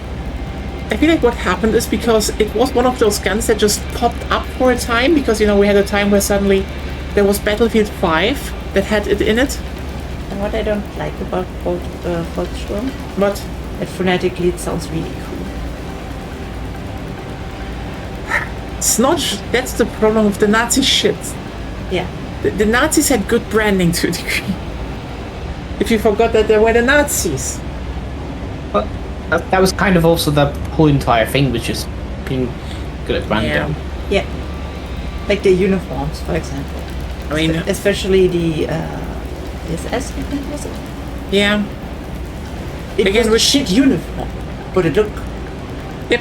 what happened is because it was one of those guns that just popped up for a time because we had a time where suddenly there was Battlefield 5 that had it in it. And what I don't like about Volkssturm, But that phonetically it sounds really cool. it's not. That's the problem with the Nazi shit. Yeah. The Nazis had good branding to a degree. If you forgot that they were the Nazis. But that was kind of also the whole entire thing, was just being good at branding. Yeah. Yeah. Like the uniforms, for example. I mean, Especially the SS, I think, was it? yeah. It Again, was a with- shit uniform, but it looked Yep.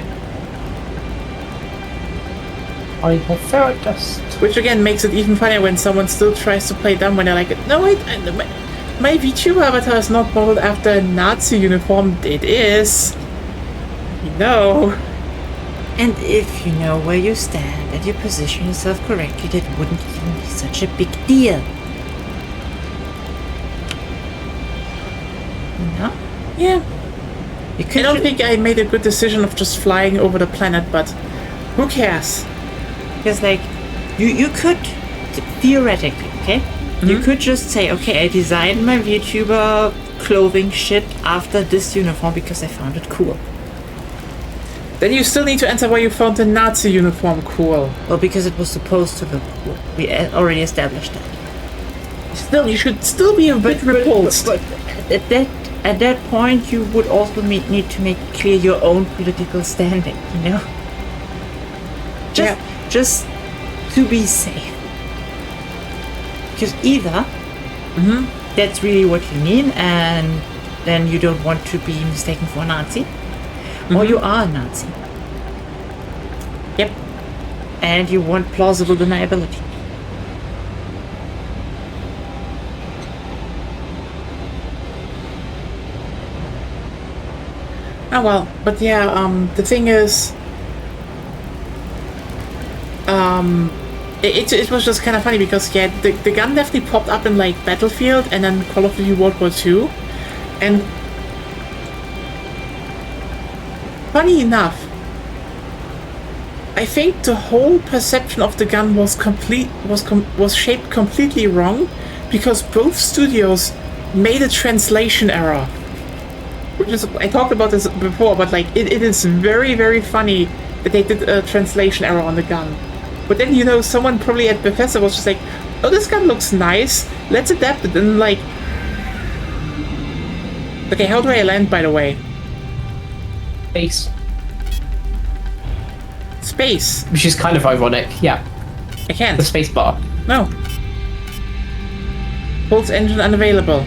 I prefer just. Which again makes it even funnier when someone still tries to play dumb when they're like, no wait, my VTuber avatar is not modeled after a Nazi uniform. It is. No. And if you know where you stand and you position yourself correctly, that wouldn't even be such a big deal. No? Yeah. You I could don't think I made a good decision of just flying over the planet, but who cares? Because, like, you could, theoretically, okay? You could just say, okay, I designed my VTuber clothing shit after this uniform because I found it cool. Then you still need to answer why you found the Nazi uniform cool. Well, because it was supposed to look cool. We already established that. Still, you should still be a bit repulsed. But at that point, you would also need to make clear your own political standing, you know? Just to be safe. Because either that's really what you mean, and then you don't want to be mistaken for a Nazi, or you are a Nazi. Yep. And you want plausible deniability. Oh well, but yeah, the thing is, it was just kind of funny because yeah, the gun definitely popped up in like Battlefield and then Call of Duty World War II, and funny enough, I think the whole perception of the gun was shaped completely wrong because both studios made a translation error. Which is, I talked about this before, but like it is very, very funny that they did a translation error on the gun. But then someone probably at Bethesda was just like, oh, this gun looks nice, let's adapt it. And like, okay, how do I land, by the way? Space. Which is kind of ironic, yeah. I can't. The space bar. No. Pulse engine unavailable.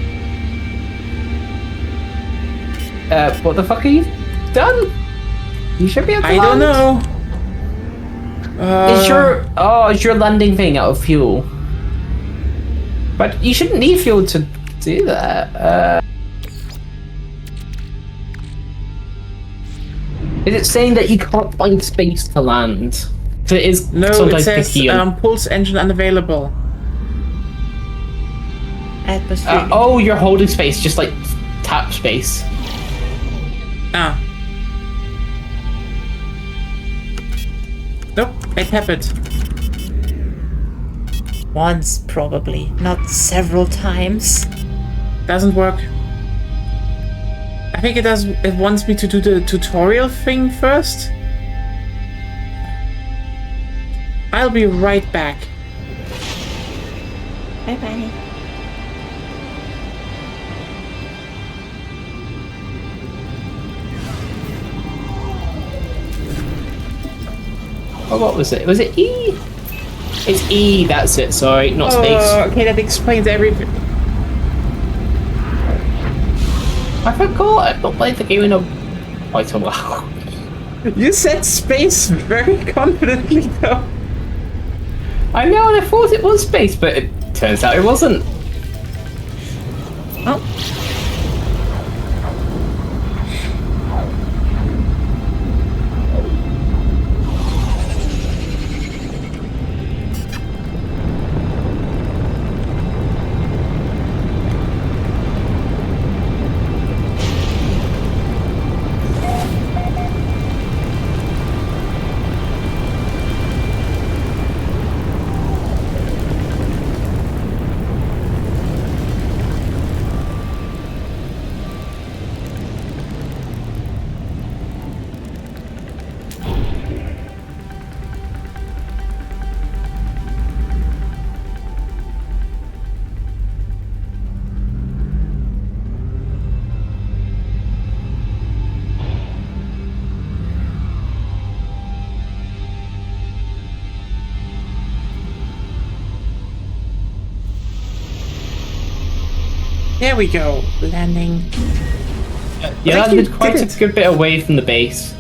What the fuck are you done? You should be able to I don't land. know. Is your landing thing out of fuel? But you shouldn't need fuel to do that. Is it saying that you can't find space to land? So it is No, it sometimes says picky on- pulse engine unavailable. Atmosphere. oh, you're holding space, just like tap space. Ah. Nope, I tap it. Once, probably. Not several times. Doesn't work. I think it does. It wants me to do the tutorial thing first. I'll be right back. Bye-bye. Oh, what was it? Was it E? It's E, that's it, sorry, not space. Okay, that explains everything. I forgot, I've not played the game in quite a while. You said space very confidently, though. I know, and I thought it was space, but it turns out it wasn't. Oh. There we go. Landing. You I think landed you quite did a it. good bit away from the base.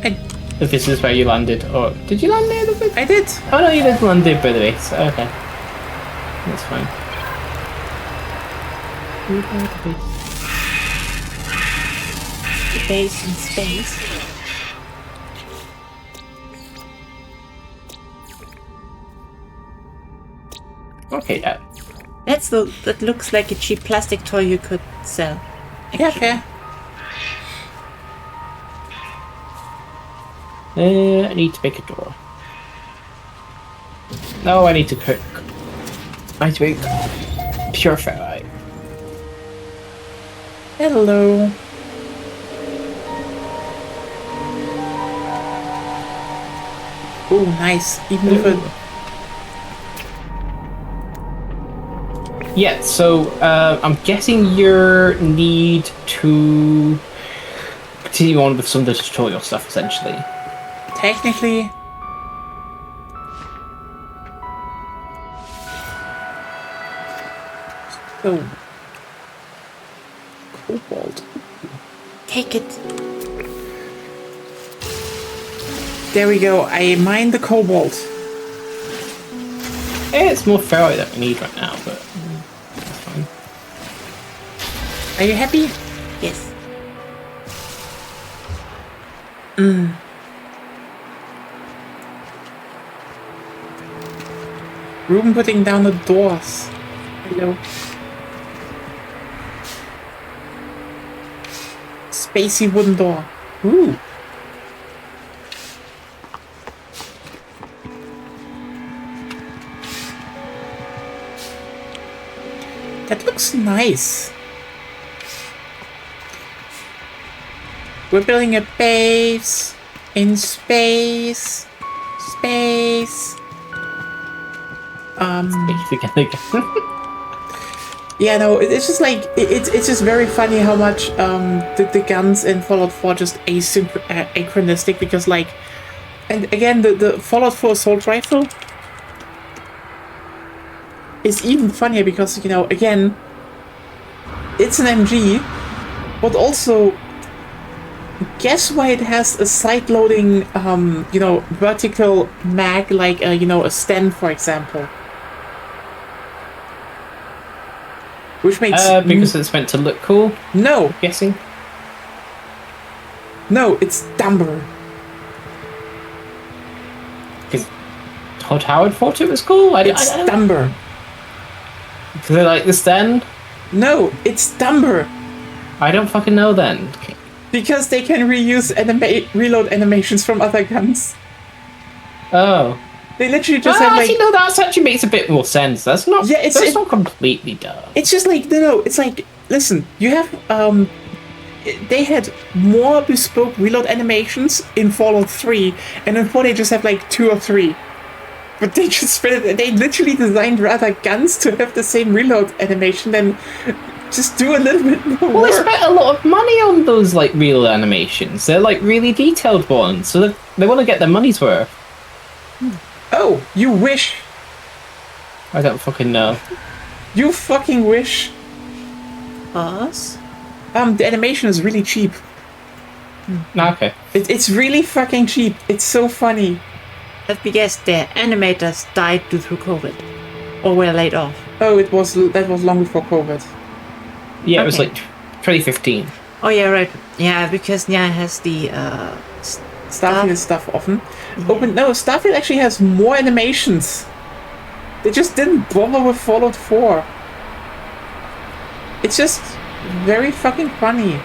I, If this is where you landed, or did you land near the base? I did. Oh no, you didn't land by the base. Okay, that's fine. The base in space. Okay, yeah. That looks like a cheap plastic toy you could sell. Yeah, fair. I need to make a door. No, I need to cook. I need to make pure ferrite. Hello. Oh, nice. Even if it... Yeah, so I'm guessing you need to continue on with some of the tutorial stuff, essentially. Technically... Oh. Cobalt. Take it. There we go. I mined the cobalt. It's more ferrite that we need right now, but that's fine. Are you happy? Yes. Ruben putting down the doors. Hello. Spacey wooden door. Ooh. That looks nice. We're building a base in space. Space. Again. Yeah, no, it's just like it's just very funny how much the guns in Fallout 4 just asynchronistic because like, and again the Fallout 4 assault rifle is even funnier because, you know, again, it's an MG, but also guess why it has a side-loading, vertical mag, like, a stand, for example. Which makes... Because it's meant to look cool, No, I'm guessing. no, it's dumber. Because Todd Howard thought it was cool? It's I don't know. dumber. Because they like the stand? No, it's dumber. I don't fucking know then. Because they can reuse reload animations from other guns. Oh. They literally just have, like... actually, no, that actually makes a bit more sense. That's not, Yeah, it's not completely dumb. It's just like, no, it's like, listen, you have, they had more bespoke reload animations in Fallout 3, and in 4 they just have like 2 or 3. But they just, they literally designed rather guns to have the same reload animation than just do a little bit more Well, they work. spent a lot of money on those, like, real animations. They're, like, really detailed ones, so they want to get their money's worth. Oh, you wish. I don't fucking know. You fucking wish. Us? The animation is really cheap. Okay. It's really fucking cheap. It's so funny. Let me guess, the animators died due to COVID. Or were laid off. Oh, that was long before COVID. Yeah, it was, Okay. like, 2015. Oh yeah, right. Yeah, because Nia has the Starfield stuff often. Oh, but no, Starfield actually has more animations. They just didn't bother with Fallout 4. It's just very fucking funny.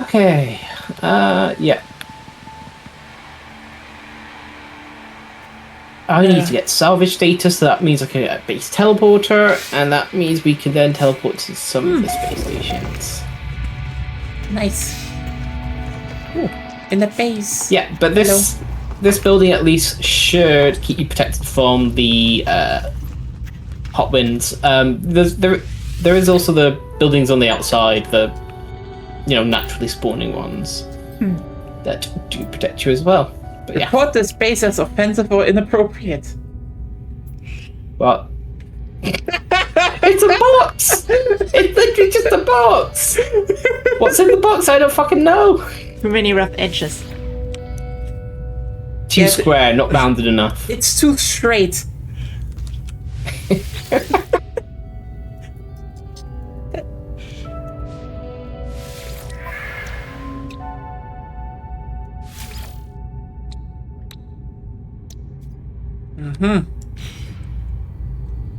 Okay. Yeah. I need to get salvage data, so that means I can get a base teleporter, and that means we can then teleport to some of the space stations. Nice. In the base. Yeah, but this building at least should keep you protected from the hot winds. There is also the buildings on the outside, the naturally spawning ones that do protect you as well. But yeah, Report this base as offensive or inappropriate. but it's a box. It's literally just a box. What's in the box? I don't fucking know. Too many rough edges. Too Yeah, but- square, not rounded enough. It's too straight.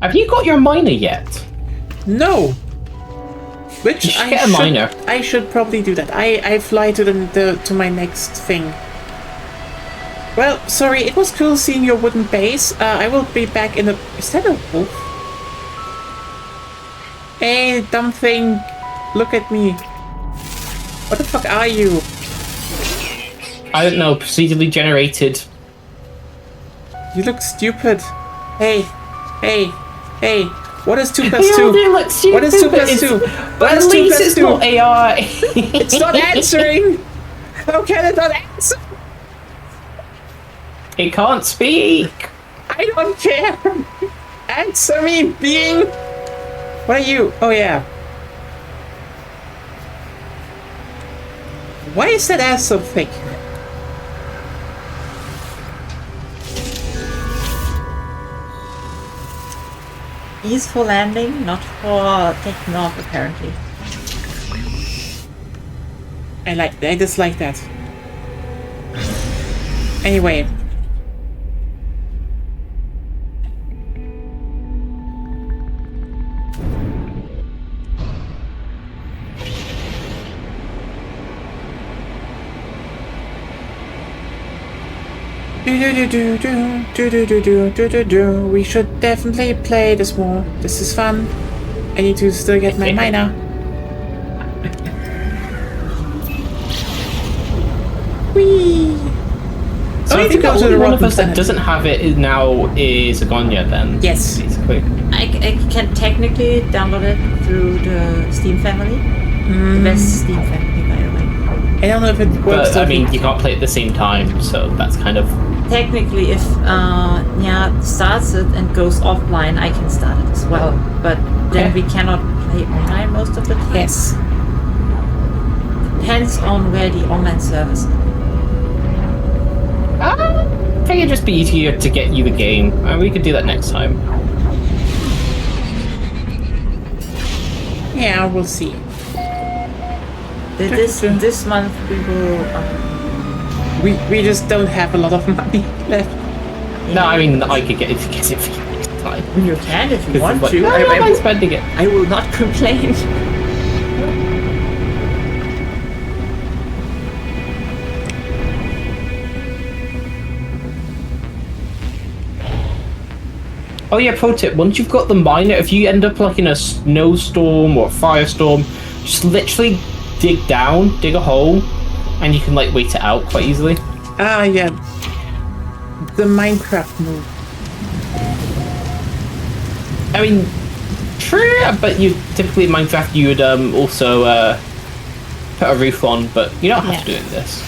Have you got your miner yet? No. Which You should get a miner. I should probably do that. I fly to to my next thing. Well, sorry, it was cool seeing your wooden base. I will be back in a... Is that a wolf? Hey, dumb thing. Look at me. What the fuck are you? I don't know. Procedurally generated. You look stupid. Hey. Hey. Hey. What is 2 plus They 2? all do look stupid, What is 2 plus it's- 2? But What at is 2 least plus it's 2? not AI. It's not answering! How can it not answer? It can't speak. I don't care! Answer me, being! What are you? Oh, yeah. Why is that ass so thick? Easeful landing, not for taking off apparently. I dislike that. Anyway. We should definitely play this more. This is fun. I need to still get my miner. Whee! So Oh, I you think go the to only the one of rotten us that planet. doesn't have it now is Agonia then. Yes. Basically. I can technically download it through the Steam family. The best Steam family, by the way. I don't know if it works. But I though. mean, you can't play it at the same time, so that's kind of. Technically, if starts it and goes offline, I can start it as well. But then Okay. we cannot play online most of the time. Yes. Depends on where the online service is. I think it'd just be easier to get you the game. We could do that next time. Yeah, we'll see. This month we will. We just don't have a lot of money left. No, I mean, I could get it for you next time. You can if you This want is like, to. no, I don't mind spending it. I will not complain. Oh yeah, pro tip, once you've got the miner, if you end up like in a snowstorm or firestorm, just literally dig a hole, and you can like wait it out quite easily. Ah, yeah. The Minecraft move. I mean, true, but you typically in Minecraft you would also put a roof on, but you don't have to do it in this.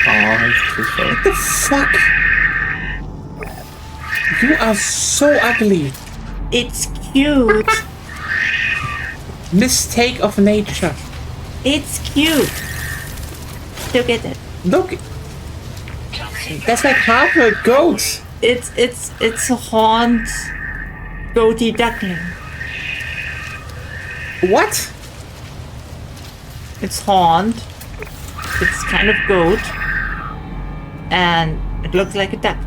Oh, What the fuck? You are so ugly. It's cute. Mistake of nature. It's cute. Look at it. Look. That's like half a goat. It's a horned goatee duckling. What? It's horned. It's kind of goat. And it looks like a duck.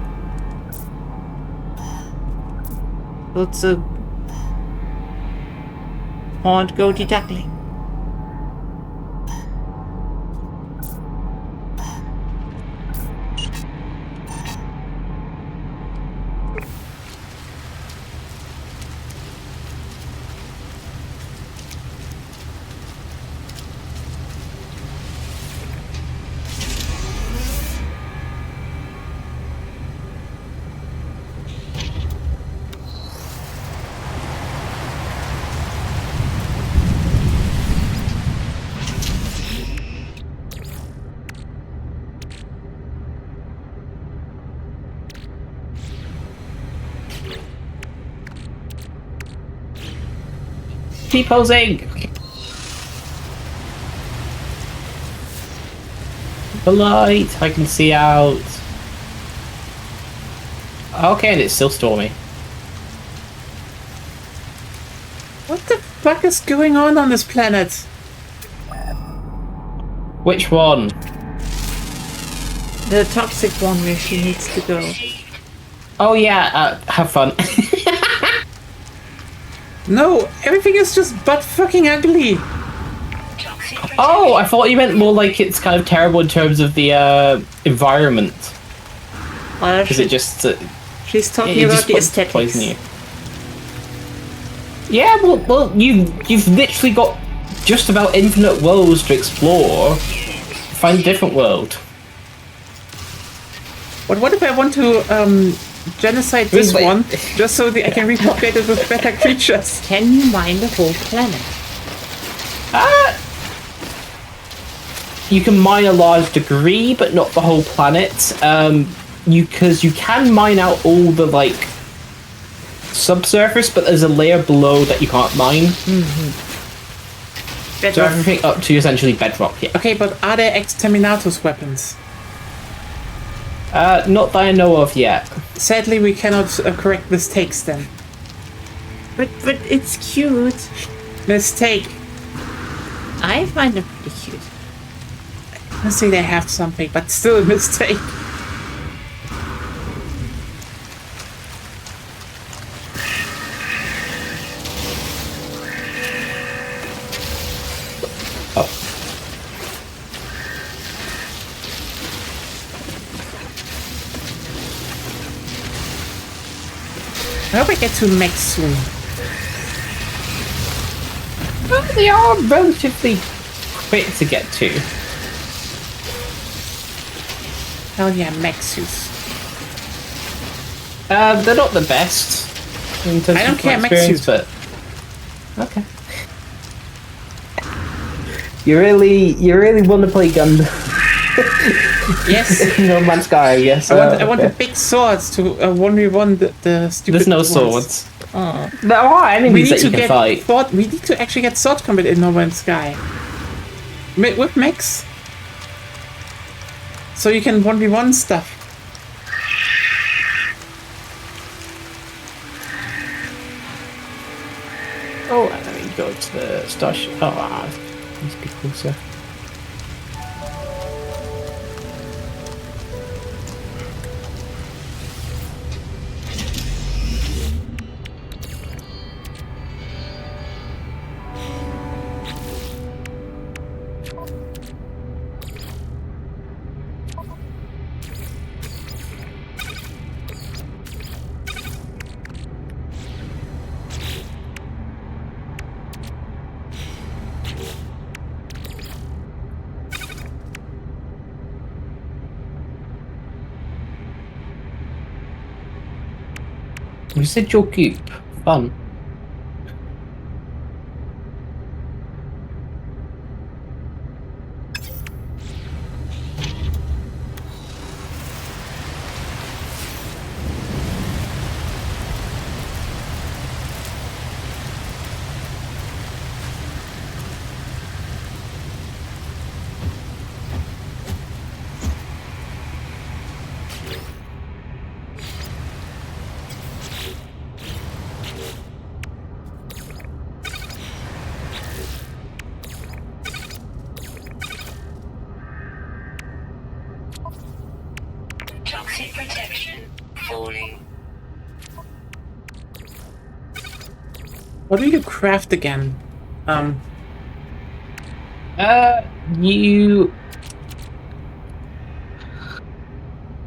So it's a horned goatee duckling. T-posing! The light, I can see out. Okay, and it's still stormy. What the fuck is going on this planet? Which one? The toxic one where she needs to go. Oh yeah, have fun. No, everything is just butt fucking ugly. Oh, I thought you meant more like it's kind of terrible in terms of the environment. Because it just She's talking it about just the poison aesthetics. you. Yeah, well, you've literally got just about infinite worlds to explore. Find a different world. But what if I want to genocide this Wait. one just so that I can repopulate it with better creatures? Can you mine the whole planet? You can mine a large degree, but not the whole planet. Because you can mine out all the like subsurface, but there's a layer below that you can't mine. So everything up to essentially bedrock. Yeah. Okay, but are there Exterminatus weapons? Not that I know of yet. Sadly, we cannot correct mistakes then. But it's cute. Mistake. I find it pretty cute. Let's say they have something, but still a mistake. Oh. I hope I get to Max soon. Well, they are relatively quick to get to. hell yeah, mech suits. They're not the best in terms I don't of care, mech experience, suits. but okay. You really want to play Gundam. Yes. No Man's Sky, yes. I want the okay. big swords to 1v1 the stupid There's no ones. swords. Oh. There are We enemies need that to you can get fight. sword. We need to actually get sword combat in No Man's Sky. With mechs. So you can 1v1 stuff. Oh, and let me go to the starship. Oh, needs to be closer. Residual goop. Fun. Toxic protection falling. What do you craft again? You.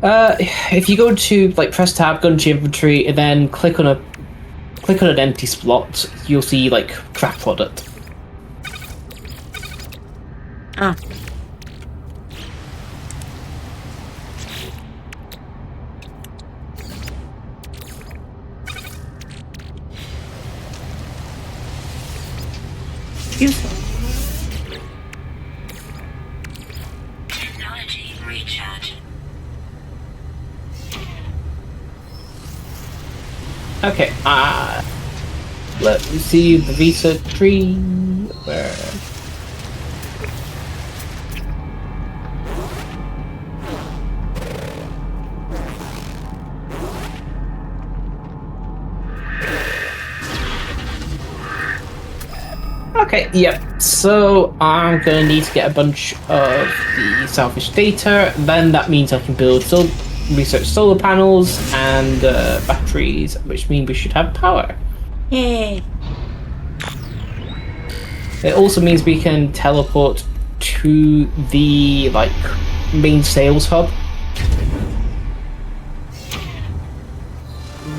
If you go to like press tab, go into inventory, and then click on an empty slot, you'll see like craft product. Ah. Useful. Technology recharge. Okay. Let me see the Visa tree. Where? Okay, yep. So I'm gonna need to get a bunch of the selfish data. Then that means I can build research solar panels and batteries, which mean we should have power. Yay! It also means we can teleport to the like main sales hub.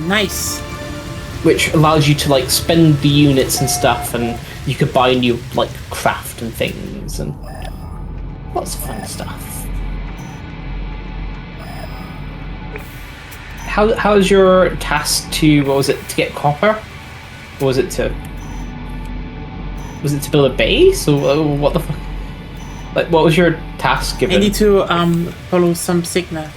Nice. Which allows you to like spend the units and stuff, and you could buy new like craft and things and lots of fun stuff. How's your task to what was it to get copper? Or was it to build a base or what the fuck? Like what was your task given? I need to follow some signal.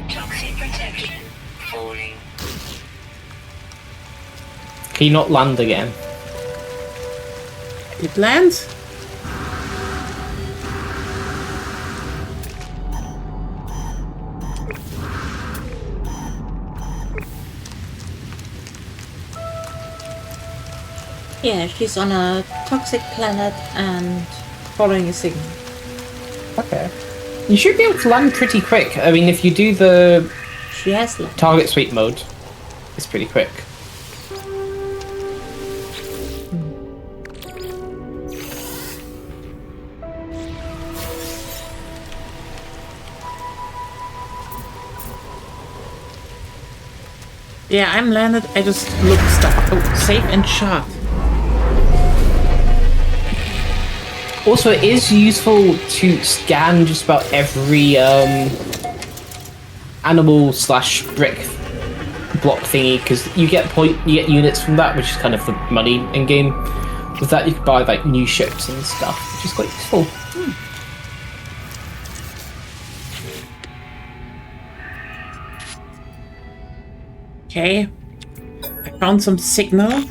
Toxic protection falling. Can you not land again? It lands. Yeah, she's on a toxic planet and following a signal. Okay. You should be able to land pretty quick. I mean, if you do the She has left. target sweep mode, it's pretty quick. Yeah, I'm landed. I just look stuff. Oh, safe and shot. Also, it is useful to scan just about every animal slash brick block thingy because you get units from that, which is kind of the money in game. With that, you can buy like new ships and stuff, which is quite useful. Okay. I found some signal.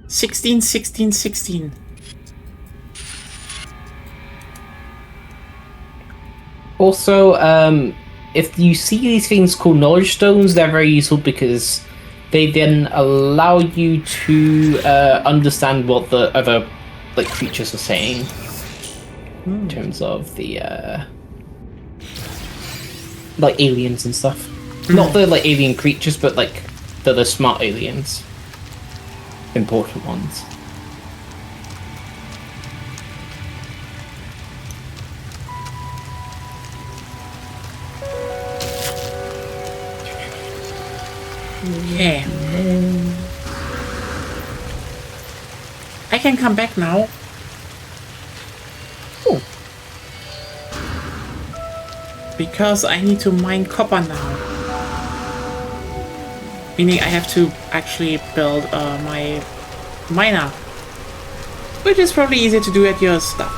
16, 16, 16. Also, if you see these things called knowledge stones, they're very useful because they then allow you to understand what the other like creatures are saying in terms of the like aliens and stuff. Not the like alien creatures, but like the smart aliens, important ones. Okay. I can come back now. Oh. Because I need to mine copper now. Meaning I have to actually build my miner. Which is probably easier to do at your stuff.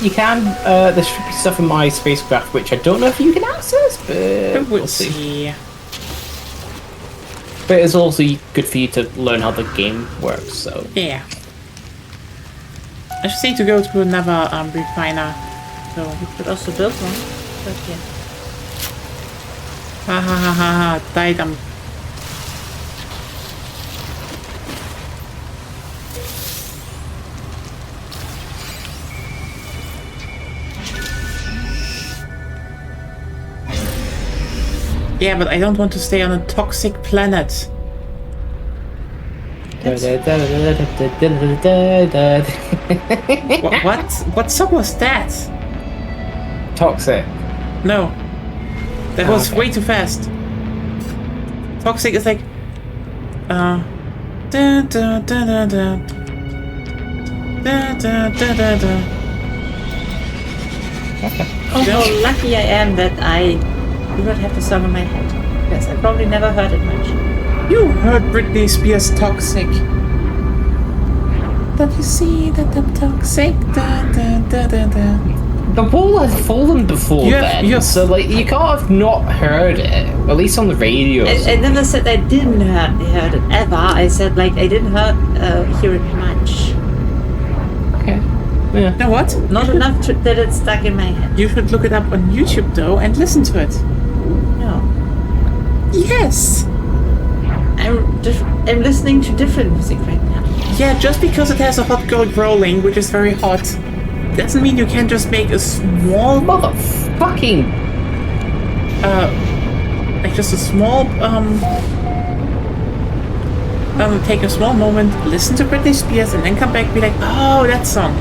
You can. There should be stuff in my spacecraft, which I don't know if you can access, but We'll see. But it's also good for you to learn how the game works, so... Yeah. I just need to go to another refiner. So You could also build one, but yeah. ha ha ha ha ha died. Yeah, but I don't want to stay on a toxic planet. What song was that? Toxic. No. That was okay. way too fast. Toxic is like da da da da da da da da da da. Oh, how lucky I am that I do not have the song in my head. Yes, I probably never heard it much. You heard Britney Spears Toxic. Don't you see that I'm toxic? Da da da da da. The wall has fallen before then, so like you can't have not heard it, at least on the radio. I never said I didn't heard it ever. I said like I didn't hear it much. Okay. Yeah. You know what? Not enough that it's stuck in my head. You should look it up on YouTube though and listen to it. No. Yes. I'm listening to different music right now. Yeah, just because it has a hot girl growling, which is very hot, doesn't mean you can just make a small Motherfucking. like just a small take a small moment, listen to Britney Spears, and then come back and be like, oh, that song.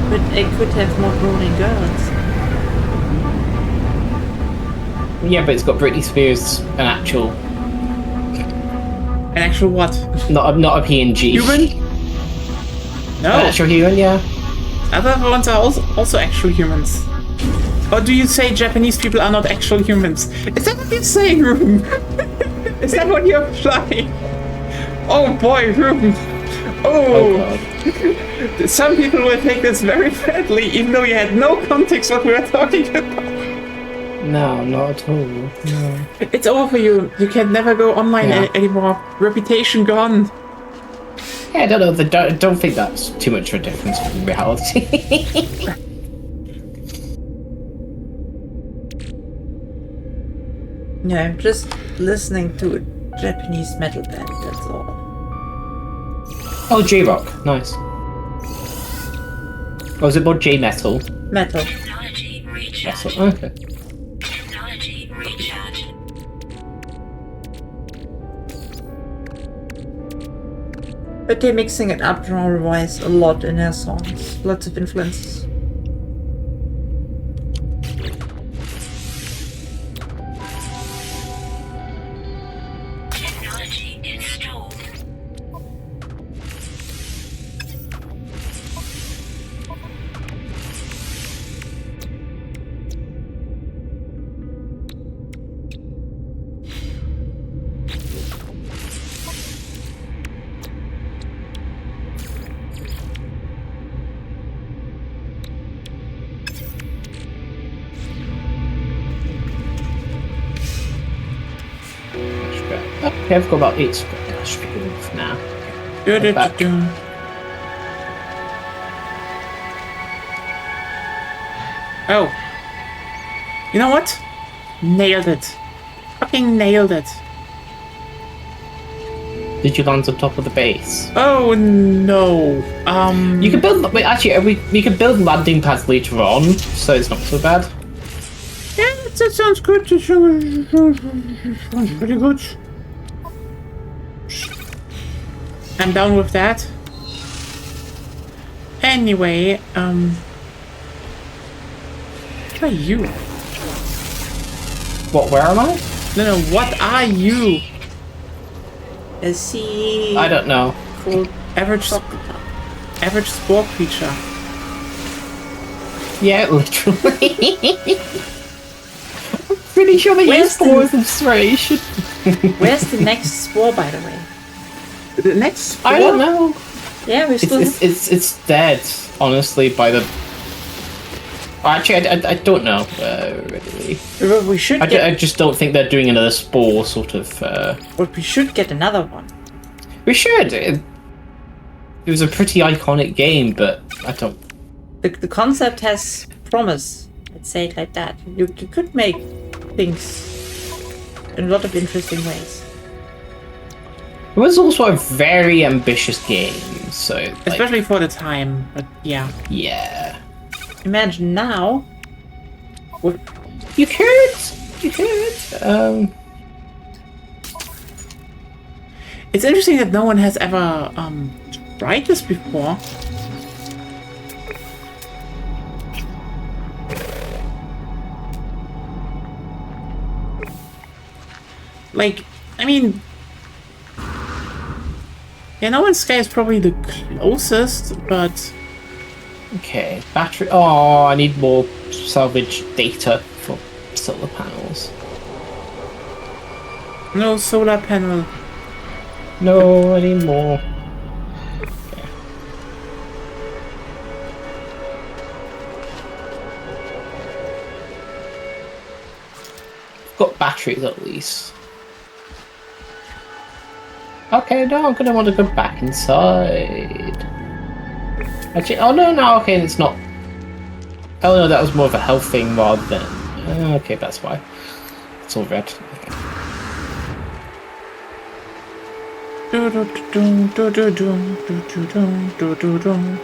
But I could have more growing girls. Yeah, but it's got Britney Spears, an actual what? not a PNG. Human? No. An actual human, yeah. Other ones are also actual humans. Or do you say Japanese people are not actual humans? Is that what you're saying, Ruben? Is that what you're implying? Oh boy, Ruben. Oh. Some people will take this very badly, even though you had no context what we were talking about. No, not at all. No. It's over for you. You can never go online anymore. Reputation gone. Yeah, I don't know. Don't think that's too much of a difference from reality. Yeah, I'm just listening to a Japanese metal band, that's all. Oh, J-Rock. Nice. Or was it more J-Metal? Metal. Technology recharge. Okay. Technology recharge. But they're mixing it up genre-wise a lot in their songs. Lots of influences. Technology installed. Okay, I've got about 8 square. That should be good enough for now. Back. Oh. You know what? Nailed it. Fucking nailed it. Did you land on top of the base? Oh no. You can build. Wait, actually, we can build landing pads later on, so it's not so bad. Yeah, that sounds good. That sounds pretty good. I'm down with that. Anyway, what are you? What? Where am I? No, what are you? Is he I don't know. called Average spore creature. Yeah, literally. I'm pretty sure they use Where's the- spores of serration. Where's the next spore, by the way? The next I don't know. Yeah, we still have... It's dead, honestly. By the. Actually, I don't know. Really. We should get... I just don't think they're doing another spore sort of. But we should get another one. We should. It was a pretty iconic game, but I don't. The concept has promise. Let's say it like that. You could make things in a lot of interesting ways. It was also a very ambitious game, so. Like, especially for the time, but yeah. yeah. Imagine now. What? You could. It's interesting that no one has ever tried this before. Like, I mean, yeah, No Man's Sky is probably the closest, but Okay, battery. Oh, I need more salvage data for solar panels. no solar panel. No, I need more. Okay. Got batteries at least. Okay, no, I'm gonna want to go back inside. Actually, oh no, okay, it's not. Oh no, that was more of a health thing rather than. Okay, that's why. It's all red. Okay. Do do do do do do do do do do do.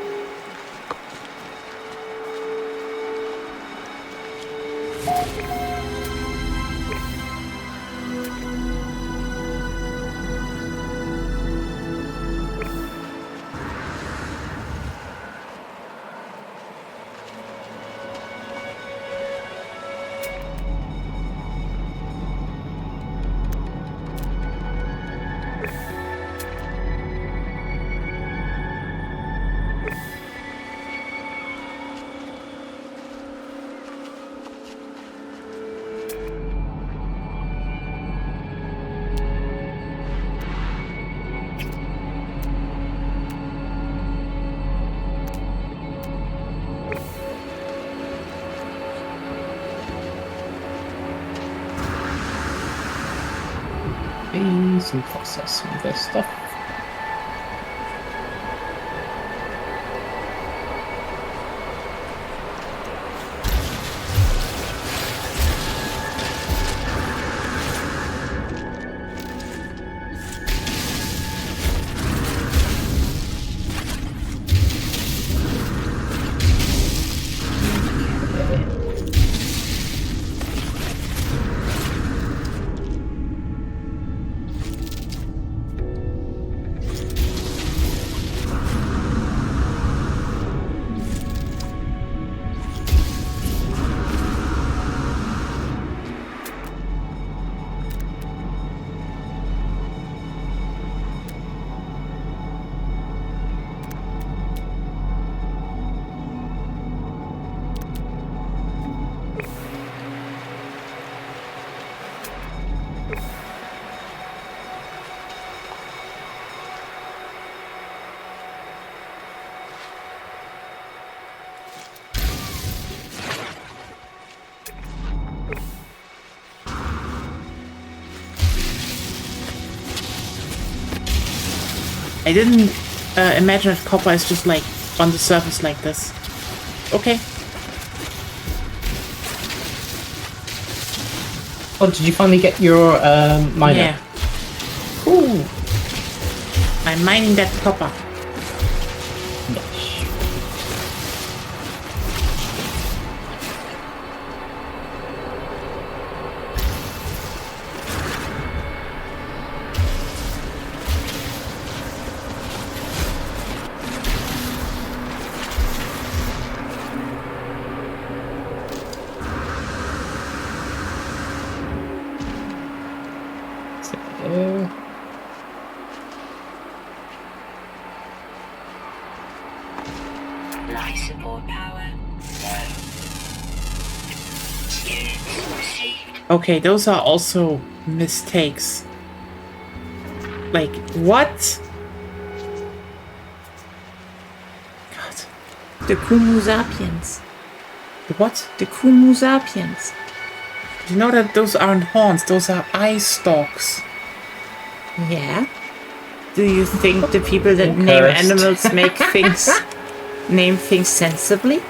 Bees and process some of this stuff. I didn't imagine that copper is just like on the surface like this. Okay. Oh, did you finally get your miner? Yeah. Ooh. I'm mining that copper. Yes. So, Life support power. Low. Units received. Okay, those are also mistakes. Like, what? God. The Kumu sapiens. The what? The Kumu sapiens. You know that those aren't horns, those are eye stalks. Yeah. Do you think the people that name Cursed. animals make things name things sensibly?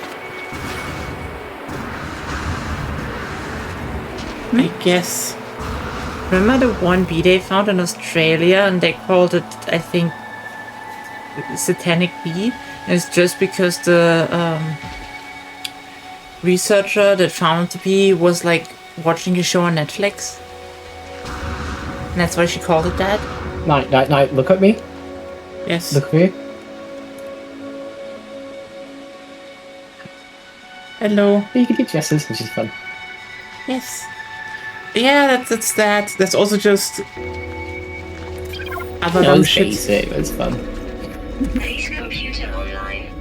I guess. Remember the one bee they found in Australia and they called it, I think, satanic bee? And it's just because the researcher that found the bee was like watching a show on Netflix. And that's why she called it that. Night, look at me. Yes. Look at me. Hello. You can do dresses, which is fun. Yes. Yeah, that's that. That's also just other It dumb was shit. basic, it was fun. Base computer online.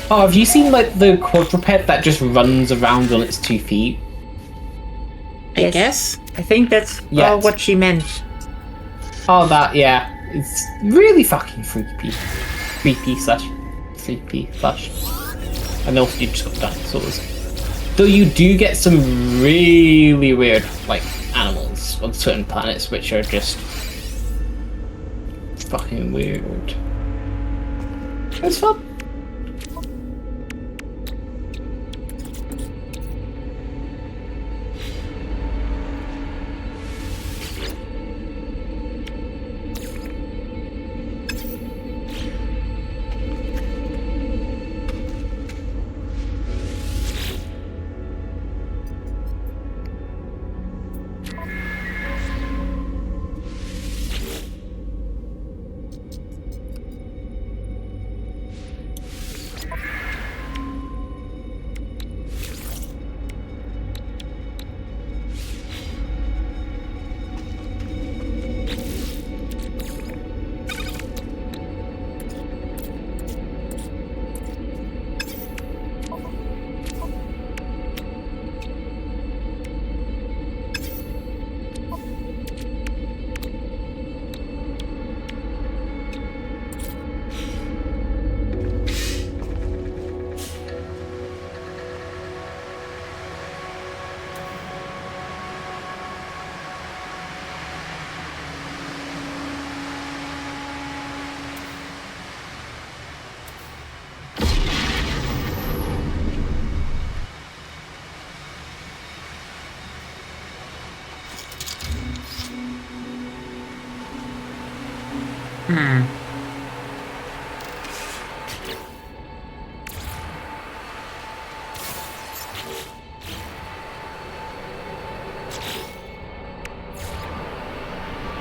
Oh, have you seen like the quadruped that just runs around on its 2 feet? I Yes. guess. I think that's Yes. what she meant. Oh, that, yeah. It's really fucking freaky. Creepy slash. And also you just got dinosaurs. Though you do get some really weird, like, animals on certain planets which are just fucking weird. It's fun.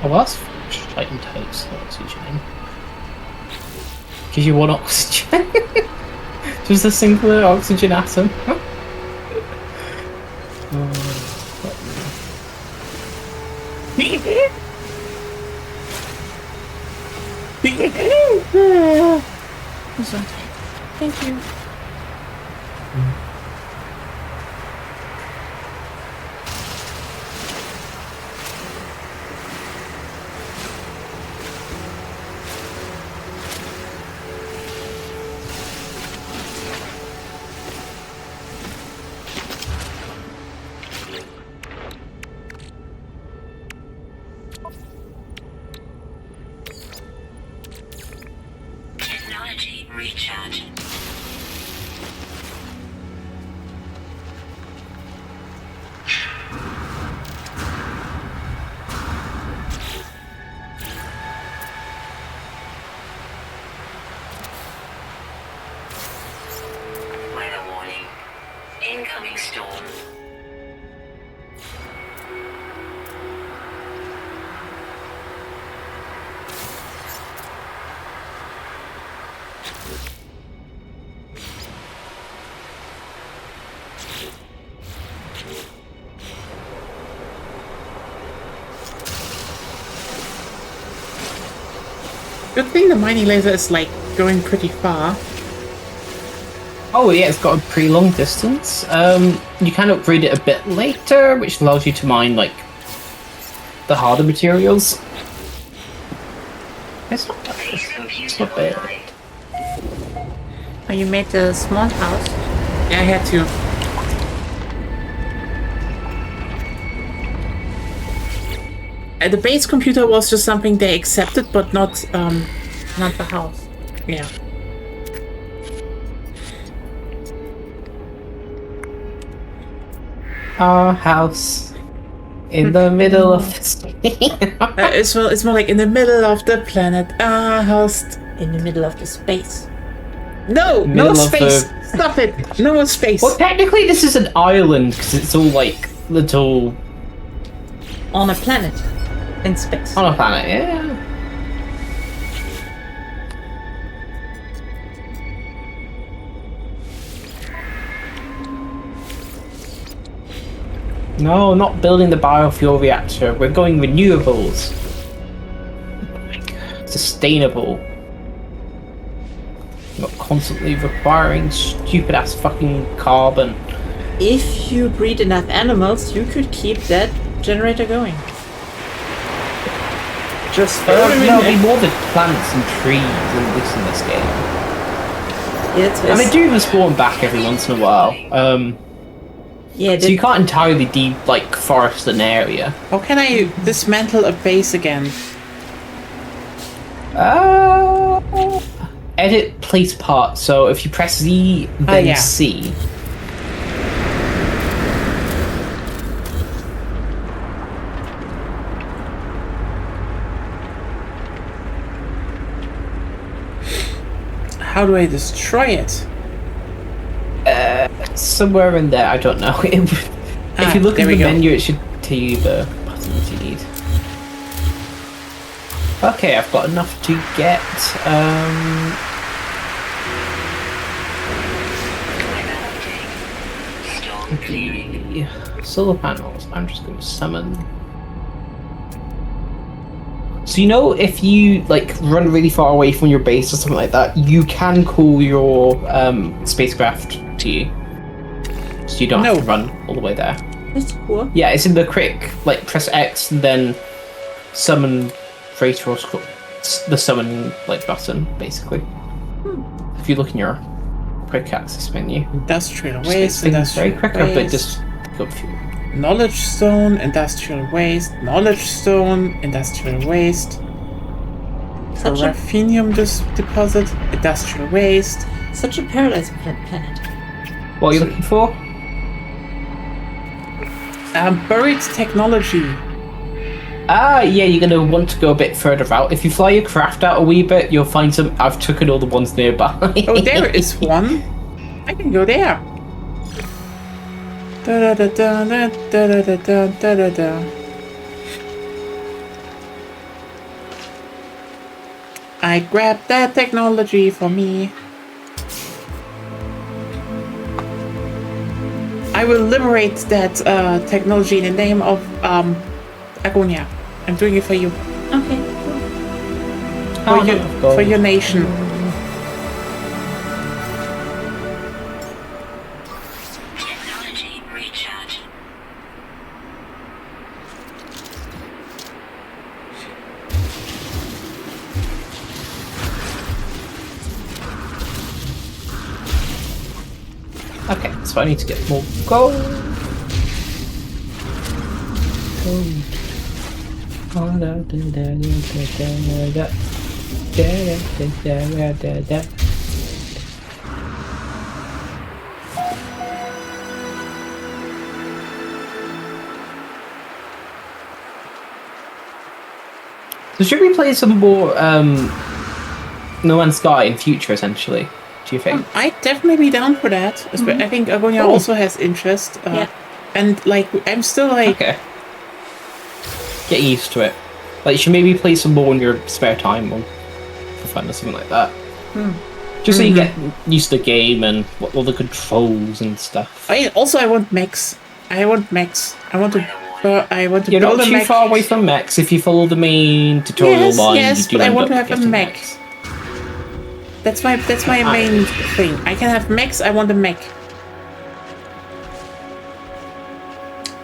Oh, that's Titan types oxygen. Because you want oxygen. Just a singular oxygen atom. Thank you. Technology recharge. Weather warning. Incoming storm. Good thing the mining laser is like going pretty far. Oh yeah, it's got a pretty long distance. You can upgrade it a bit later, which allows you to mine like the harder materials. It's not bad. Base It's computer not bad. online. Oh, you made a small house. Yeah, I had to. The base computer was just something they accepted, but not, Not the house. yeah. Our house in the middle of the sea. It's more like in the middle of the planet. Housed. In the middle of the space. No, no Middle of space. the- Stop it. No space. Well, technically, this is an island because it's all like little On a planet. In space. on a planet. Yeah. No, not building the biofuel reactor. We're going renewables. Like, sustainable. Not constantly requiring stupid ass fucking carbon. If you breed enough animals, you could keep that generator going. Just There'll be more than plants and trees and this in this game. And they do even spawn back every once in a while. Yeah, So you can't entirely forest an area. How can I dismantle a base again? Edit place part. So if you press Z, then yeah. C. How do I destroy it? Somewhere in there, I don't know. If you look there at we the go. menu, it should tell you the buttons you need. Okay, I've got enough to get. Weather update. Storm clearing. the solar panels. I'm just going to summon. So you know, if you run really far away from your base or something like that, you can call your spacecraft to you, so you don't have to run all the way there. That's cool. Yeah, it's in the crick. Press X and then summon freighter or the summon button, basically. If you look in your quick access menu, Industrial just waste, make things very industrial quicker, but waste. just go few. Knowledge stone, industrial waste, knowledge stone, industrial waste. Such a, Raphinium deposit, industrial waste. such a paradise planet. What are you looking for? Buried technology. Yeah, you're gonna want to go a bit further out. If you fly your craft out a wee bit, you'll find some. I've taken all the ones nearby. Oh, there is one. I can go there. Da da da da da da da da da da da. I grabbed that technology for me. I will liberate that technology in the name of Agonia. I'm doing it for you, Okay. for your nation. Technology recharge. Okay, so I need to get more gold. So should we play some more No Man's Sky in future, essentially? Do you think? I'd definitely be down for that. I think Agonia Cool. also has interest. Yeah. And like, I'm still like, Okay. Getting used to it. Like, you should maybe play some more in your spare time or for fun or something like that. Just so you get used to the game and what all the controls and stuff. I want mechs. I want mechs. I want to You're build not a too mech. far away from mechs. If you follow the main tutorial Yes, line, yes, you do but I end want to up have a getting mech. mechs. That's my main thing. I can have mechs. I want a mech.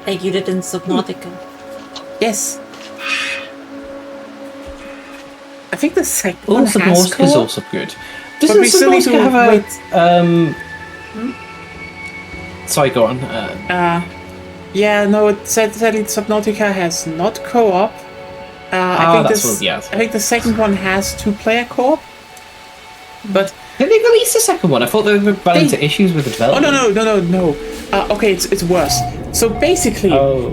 Like you did in Subnautica. Yes. I think the second Oh, one has Subnautica is co-op. also good. But Doesn't we still need to Subnautica have a... wait. Sorry, go on. Yeah, no. Sadly, Subnautica has not co-op. I think that's this. what- yeah. I think the second one has two-player co-op. But Did they release the second one? I thought they were running They- into issues with the oh development. no. Okay, it's worse. So basically, Oh.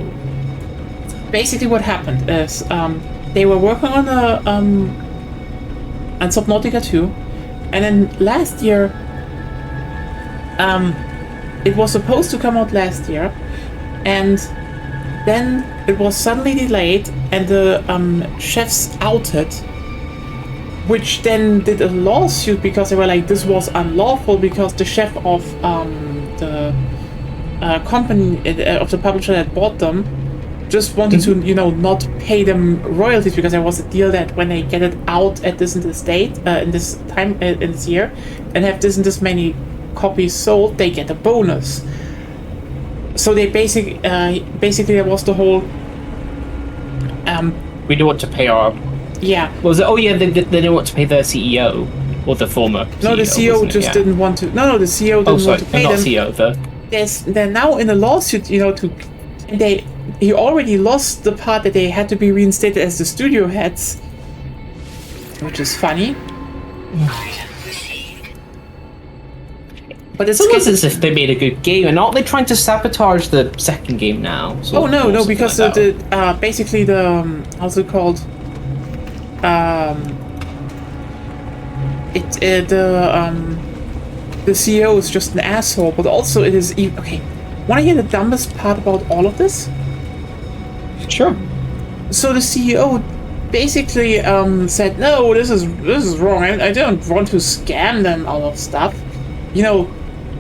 what happened is they were working on Subnautica 2, and then last year it was supposed to come out last year, and then it was suddenly delayed, and the chefs outed, which then did a lawsuit because they were like, this was unlawful because the chef of the company of the publisher that bought them just wanted to, not pay them royalties because there was a deal that when they get it out at this and this date, in this time, in this year, and have this and this many copies sold, they get a bonus. So they basically there was the whole, We don't want to pay our... yeah. What was it? Oh yeah, they didn't want to pay their CEO. Or the former No, the CEO wasn't it? just Yeah. didn't want to. No, the CEO didn't Oh, sorry. want to pay Not them. CEO, They're now in a lawsuit, he already lost the part that they had to be reinstated as the studio heads, which is funny. Item received. But it's It's almost as if they made a good game, and aren't they trying to sabotage the second game now? oh no, because like that. basically the how's it called? The CEO is just an asshole, but also it is okay. Want to hear the dumbest part about all of this? Sure. So the CEO basically said, no, this is wrong. I don't want to scam them out of stuff.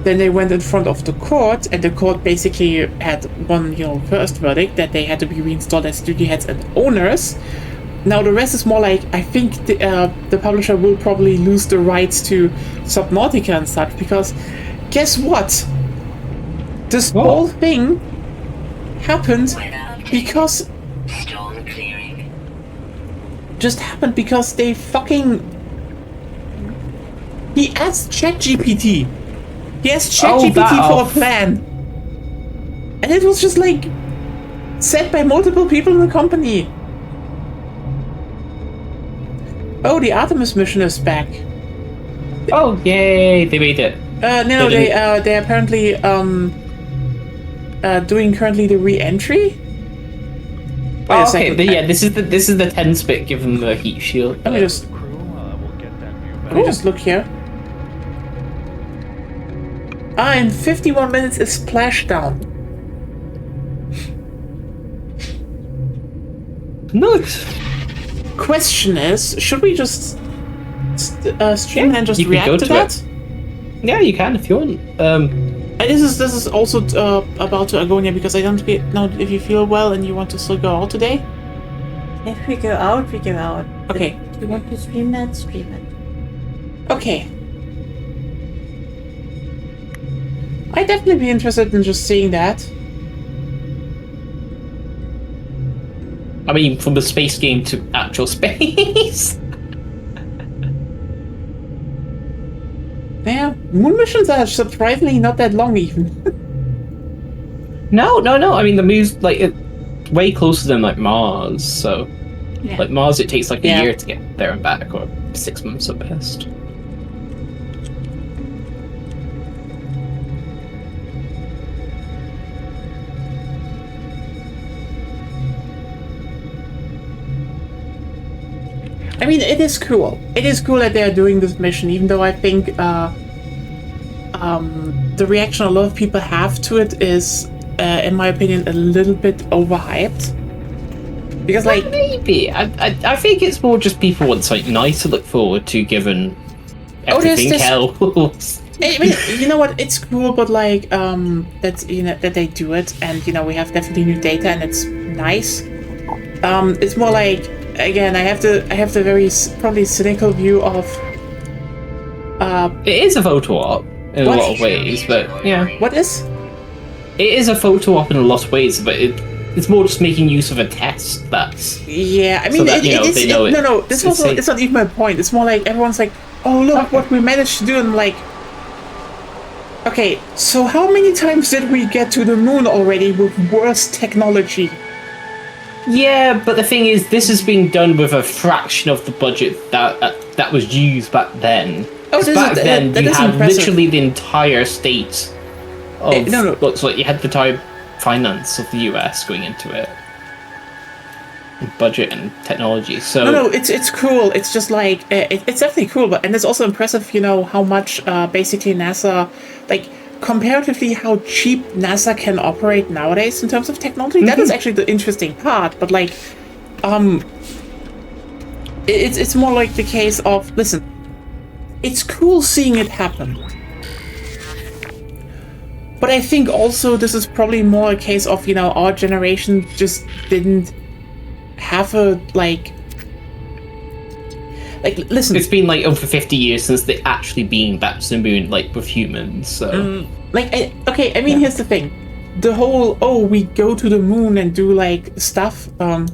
Then they went in front of the court, and the court basically had one, first verdict that they had to be reinstalled as studio heads and owners. Now the rest is more like, I think the publisher will probably lose the rights to Subnautica and such, because guess what? This What? whole thing happened Without because storm clearing. they fucking... He asked ChatGPT. He asked ChatGPT that for a off. plan. And it was just like said by multiple people in the company. Oh, the Artemis mission is back. Oh, yay! They made it. No, they apparently doing currently the re-entry. Wait a second. This is the 10-spit given the heat shield. Let me just look here. In 51 minutes is splashdown. Nice. Question is, should we just stream and just you can go react to to that? Yeah, you can if you want. And this is also about to Agonia, because I don't know if you feel well and you want to still go out today. If we go out, we go out. Okay. If you want to stream that, stream it. Okay. I'd definitely be interested in just seeing that. I mean, from the space game to actual space. Yeah, moon missions are surprisingly not that long even. No. I mean, the moon's like way closer than like Mars, so Yeah. Like Mars, it takes like Yeah. a year to get there and back, or 6 months at best. I mean, it is cool. It is cool that they're doing this mission, even though I think the reaction a lot of people have to it is, in my opinion, a little bit overhyped. Because, like, Maybe. I think it's more just people want something nice to look forward to, given everything this- else. I mean, you know what? It's cool, but like, that that they do it, and we have definitely new data, and it's nice. It's more like, again, I have the very probably cynical view of. It is a photo op in What? a lot of ways, but yeah, What is? it is a photo op in a lot of ways, but it's more just making use of a test. That's Yeah, I mean, that, it is. they know No, no, this it's also safe. it's not even my point. It's more like everyone's like, "Oh, look what we managed to do," and I'm like, okay, so how many times did we get to the moon already with worse technology? yeah. But the thing is, this is being done with a fraction of the budget that was used back then. Oh, 'Cause this back is- then, that you is had impressive. literally the entire state of no. looks like you had the entire finance of the US going into it, budget and technology. So No, it's cool. It's just like it's definitely cool, but and it's also impressive, how much basically NASA, like comparatively how cheap NASA can operate nowadays in terms of technology. That is actually the interesting part. But like, it's more like the case of, listen, it's cool seeing it happen. But I think also this is probably more a case of, our generation just didn't have a, like, listen. it's been like over 50 years since they actually been back to the moon, like with humans. So I mean, here's the thing. The whole, we go to the moon and do, like, stuff, do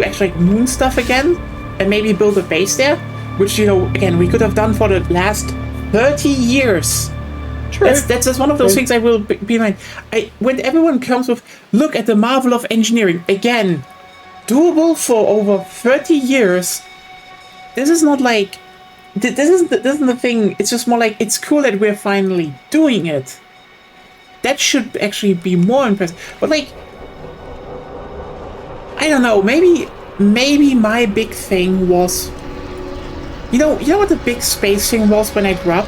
actually, like, moon stuff again, and maybe build a base there, which, again, we could have done for the last 30 years. True. That's just one of those things I will be in mind. When everyone comes with, look at the marvel of engineering, again, doable for over 30 years, this is not like, this isn't the thing. It's just more like, it's cool that we're finally doing it. That should actually be more impressive. But like, I don't know, maybe my big thing was, you know what the big space thing was when I grew up?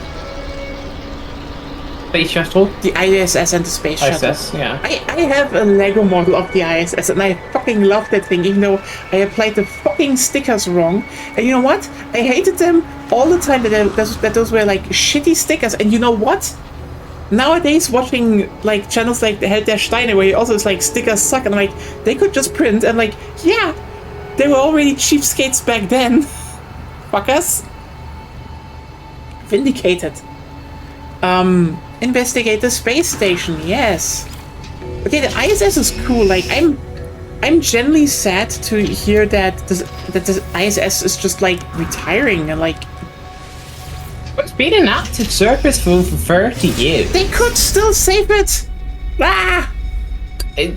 Space shuttle, The ISS and the space shuttle. ISS, yeah. I have a Lego model of the ISS, and I fucking love that thing, even though I applied the fucking stickers wrong. And you know what? I hated them all the time, that those were like shitty stickers. And you know what? Nowadays, watching like channels like the Held der Steine, where you also it's like stickers suck, and I'm like, they could just print, and like, yeah, they were already cheapskates back then. Fuckers. Vindicated. Investigate the space station, yes. Okay, the ISS is cool. Like, I'm genuinely sad to hear that the ISS is just like retiring, and like It's been an active service for over 30 years. they could still save it. Ah, They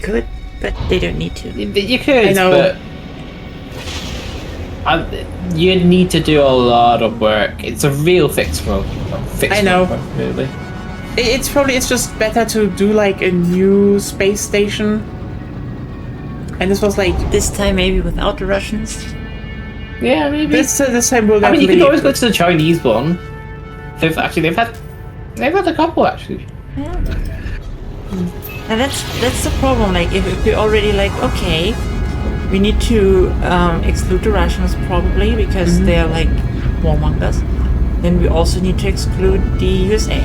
could, but they don't need to. You could, I know. but you need to do a lot of work. It's a real fixed world. I know. Really. it's just better to do like a new space station. And this was like This time maybe without the Russians. Yeah, maybe. this time we'll I mean, you definitely. can always go to the Chinese one. They've had a couple actually. And that's the problem. Like if we already like, okay, we need to exclude the Russians probably because they're like warmongers. Then we also need to exclude the USA.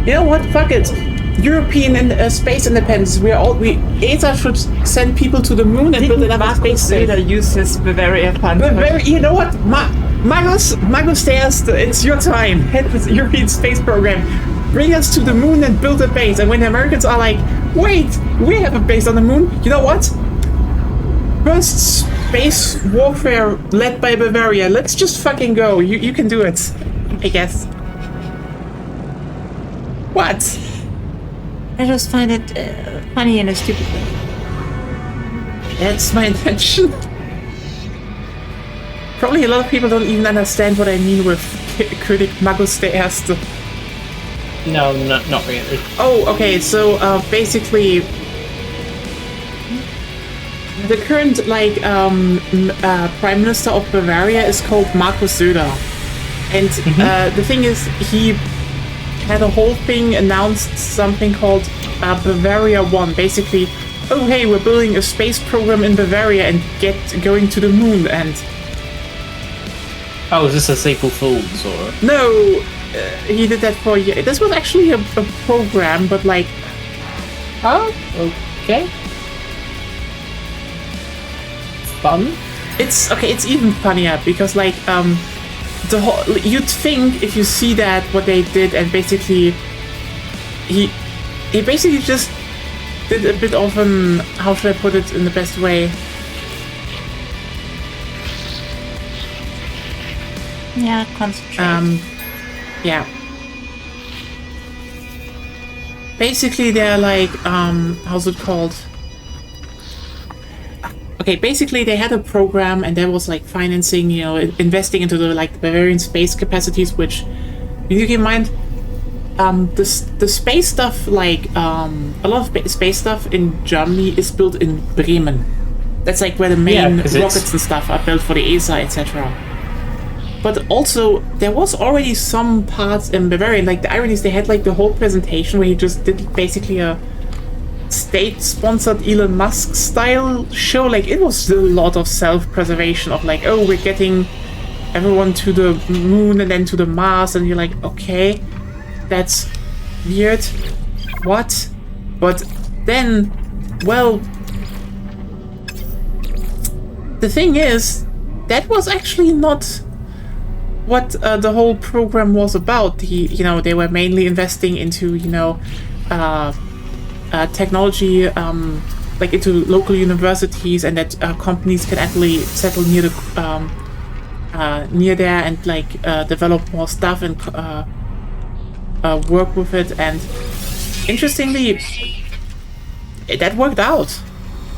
You know what? Fuck it. European and space independence. ESA should send people to the moon and build another space station. use his Bavaria fund? You know what? Magus Stairs, it's your time. Head with the European Space Program. Bring us to the moon and build a base. And when the Americans are like, wait, we have a base on the moon, you know what? First space warfare led by Bavaria. Let's just fucking go. You can do it. I guess. What? I just find it funny in a stupid way. That's my intention. Probably a lot of people don't even understand what I mean with König Magus der Erste. No, not really. Oh, okay, so basically the current Prime Minister of Bavaria is called Markus Söder. And the thing is, he had a whole thing, announced something called Bavaria 1. Basically, oh hey, we're building a space program in Bavaria and going to the moon. And Oh, is this a April Fool's or? no, he did that for a year. This was actually a program, but like, Oh, okay. Fun. it's okay. It's even funnier because like the whole, you'd think if you see that what they did, and basically he basically just did a bit of an, how should I put it in the best way? Yeah, concentrate. Yeah. Basically, they're like, how's it called? Okay, basically they had a program and there was like financing, you know, investing into the like Bavarian space capacities, which you keep in mind, the space stuff, like a lot of space stuff in Germany is built in Bremen. That's like where the main 'cause rockets and stuff are built for the ESA, etc. But also, there was already some parts in Bavaria. Like, the irony is they had, like, the whole presentation where he just did basically a state-sponsored Elon Musk-style show. Like, it was a lot of self-preservation of, like, oh, we're getting everyone to the moon and then to the Mars. And you're like, okay, that's weird. What? But then, well, the thing is, that was actually not what the whole program was about. They were mainly investing into, technology, like into local universities, and that companies can actually settle near the near there and like develop more stuff and work with it. And interestingly, that worked out.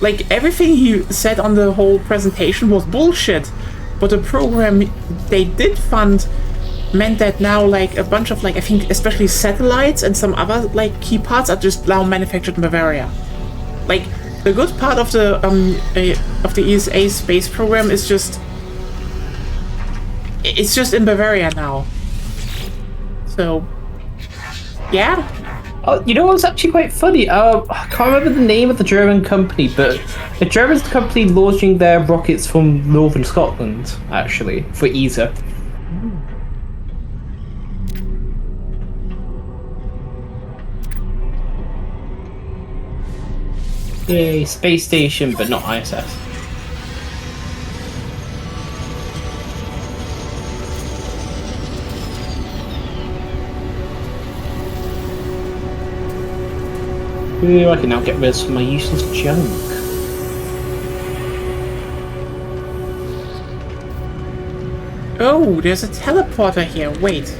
Like, everything he said on the whole presentation was bullshit. But the program they did fund meant that now, like, a bunch of, like, I think especially satellites and some other, like, key parts are just now manufactured in Bavaria. Like, the good part of the ESA space program is just, it's just in Bavaria now. So, yeah. Oh, you know what's actually quite funny? I can't remember the name of the German company, but the German company launching their rockets from northern Scotland, actually, for ESA. Yay, space station, but not ISS. Ooh, I can now get rid of some of my useless junk. Oh, there's a teleporter here. Wait.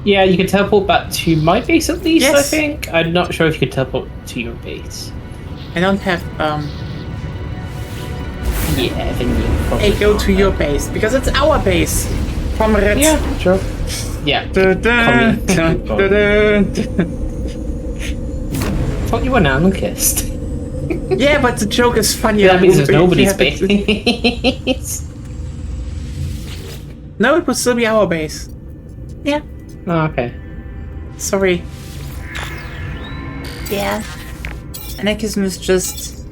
Yeah, you can teleport back to my base at least, Yes. I think. I'm not sure if you can teleport to your base. I don't have, Yeah, then you probably hey, go can't, to your then. base, because it's our base. Comrades. Yeah, sure. Yeah. Dun, Come dun, in. dun, dun. Thought you were an anarchist. Yeah, but the joke is funnier. That means there's If you nobody's have it- base. No, it would still be our base. Yeah, Oh, okay. sorry. Yeah. Anarchism is just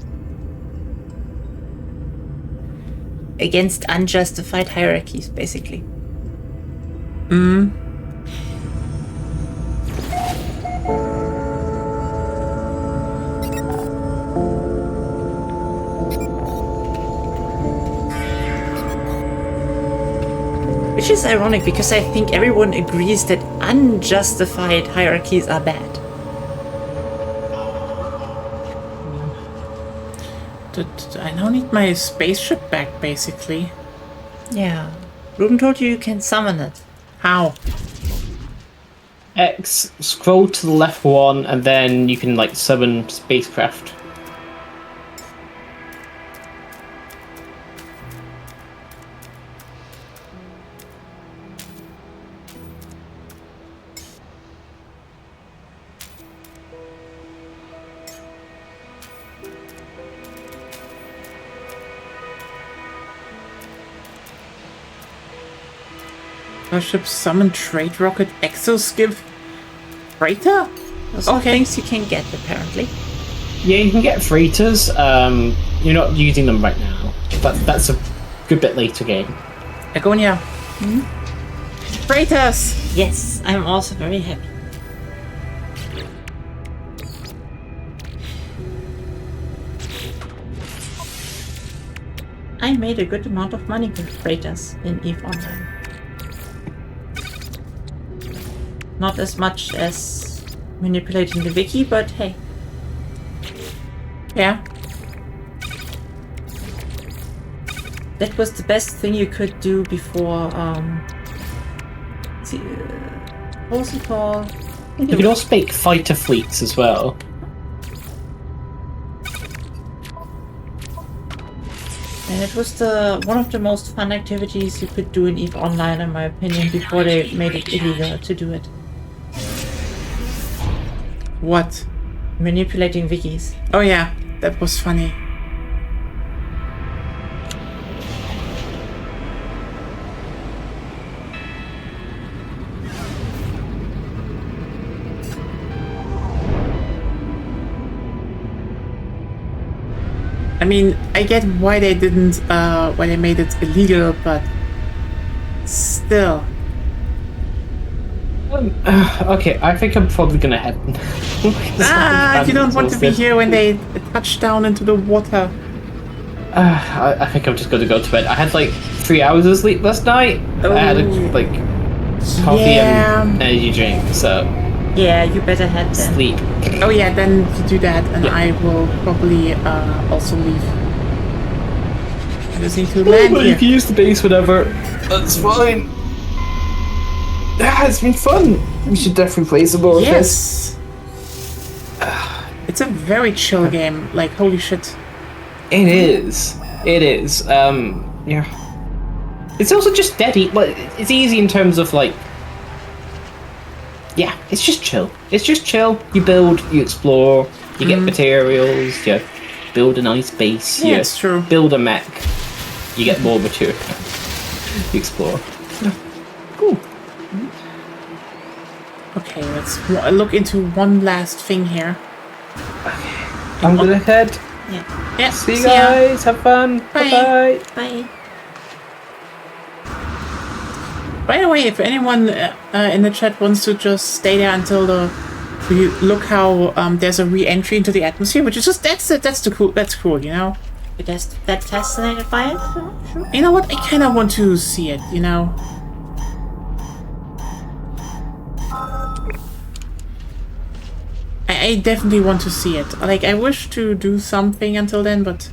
against unjustified hierarchies, basically. Which is ironic because I think everyone agrees that unjustified hierarchies are bad. I now need my spaceship back, basically. Yeah. Ruben told you you can summon it. How? X, scroll to the left one, and then you can like summon spacecraft. Starship summon trade rocket exoskip freighter? Those are Okay. things you can get apparently. Yeah, you can get freighters. You're not using them right now, but that's a good bit later game. Agonia. Freighters! Yes, I'm also very happy. I made a good amount of money with freighters in EVE Online. Not as much as manipulating the wiki, but hey. Yeah. That was the best thing you could do before, what was it called? You can also make fighter fleets as well. And it was one of the most fun activities you could do in EVE Online, in my opinion, before they made it illegal to do it. What? Manipulating wikis. Oh yeah, that was funny. I mean, I get why they didn't, why they made it illegal, but still. Okay, I think I'm probably gonna head. You don't want to be here when they touch down into the water. I think I'm just gonna go to bed. I had like 3 hours of sleep last night. I had like coffee Yeah. and energy drink, so Yeah, you better head then. sleep. Oh yeah, then you do that, and Yeah. I will probably also leave. I just need to land But you can here. use the base whenever. That's fine. Yeah, it's been fun. We should definitely play some more of this. Yes. It's a very chill game. Like holy shit. It is. It is. Yeah. It's also just dead easy. Well, it's easy in terms of like. Yeah, it's just chill. It's just chill. You build, you explore, you get materials, you build a nice base, Yeah, you it's true. build a mech, you get more material, you explore. Cool. Okay, let's look into one last thing here. I'm gonna head. Yeah. Yeah. See you ya. guys. Have fun. Bye. Bye. Bye. By the way, if anyone in the chat wants to just stay there until we look how there's a re-entry into the atmosphere, which is just that's cool, you know. You just that fascinated by it? Sure. You know what? I kind of want to see it, you know. I definitely want to see it. Like, I wish to do something until then, but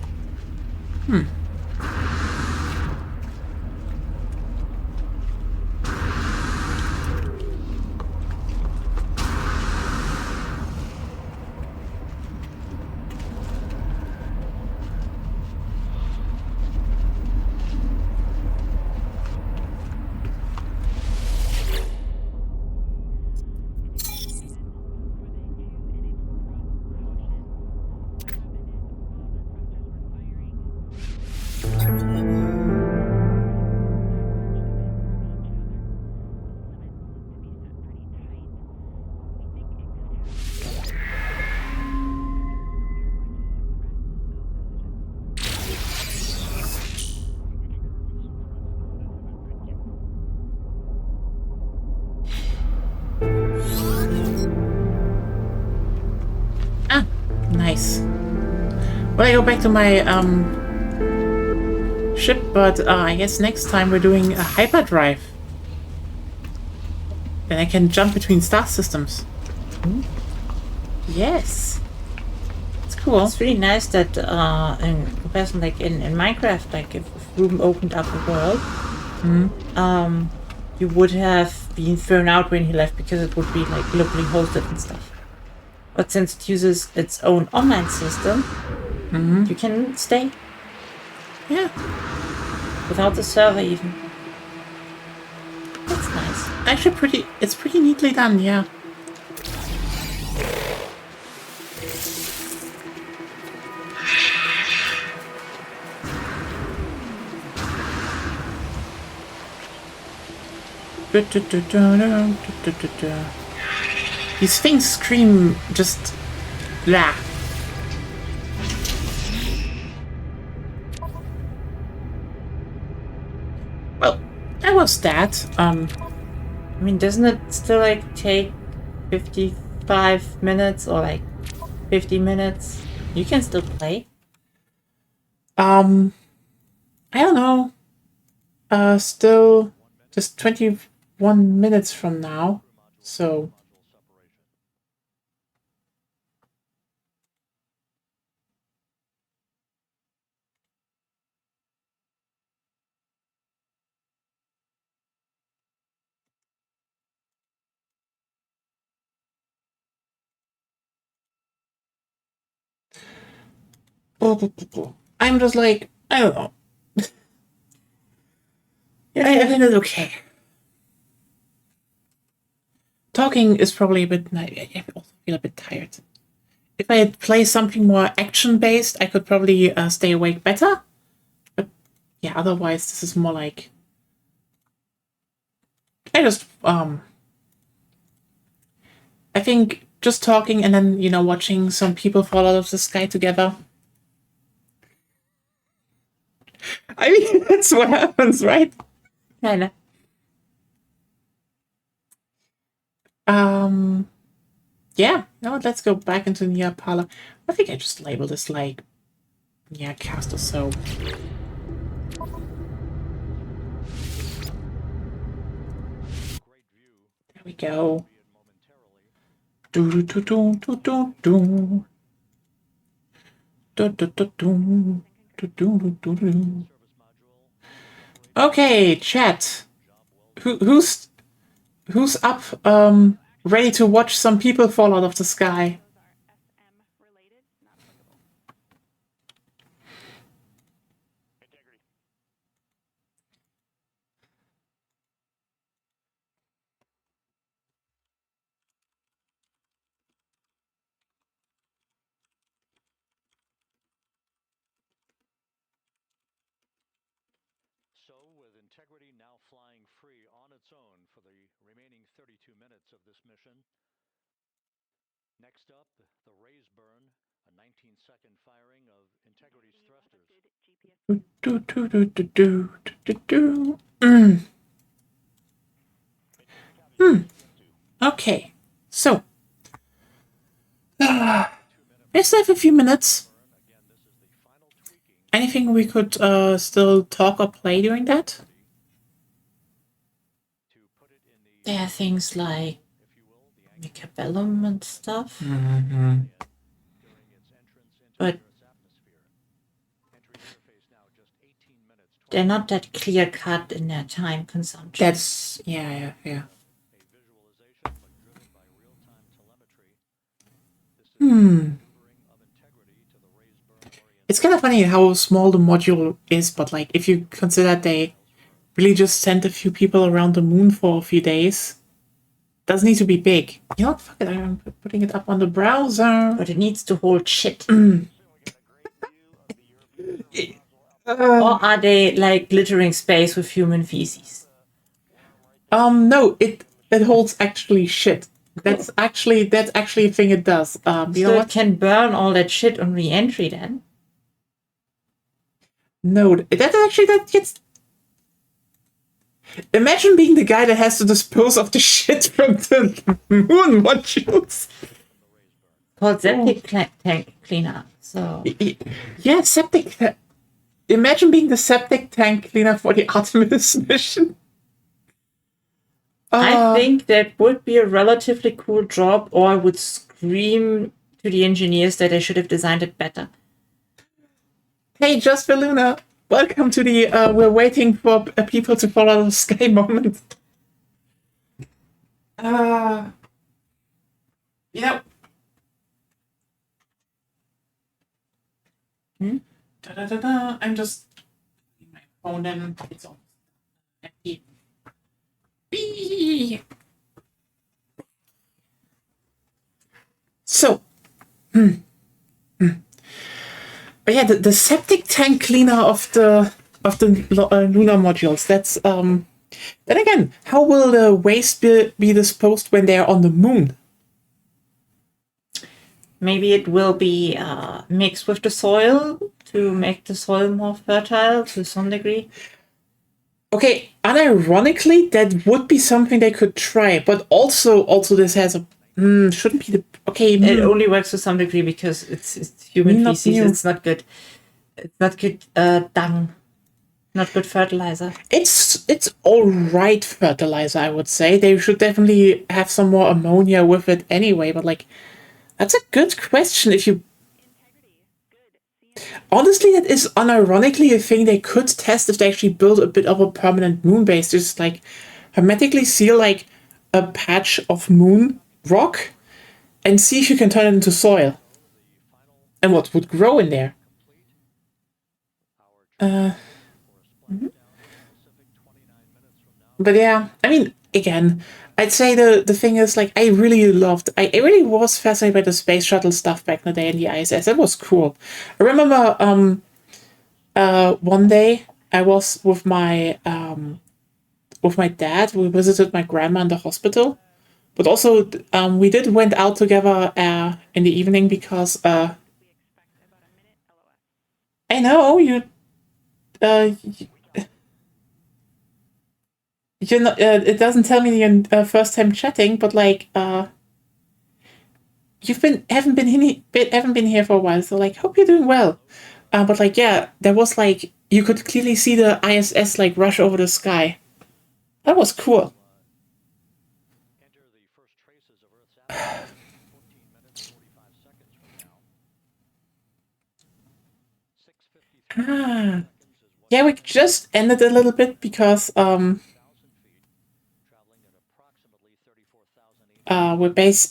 nice. Well, I go back to my ship, but I guess next time we're doing a hyperdrive. Then I can jump between star systems. Yes. It's cool. It's really nice that in comparison, like in Minecraft, like if Ruben opened up a world, you would have been thrown out when he left because it would be like locally hosted and stuff. But since it uses its own online system, you can stay Yeah. without the server even. That's nice. Actually, it's pretty neatly done, yeah. These things scream just blah. Well, that was that. I mean, doesn't it still like take 55 minutes or like 50 minutes? You can still play. I don't know. Still just 21 minutes from now. So I'm just like, I don't know. Yeah, I think it's okay. Talking is probably a bit. I also feel a bit tired. If I had played something more action-based, I could probably stay awake better. But yeah, otherwise, this is more like. I think just talking and then, watching some people fall out of the sky together. I mean, that's what happens, right? Kinda. Yeah. No, let's go back into Nia Parlor. I think I just labeled this like Nia Cast or so. There we go. Do do do do do do. Do do do do. Do do do do. Okay, chat. Who's up? Ready to watch some people fall out of the sky? So, with Integrity now flying free on its own for the remaining 32 minutes of this mission. Next up, the Raise Burn, a 19-second firing of Integrity's thrusters. Do, do, do, do, do, do, do. Okay, so we still have a few minutes. Anything we could still talk or play during that? There are things like Micabellum and stuff. But they're not that clear cut in their time consumption. That's yeah. It's kind of funny how small the module is, but like if you consider they really just sent a few people around the moon for a few days, doesn't need to be big. You know what? Fuck it, I'm putting it up on the browser. But it needs to hold shit. Or are they like glittering space with human feces? No, it holds actually shit. That's actually a thing it does. You know So what? it can burn all that shit on re-entry then? No, that gets. Imagine being the guy that has to dispose of the shit from the moon modules. Called septic tank cleaner. So Yeah, septic. Imagine being the septic tank cleaner for the Artemis mission. I think that would be a relatively cool job, or I would scream to the engineers that they should have designed it better. Hey, Just for Luna, welcome to the we're waiting for people to fall out of the sky moment. Uh, you know. Da-da-da-da. I'm just my phone and it's almost empty. Bee. So, but yeah, the septic tank cleaner of the lunar modules. That's Then again, how will the waste be disposed when they're on the moon? Maybe it will be mixed with the soil to make the soil more fertile to some degree. Okay, unironically, that would be something they could try, but also this has a shouldn't be the okay. It only works to some degree because it's human Not feces. new. It's not good. It's not good dung. Not good fertilizer. It's all right fertilizer, I would say. They should definitely have some more ammonia with it anyway. But like, that's a good question. If you honestly, that is unironically a thing they could test if they actually build a bit of a permanent moon base. Just like hermetically seal like a patch of moon rock and see if you can turn it into soil. And what would grow in there? But yeah, I mean, again, I'd say the thing is like I really was fascinated by the space shuttle stuff back in the day in the ISS. It was cool. I remember one day I was with my dad. We visited my grandma in the hospital, but also we went out together in the evening because I know you uh you're not, it doesn't tell me your first time chatting, but like you've haven't been here for a while, so like hope you're doing well. But like yeah, there was like you could clearly see the ISS like rush over the sky. That was cool. Enter the first traces of Earth's atmosphere 14 minutes 45 seconds from now. 6:53 Ah, seconds is what yeah, we just ended a little bit because 1,000 feet, traveling at approximately 34,800. we're base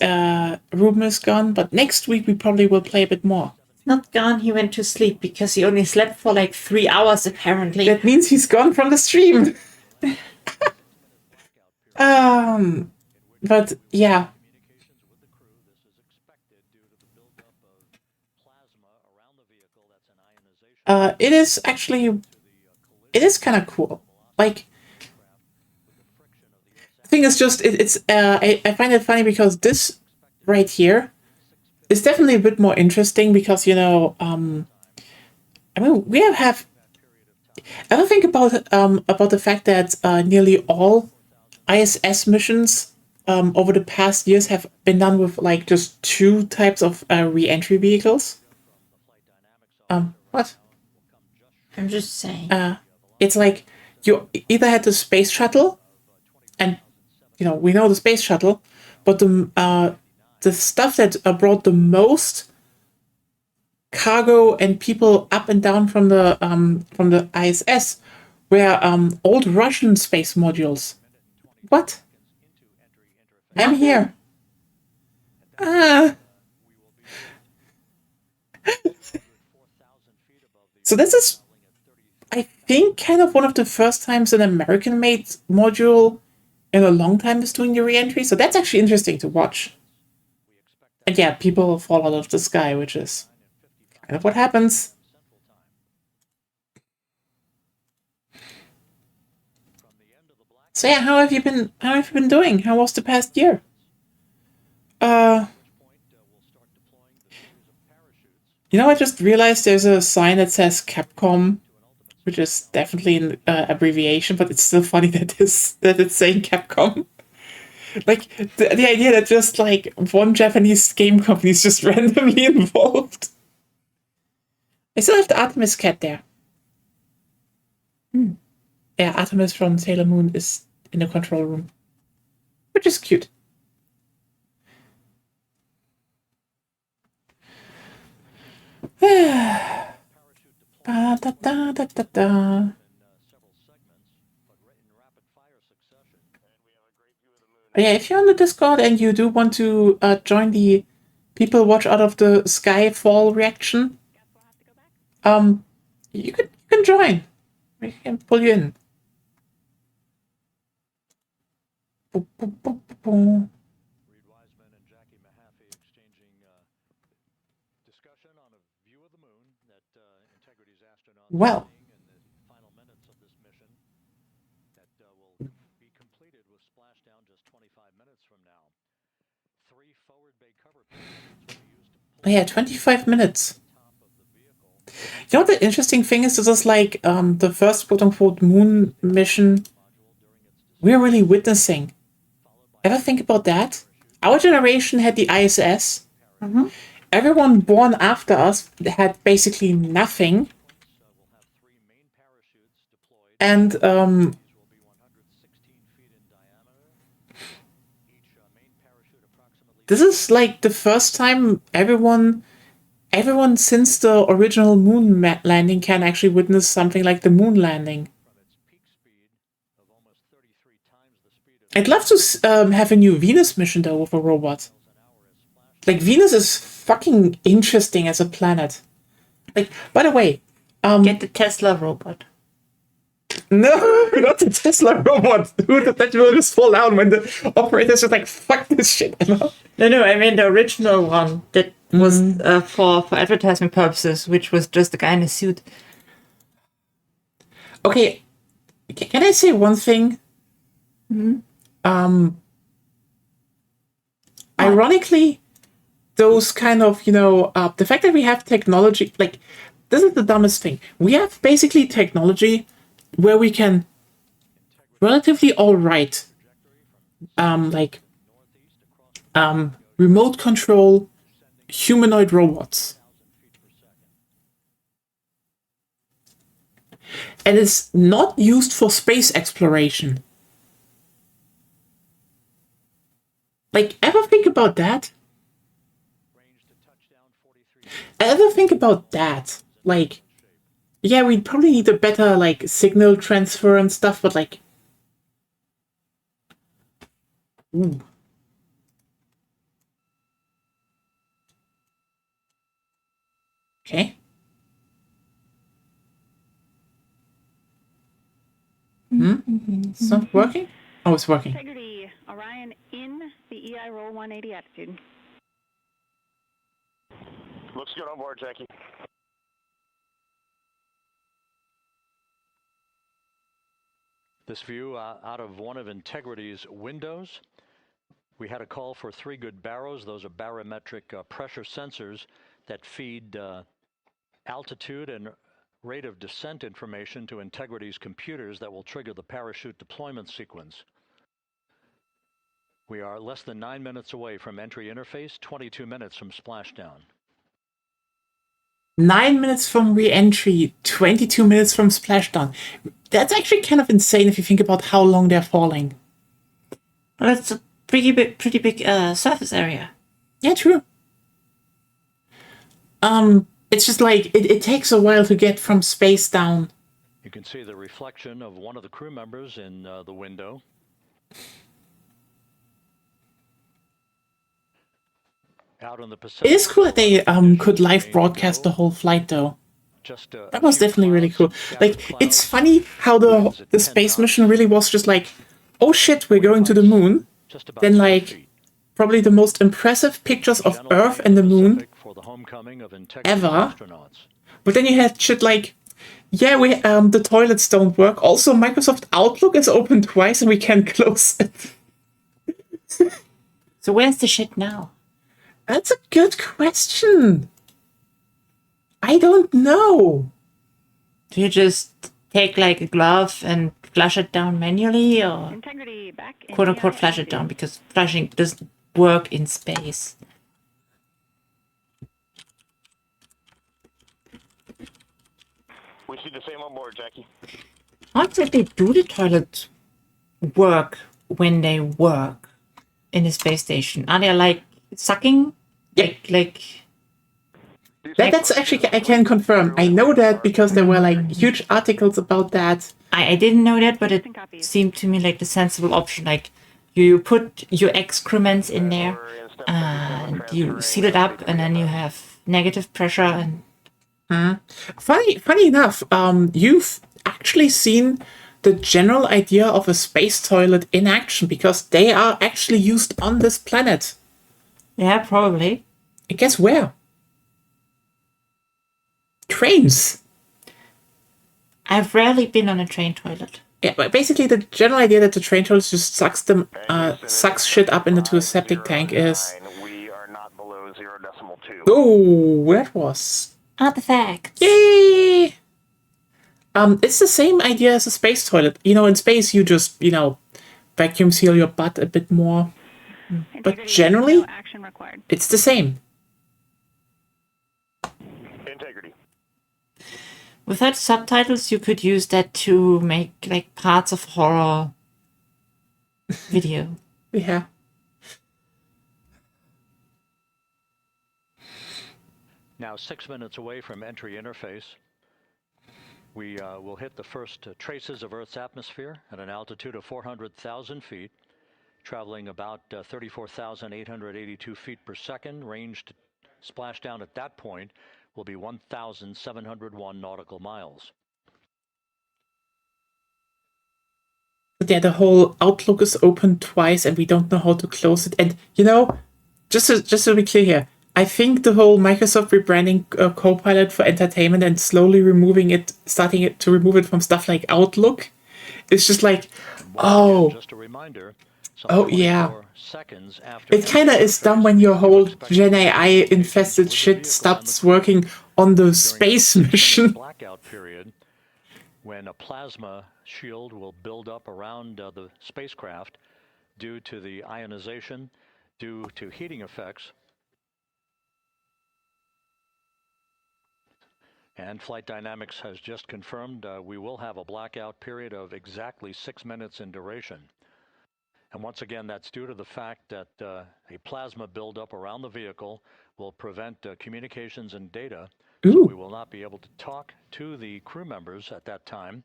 Ruben is gone, but next week we probably will play a bit more. Not gone. He went to sleep because he only slept for like 3 hours apparently. That means he's gone from the stream. But yeah. Communications with the crew. This is expected due to the buildup of plasma around the vehicle. That's an ionization. It is actually it is kind of cool. Like the thing is just it's I find it funny because this right here is definitely a bit more interesting because you know I mean we have ever think about the fact that nearly all ISS missions over the past years have been done with like just two types of re-entry vehicles. What? I'm just saying. It's like you either had the space shuttle, and you know we know the space shuttle, but the stuff that brought the most cargo and people up and down from the ISS were old Russian space modules. What? I'm here. So this is, I think, kind of one of the first times an American-made module in a long time is doing the re-entry. So that's actually interesting to watch. And yeah, people fall out of the sky, which is kind of what happens. So yeah, how have you been? How have you been doing? How was the past year? You know, I just realized there's a sign that says Capcom, which is definitely an abbreviation, but it's still funny that it's saying Capcom. Like the idea that just like one Japanese game company is just randomly involved. I still have the Artemis cat there. Yeah, Artemis from Sailor Moon is in the control room, which is cute. Yeah, if you're on the Discord and you do want to join the People Watch Out of the Sky Fall reaction, you can join. We can pull you in. Boop, boop, boop, boop. Reed Wiseman and Jackie Mahaffey exchanging discussion on a view of the moon that Integrity's astronauts Well. are seeing in the final minutes of this mission that will be completed with splashdown just 25 minutes from now. 3 forward bay cover payloads will be used to pull Yeah, 25 minutes. top of the vehicle. You know what the interesting thing is? This is like the first quote-unquote moon mission we're really witnessing. Ever think about that? Our generation had the ISS. Everyone born after us had basically nothing. We'll have 3 main parachutes deployed. And These will be 116 feet in diameter. Each main parachute approximately this is like the first time everyone since the original moon landing can actually witness something like the moon landing. from its peak speed of almost 33 times the speed of I'd love to have a new Venus mission though with a robot. an hour as splash. Like Venus is fucking interesting as a planet. Like, by the way, Get the Tesla robot. no, not the Tesla robot. Dude, that will just fall down when the operator's just like, fuck this shit, Emma. No, I mean the original one that was for advertisement purposes, which was just a guy in a suit. Okay, can I say one thing? Ironically, those kind of, the fact that we have technology, like, this is the dumbest thing. We have basically technology where we can relatively alright, remote control humanoid robots. And it's not used for space exploration. Like, ever think about that? Range to touchdown 43 Ever think about that? Like, yeah, we'd probably need a better, like, signal transfer and stuff, but, like... Ooh. Okay. It's not working? Oh, it's working. Integrity, Orion in the EI roll 180 attitude. Looks good on board, Jackie. This view out of one of Integrity's windows. We had a call for 3 good barrows. Those are barometric pressure sensors that feed altitude and rate of descent information to Integrity's computers that will trigger the parachute deployment sequence. We are less than 9 minutes away from entry interface, 22 minutes from splashdown. 9 minutes from re-entry, 22 minutes from splashdown. That's actually kind of insane if you think about how long they're falling. Well, that's a pretty big surface area. Yeah, true. It's just like, it takes a while to get from space down. You can see the reflection of one of the crew members in the window. Out on the Pacific. It is cool that they could live broadcast the whole flight though. Just That was definitely really cool. Like, it's funny how the space mission really was just like, oh shit, we're going to the moon. Then, like, probably the most impressive pictures of Earth and the moon ever. But then you had shit like, yeah, the toilets don't work. Also, Microsoft Outlook is open twice and we can't close it. So where's the shit now? That's a good question. I don't know. Do you just take like a glove and flush it down manually, or Integrity back in quote unquote EI flush it attitude. down because flushing doesn't work in space? We see the same on board, Jackie. How exactly do the toilets work when they work in the space station? Are they like sucking? Yeah. Like That's actually, I can confirm. I know that because there were like huge articles about that. I didn't know that, but it seemed to me like the sensible option. Like You put your excrements in there, and you seal it up, and then you have negative pressure. And Funny enough, you've actually seen the general idea of a space toilet in action because they are actually used on this planet. yeah, probably. And guess where? Trains. I've rarely been on a train toilet. Yeah, but basically the general idea that the train toilet just sucks shit up into a septic tank is. We are not below 0.2. Oh, that was. Artifacts. Yay! It's the same idea as a space toilet. You know, in space you just, vacuum seal your butt a bit more. But Integrity, generally, no action required. it's the same. Integrity. Without subtitles, you could use that to make like parts of horror video. Yeah. Now 6 minutes away from entry interface, we will hit the first traces of Earth's atmosphere at an altitude of 400,000 feet, traveling about 34,882 feet per second. Range to splashdown at that point will be 1,701 nautical miles. But yeah, the whole Outlook is open twice and we don't know how to close it. And, just to be clear here, I think the whole Microsoft rebranding Copilot for entertainment and slowly starting to remove it from stuff like Outlook, it's just like, oh. Just a reminder. Oh, yeah. Seconds after It kind of is dumb when your whole Gen AI infested shit stops working on the space mission. Blackout period, when a plasma shield will build up around the spacecraft due to the ionization, due to heating effects. And Flight Dynamics has just confirmed we will have a blackout period of exactly 6 minutes in duration. And once again, that's due to the fact that a plasma buildup around the vehicle will prevent communications and data. So we will not be able to talk to the crew members at that time,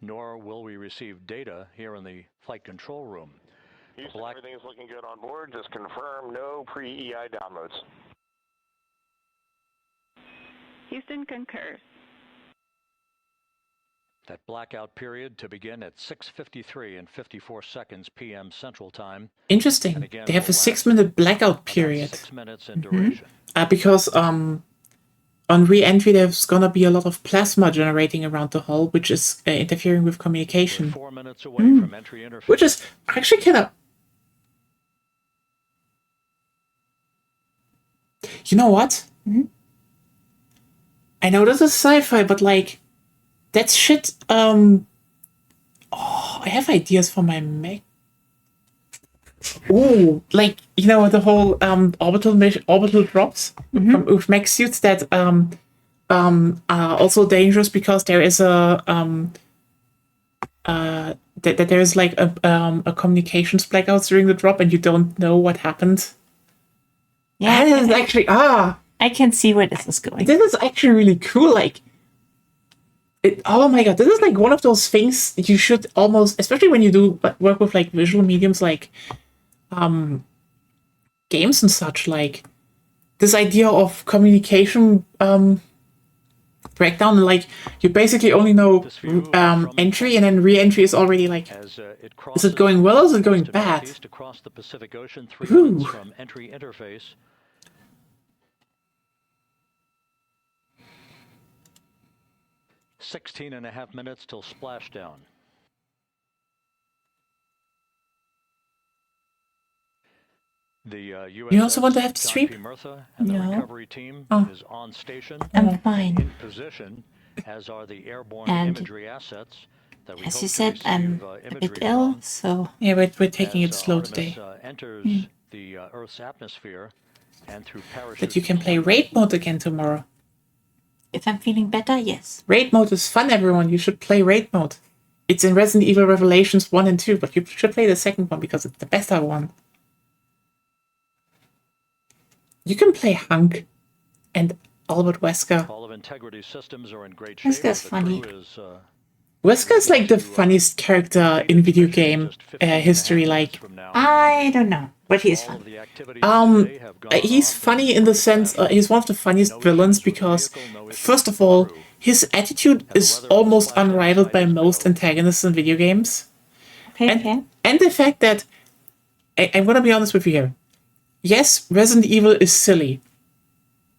nor will we receive data here in the flight control room. Houston, everything's looking good on board. Just confirm no pre-EI downloads. Houston concurs. That blackout period to begin at 6:53 and 54 seconds p.m. Central Time. Interesting. They have a 6-minute blackout period. 6 minutes in duration. Because on re-entry there's gonna be a lot of plasma generating around the hull, which is interfering with communication. 4 minutes away from entry interface. Which is actually kind of... You know what? I know this is sci-fi, but like, that's shit. I have ideas for my Mac. Ooh, like, the whole orbital drops with mech suits that are also dangerous because there is a that there is like a communications blackout during the drop and you don't know what happened. Yeah, That is actually I can see where this is going. this is actually really cool. Like, oh my god, this is like one of those things that you should almost, especially when you do work with like visual mediums like games and such, like this idea of communication breakdown, like you basically only know entry and then re-entry is already like, As is it going well or is it going bad? Across the Pacific Ocean, 3 Ooh. minutes from entry interface. "16.5 minutes till splashdown." The USS You also want to have to John sleep? P. Murtha and the No. recovery team Oh. is on station, I'm fine. in position, as are the airborne And imagery assets that we As hope you to said, I'm receive, a imagery bit ill, from. so Yeah, we're taking As, it slow Artemis, today. enters the Earth's atmosphere and through parachute. But you can play raid mode again tomorrow. if I'm feeling better, yes. Raid mode is fun, everyone. You should play raid mode. It's in Resident Evil Revelations 1 and 2, but you should play the second one because it's the better one. You can play Hunk and Albert Wesker. All of Integrity systems are in great shape. This guy's The funny. crew is Wesker like the funniest character in video game history. Like, I don't know, but he's fun. he's funny in the sense he's one of the funniest villains because, first of all, his attitude is almost unrivaled by most antagonists in video games. Okay. And the fact that I'm gonna be honest with you here. Yes, Resident Evil is silly,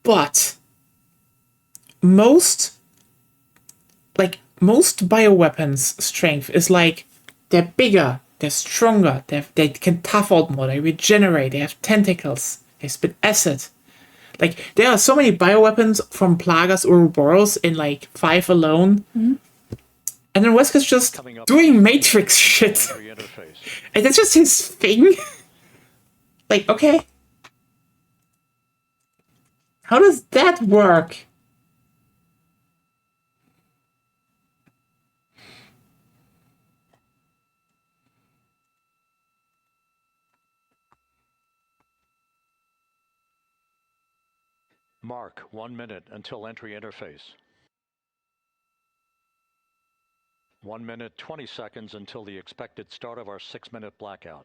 but most bioweapons' strength is like they're bigger, they're stronger, they can tough out more, they regenerate, they have tentacles, they spit acid. Like, there are so many bioweapons from Plagas Ouroboros in like 5 alone. Mm-hmm. And then Wesker's just doing Matrix shit. And that's just his thing. Like, okay. How does that work? Mark 1 minute until entry interface. 1 minute 20 seconds until the expected start of our 6-minute blackout.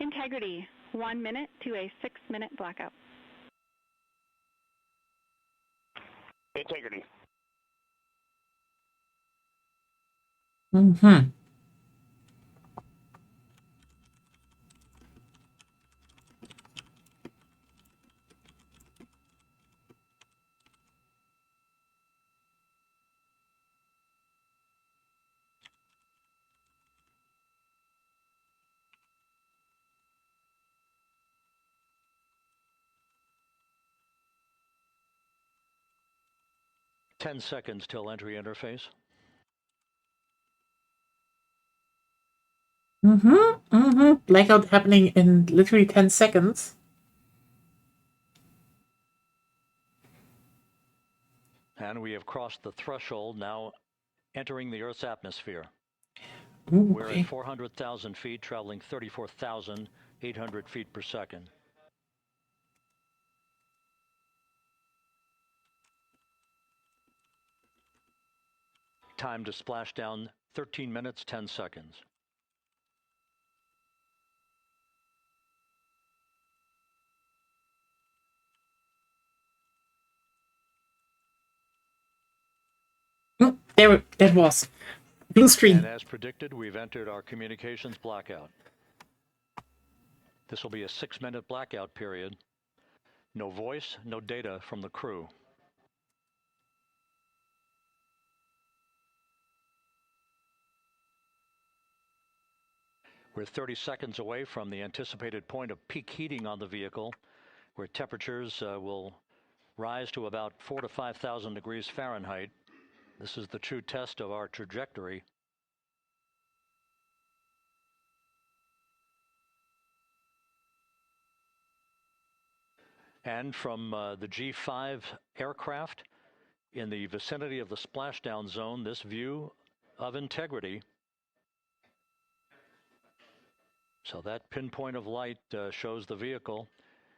Integrity, 1 minute to a 6-minute blackout. Integrity. Mm-hmm. Ten seconds till entry interface. Blackout happening in literally 10 seconds. And we have crossed the threshold, now entering the Earth's atmosphere. Ooh, We're okay. at 400,000 feet, traveling 34,800 feet per second. Time to splash down, 13 minutes, 10 seconds. There that was. Blue screen. And as predicted, we've entered our communications blackout. This will be a 6-minute blackout period. No voice, no data from the crew. We're 30 seconds away from the anticipated point of peak heating on the vehicle, where temperatures will rise to about 4,000 to 5,000 degrees Fahrenheit. This is the true test of our trajectory. And from the G5 aircraft in the vicinity of the splashdown zone, this view of Integrity. So that pinpoint of light shows the vehicle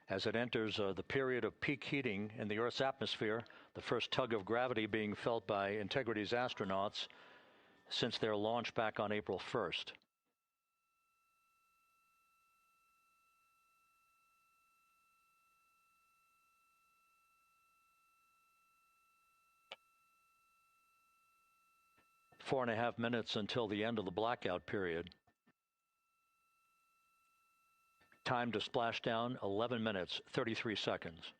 as it enters the period of peak heating in the Earth's atmosphere, the first tug of gravity being felt by Integrity's astronauts since their launch back on April 1st. Four and a half minutes until the end of the blackout period. Time to splashdown, 11 minutes, 33 seconds.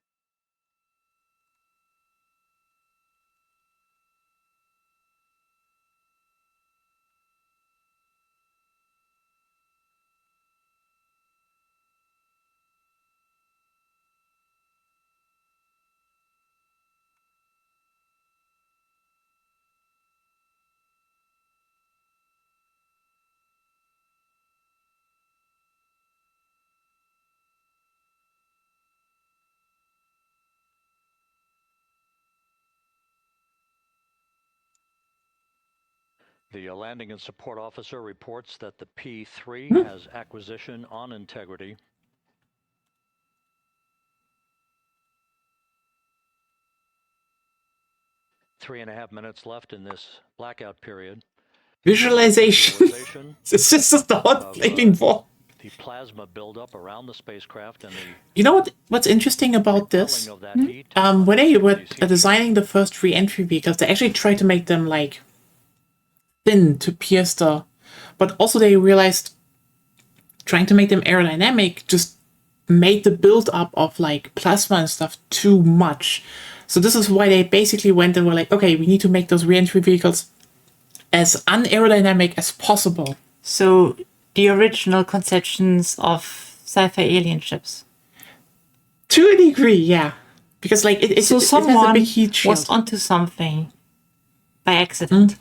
The landing and support officer reports that the P-3 has acquisition on Integrity. 3.5 minutes left in this blackout period. Visualization. Visualization It's just the hot of, flaming ball. the plasma buildup around the spacecraft and the You know what's interesting about this? repelling of that heat. When they were these heat designing the first re-entry vehicles, they actually tried to make them like thin to pierce the, but also they realized trying to make them aerodynamic just made the build-up of like plasma and stuff too much. So this is why they basically went and were like, okay, we need to make those re-entry vehicles as unaerodynamic as possible. So the original conceptions of sci-fi alien ships. To a degree, yeah. Because like it has a Someone big heat shield. was onto something by accident.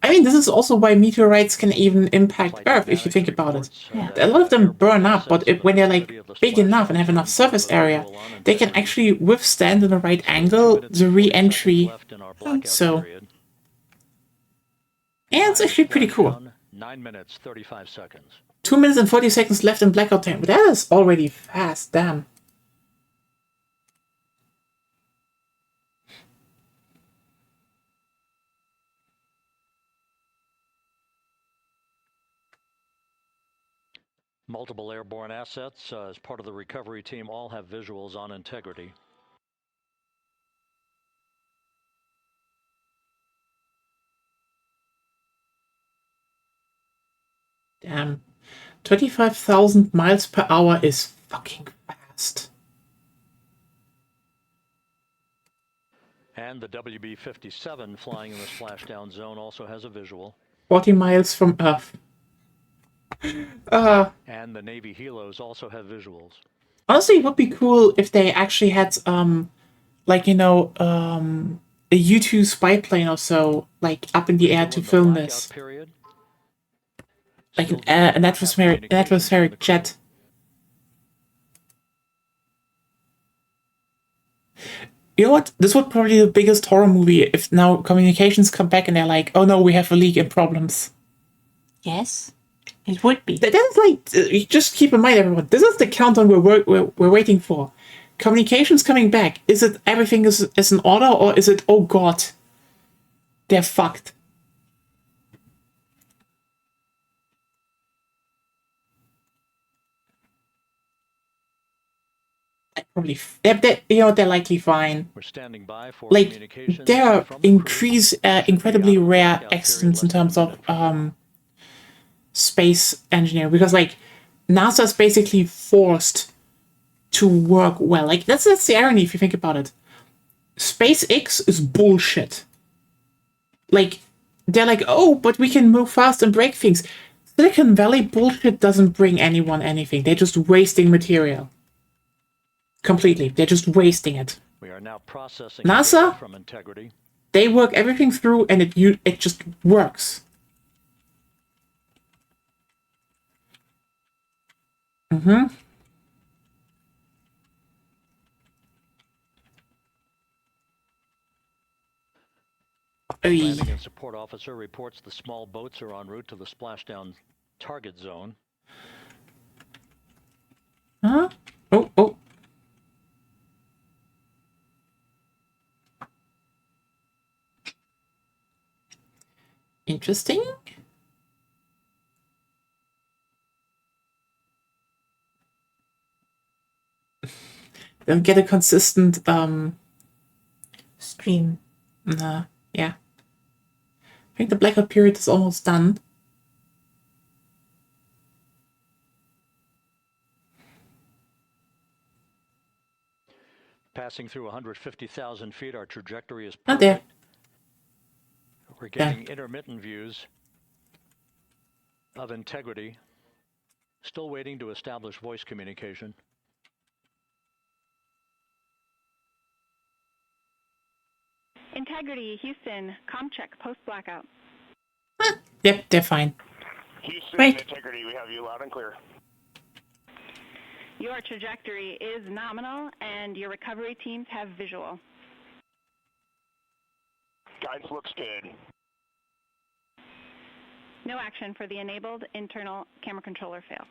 I mean, this is also why meteorites can even impact Earth, if you think about it. Yeah. A lot of them burn up, but when they're like big enough and have enough surface area, they can actually withstand in the right angle the re-entry. So, yeah, it's actually pretty cool. 9 minutes, 35 seconds. 2 minutes and 40 seconds left in blackout time. But that is already fast, damn. Multiple airborne assets as part of the recovery team all have visuals on integrity. Damn. 25,000 miles per hour is fucking fast. And the WB-57 flying in the splashdown zone also has a visual. 40 miles from Earth. And the Navy helos also have visuals. Honestly, it would be cool if they actually had, like, you know, a U-2 spy plane or so, like, up in the air to film this. Period. Like an atmospheric jet. You know what? This would probably be the biggest horror movie if now communications come back and they're like, oh no, we have a leak and problems. Yes, it would be. That is like, just keep in mind, everyone, this is the countdown we're waiting for. Communications coming back. Is it everything is in order, or is it, oh god, they're fucked? Probably, they're likely fine. We're standing by for Like, communications there are from the crew. incredibly rare accidents in terms of space engineering, because like NASA's basically forced to work well. Like that's the irony if you think about it. SpaceX is bullshit. Like they're like, oh, but we can move fast and break things. Silicon Valley bullshit doesn't bring anyone anything. They're just wasting material. Completely. They're just wasting it. We are now processing NASA? data from integrity. They work everything through and it just works. Mm-hmm. Landing and support officer reports the small boats are en route to the splashdown target zone. Huh? Oh. Interesting. Don't get a consistent Stream. yeah. I think the blackout period is almost done. Passing through 150,000 feet, our trajectory is Not there. perfect. We're getting intermittent views of integrity. Still waiting to establish voice communication. Integrity, Houston, comm check, post-blackout. Yep, they're fine. Houston, Right. integrity, we have you loud and clear. Your trajectory is nominal, and your recovery teams have visual. Guidance looks good. No action for the enabled internal camera controller fail.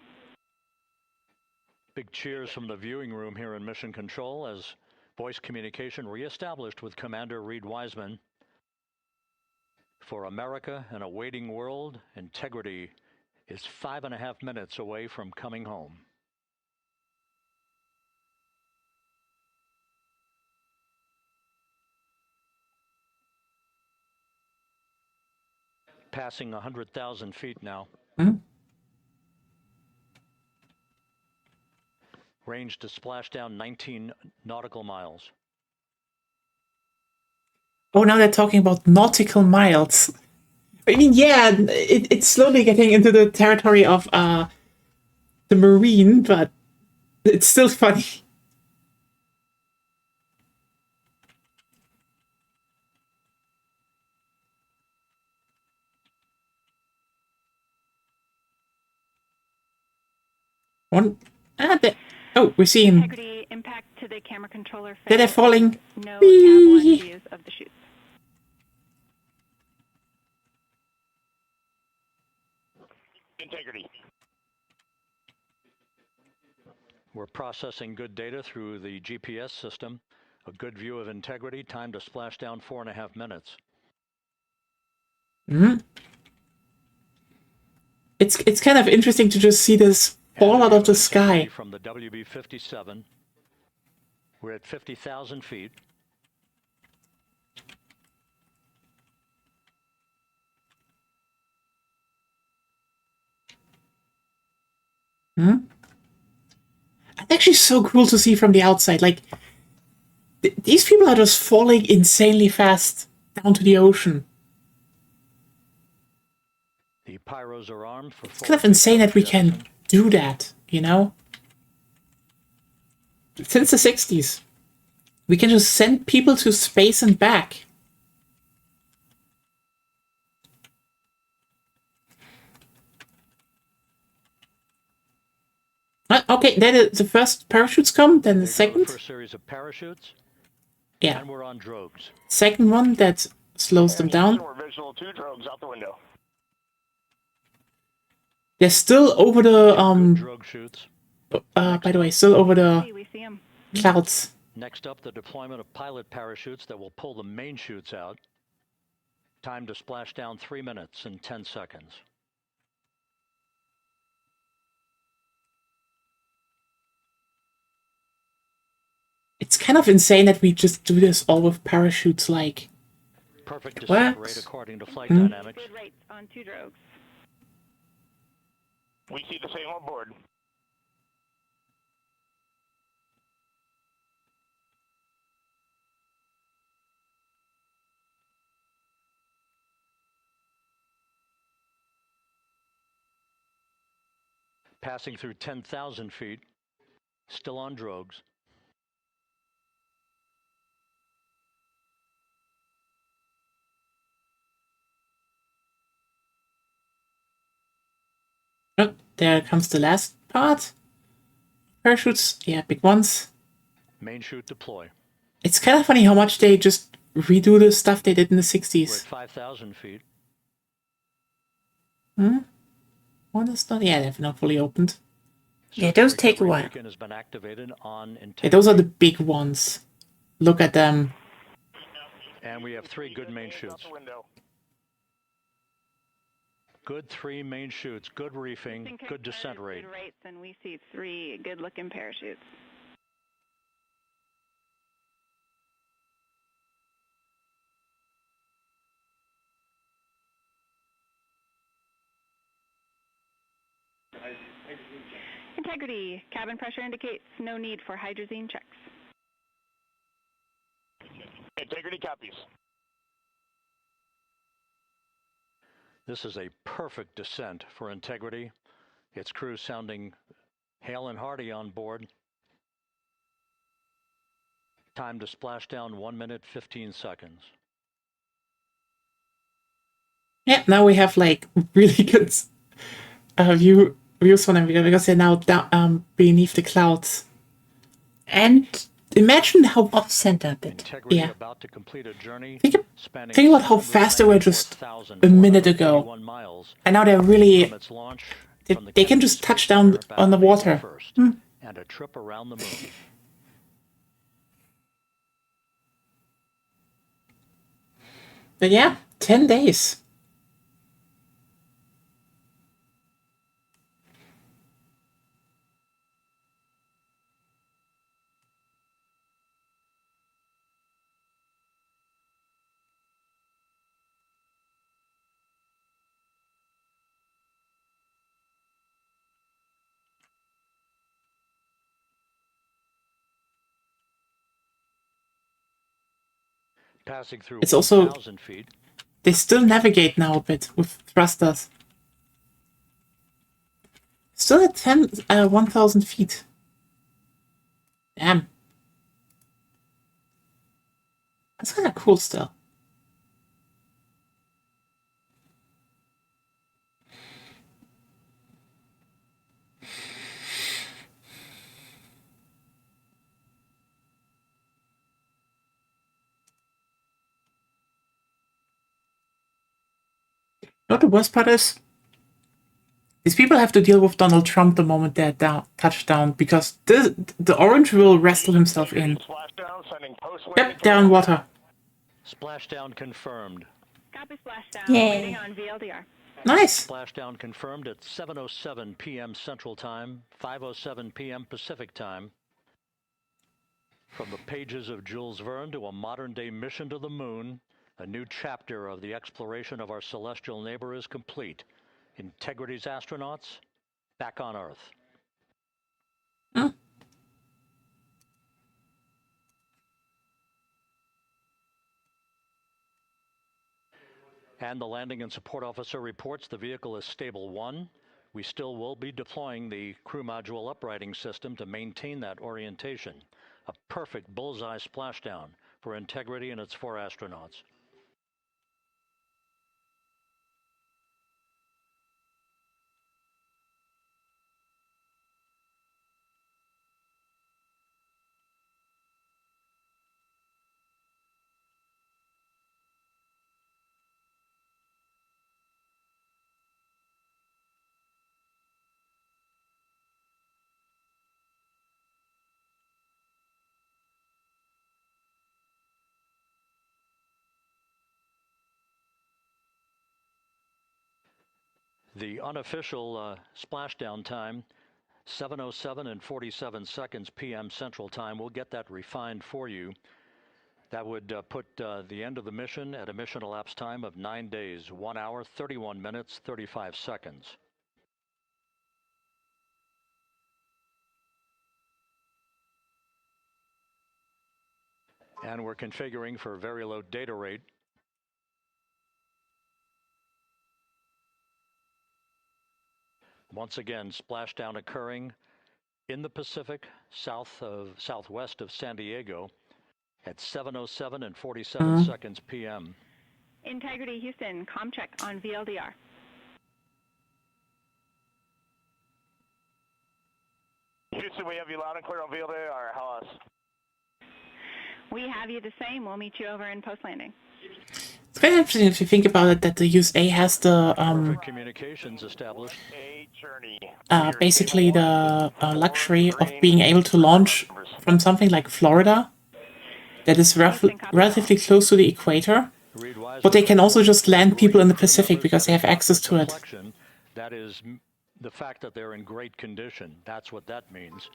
Big cheers from the viewing room here in Mission Control as voice communication reestablished with Commander Reed Wiseman. For America in a waiting world, Integrity is 5.5 minutes away from coming home. Passing 100,000 feet now. Range to splash down 19 nautical miles. Oh, now they're talking about nautical miles. I mean, yeah, it's slowly getting into the territory of the marine, but it's still funny. We're seeing. Integrity impact to the camera controller. They're falling. No tab 1 views of the chutes. Integrity. We're processing good data through the GPS system. A good view of Integrity. Time to splash down 4.5 minutes. It's kind of interesting to just see this fall out of the sky. From the WB-57, we're at 50,000 feet. It's actually so cool to see from the outside. Like, these people are just falling insanely fast down to the ocean. The pyros are armed for It's kind of insane that we can do that, you know? Since the 60s, we can just send people to space and back. Okay, then the first parachutes come, then the second. First series of parachutes. Yeah. And we're on drogues. Second one that slows them down. We're visual 2 drogues out the window. They're still over the Drogue chutes. by the way, still over the We see 'em. clouds. Next up, the deployment of pilot parachutes that will pull the main chutes out. Time to splash down 3 minutes and 10 seconds. It's kind of insane that we just do this all with parachutes, like. Perfect What? descent rate according to flight dynamics. Good rates on 2 drogues. We see the same on board. Passing through 10,000 feet. Still on drogues. Oh, there comes the last part. Parachutes, yeah, big ones. Main chute deploy. It's kind of funny how much they just redo the stuff they did in the We're 60s. at 5,000 feet. One is not, yeah, they've not fully opened. Yeah, those take a Recovery while. beacon has been activated on Yeah, Integrity. those are the big ones. Look at them. And we have 3 good main Out chutes. the window. Good 3 main chutes. Good reefing. Good descent rate. Good rates, and we see 3 good-looking parachutes. Integrity. Cabin pressure indicates no need for hydrazine checks. Integrity copies. This is a perfect descent for Integrity. Its crew sounding hale and hearty on board. Time to splash down 1 minute, 15 seconds. Yeah, now we have like really good views from them because they're now down, beneath the clouds. And imagine how Off center a bit. Integrity Yeah. about to complete a journey think spanning about how fast they were just a minute ago. 794,481 miles and now they're really from its launch they- from the they can Kennedy just touch Space down Center back on the April water. 1st, and a trip around the moon. But yeah, 10 days. Passing through It's also- 1,000 feet. They still navigate now a bit with thrusters. Still at 1,000 feet. Damn. That's kind of cool still. You know what the worst part is? These people have to deal with Donald Trump the moment they're touchdown, because the orange will wrestle himself in. Splashdown, sending post Yep, down water. Splashdown confirmed. Copy splashdown. Yay. Waiting on VLDR. Nice. Splashdown confirmed at 7:07 p.m. Central Time, 5:07 p.m. Pacific Time. From the pages of Jules Verne to a modern-day mission to the moon, a new chapter of the exploration of our celestial neighbor is complete. Integrity's astronauts back on Earth. Huh? And the landing and support officer reports the vehicle is stable 1. We still will be deploying the crew module uprighting system to maintain that orientation. A perfect bullseye splashdown for Integrity and its 4 astronauts. The unofficial splashdown time, 7:07 and 47 seconds p.m. Central Time. We'll get that refined for you. That would put the end of the mission at a mission elapsed time of 9 days, 1 hour, 31 minutes, 35 seconds. And we're configuring for very low data rate. Once again, splashdown occurring in the Pacific, southwest of San Diego at 7:07 and 47 seconds p.m. Integrity Houston, comm check on VLDR. Houston, we have you loud and clear on VLDR, or how else? We have you the same. We'll meet you over in post landing. It's kind of interesting if you think about it that the USA has the Perfect communications established. A journey. basically the luxury of being able to launch from something like Florida that is relatively close to the equator, but they can also just land people in the Pacific because they have access to it. That is the fact that they're in great condition. That's what that means.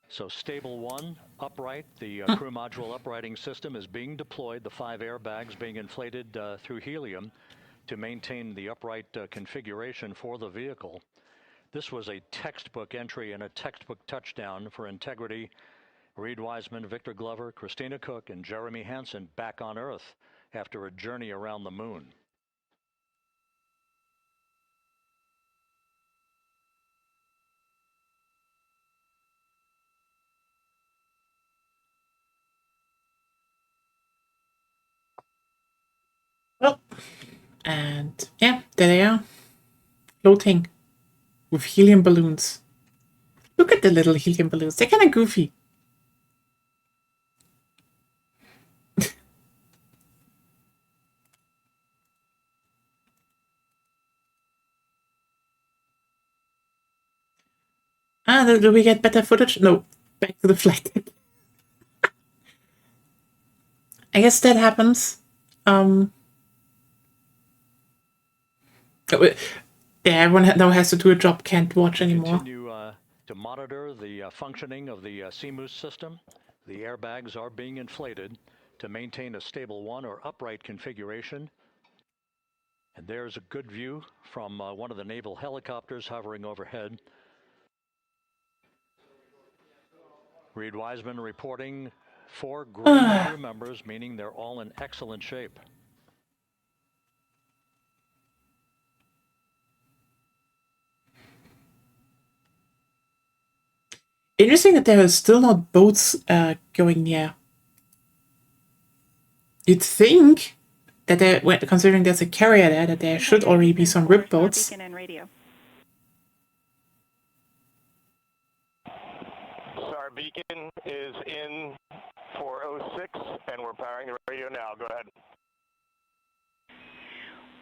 So stable 1, upright, the crew module uprighting system is being deployed, the 5 airbags being inflated through helium to maintain the upright configuration for the vehicle. This was a textbook entry and a textbook touchdown for Integrity. Reed Wiseman, Victor Glover, Christina Cook, and Jeremy Hansen back on Earth after a journey around the moon. Well, and yeah, there they are, floating with helium balloons. Look at the little helium balloons. They're kind of goofy. Do we get better footage? No, back to the flight deck. I guess that happens. Everyone now has to do a job, can't watch anymore. Continue to monitor the functioning of the CMOOS system. The airbags are being inflated to maintain a stable one or upright configuration. And there's a good view from one of the naval helicopters hovering overhead. Reed Wiseman reporting 4 great crew members, meaning they're all in excellent shape. Interesting that there are still not boats going near. You'd think that there, considering there's a carrier there, that there should already be some rib boats. Beacon and radio. Star Beacon is in 406, and we're powering the radio now. Go ahead.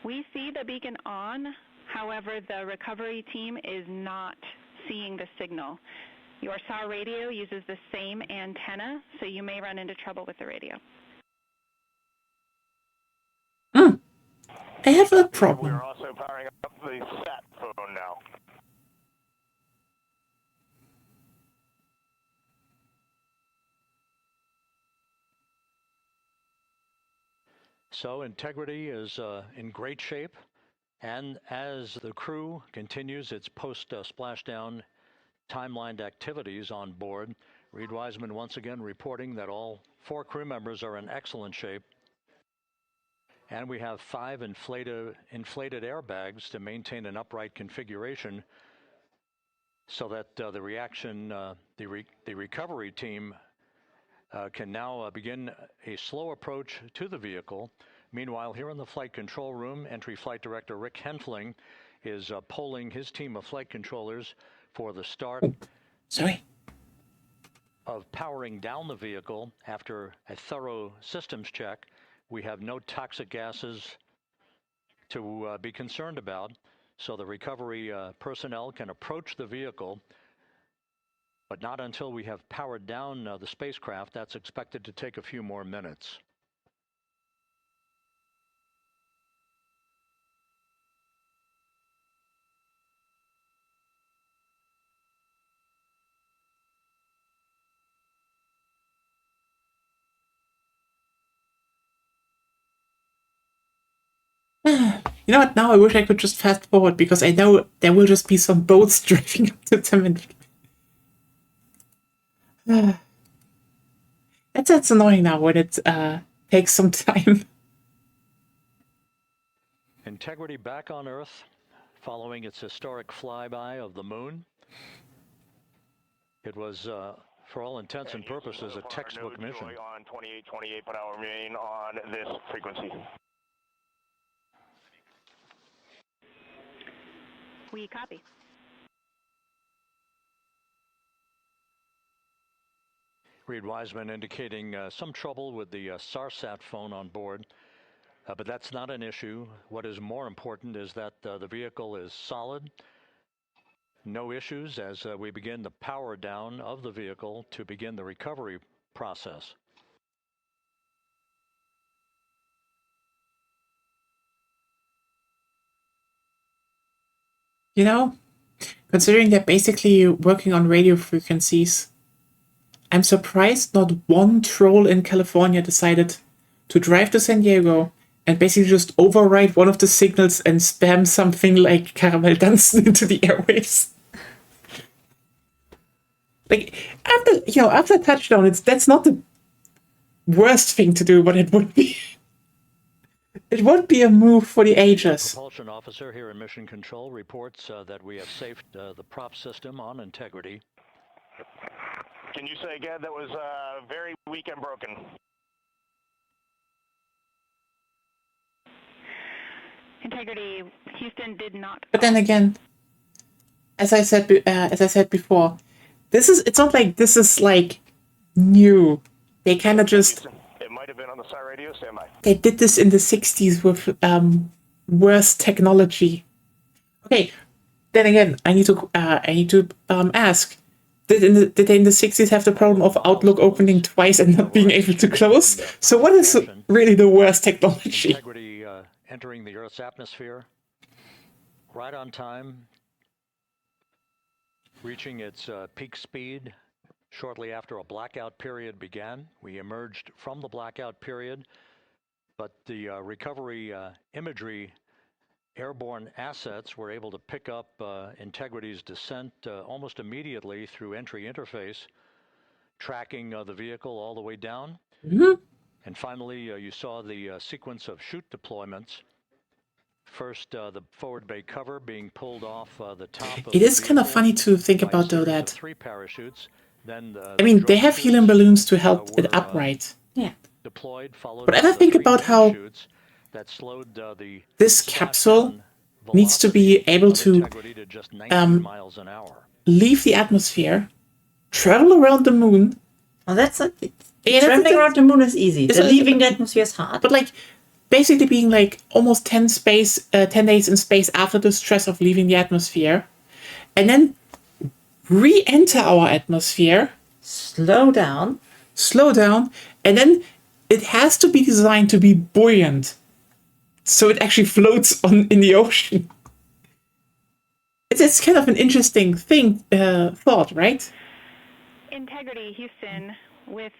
We see the beacon on. However, the recovery team is not seeing the signal. Your SAR radio uses the same antenna, so you may run into trouble with the radio. I have a We're problem. also powering up the sat phone now. So Integrity is in great shape, and as the crew continues its post-splashdown timelined activities on board, Reed Wiseman once again reporting that all 4 crew members are in excellent shape. And we have 5 inflated airbags to maintain an upright configuration so that the recovery team can now begin a slow approach to the vehicle. Meanwhile, here in the flight control room, Entry Flight Director Rick Henfling is polling his team of flight controllers for the start of powering down the vehicle after a thorough systems check. We have no toxic gases to be concerned about, so the recovery personnel can approach the vehicle, but not until we have powered down the spacecraft. That's expected to take a few more minutes. You know what? Now I wish I could just fast forward because I know there will just be some boats driving up to them. And that's annoying now when it takes some time. Integrity back on Earth following its historic flyby of the moon. It was, for all intents and purposes, a textbook mission. On 2828, but I'll remain on this frequency. We copy. Reed Wiseman indicating some trouble with the SARSAT phone on board, but that's not an issue. What is more important is that the vehicle is solid. No issues as we begin the power down of the vehicle to begin the recovery process. You know, considering they're basically working on radio frequencies, I'm surprised not one troll in California decided to drive to San Diego and basically just override one of the signals and spam something like Caramel Dunstan into the airwaves. Like, after touchdown, that's not the worst thing to do, but it would be. It would be a move for the ages. Propulsion officer here in Mission Control reports that we have safed the prop system on Integrity. Can you say again that was very weak and broken? Integrity, Houston did not. But then again, as I said before, it's not like this is like new. They kind of just. It might have been on the SAR radio. Stand by. They did this in the 60s with worse technology. Okay, then again, I need to ask: did they in the 60s have the problem of Outlook opening twice and not being able to close? So what is really the worst technology? Integrity entering the Earth's atmosphere right on time, reaching its peak speed shortly after a blackout period began. We emerged from the blackout period, but the recovery imagery airborne assets were able to pick up Integrity's descent almost immediately through entry interface, tracking the vehicle all the way down. And finally, you saw the sequence of chute deployments. First, the forward bay cover being pulled off the top of It is kind of funny to think about, though, series of that 3 parachutes. Then I mean, they drop have helium chutes, balloons to help it were, upright. Yeah. deployed, followed But by ever the think 3 about main how chutes that slowed the this capsule splashdown needs to be velocity able of to Integrity to just 19 miles an hour. leave the atmosphere, travel around the moon, Well, that's a, Yeah, traveling that's- around the moon is easy. It's The a- leaving the atmosphere is hard. but like basically being like almost 10 days in space after the stress of leaving the atmosphere, and then re-enter our atmosphere, Slow down. slow down, and then it has to be designed to be buoyant, so it actually floats in the ocean. It's kind of an interesting thought, right? Integrity Houston, with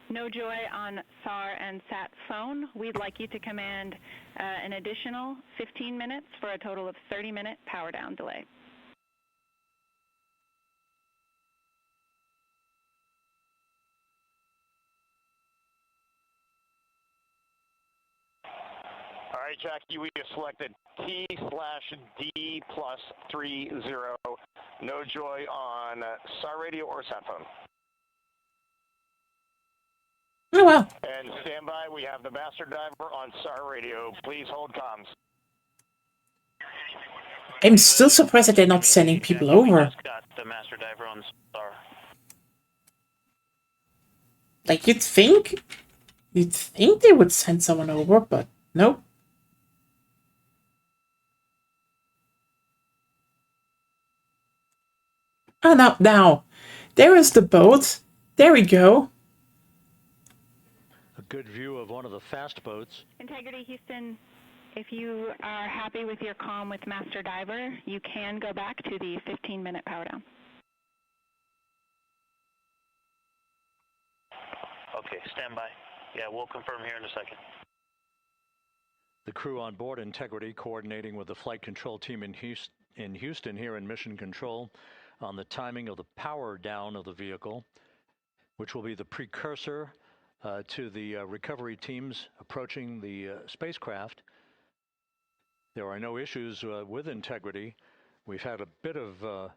No Joy on SAR and SAT phone, we'd like you to command an additional 15 minutes for a total of 30-minute power down delay. All right, Jackie, we have selected T/D+30. No Joy on SAR radio or sat phone. Oh wow. And stand by, we have the master diver on SAR radio. Please hold comms. I'm still surprised that they're not sending people over. Just got the master diver on SAR. Like you'd think they would send someone over, but nope. Oh, now, there is the boat. There we go. A good view of one of the fast boats. Integrity Houston, if you are happy with your comm with Master Diver, you can go back to the 15-minute power down. Okay, stand by. Yeah, we'll confirm here in a second. The crew on board Integrity coordinating with the flight control team in Houston here in Mission Control on the timing of the power down of the vehicle, which will be the precursor to the recovery teams approaching the spacecraft. There are no issues with Integrity. We've had a bit of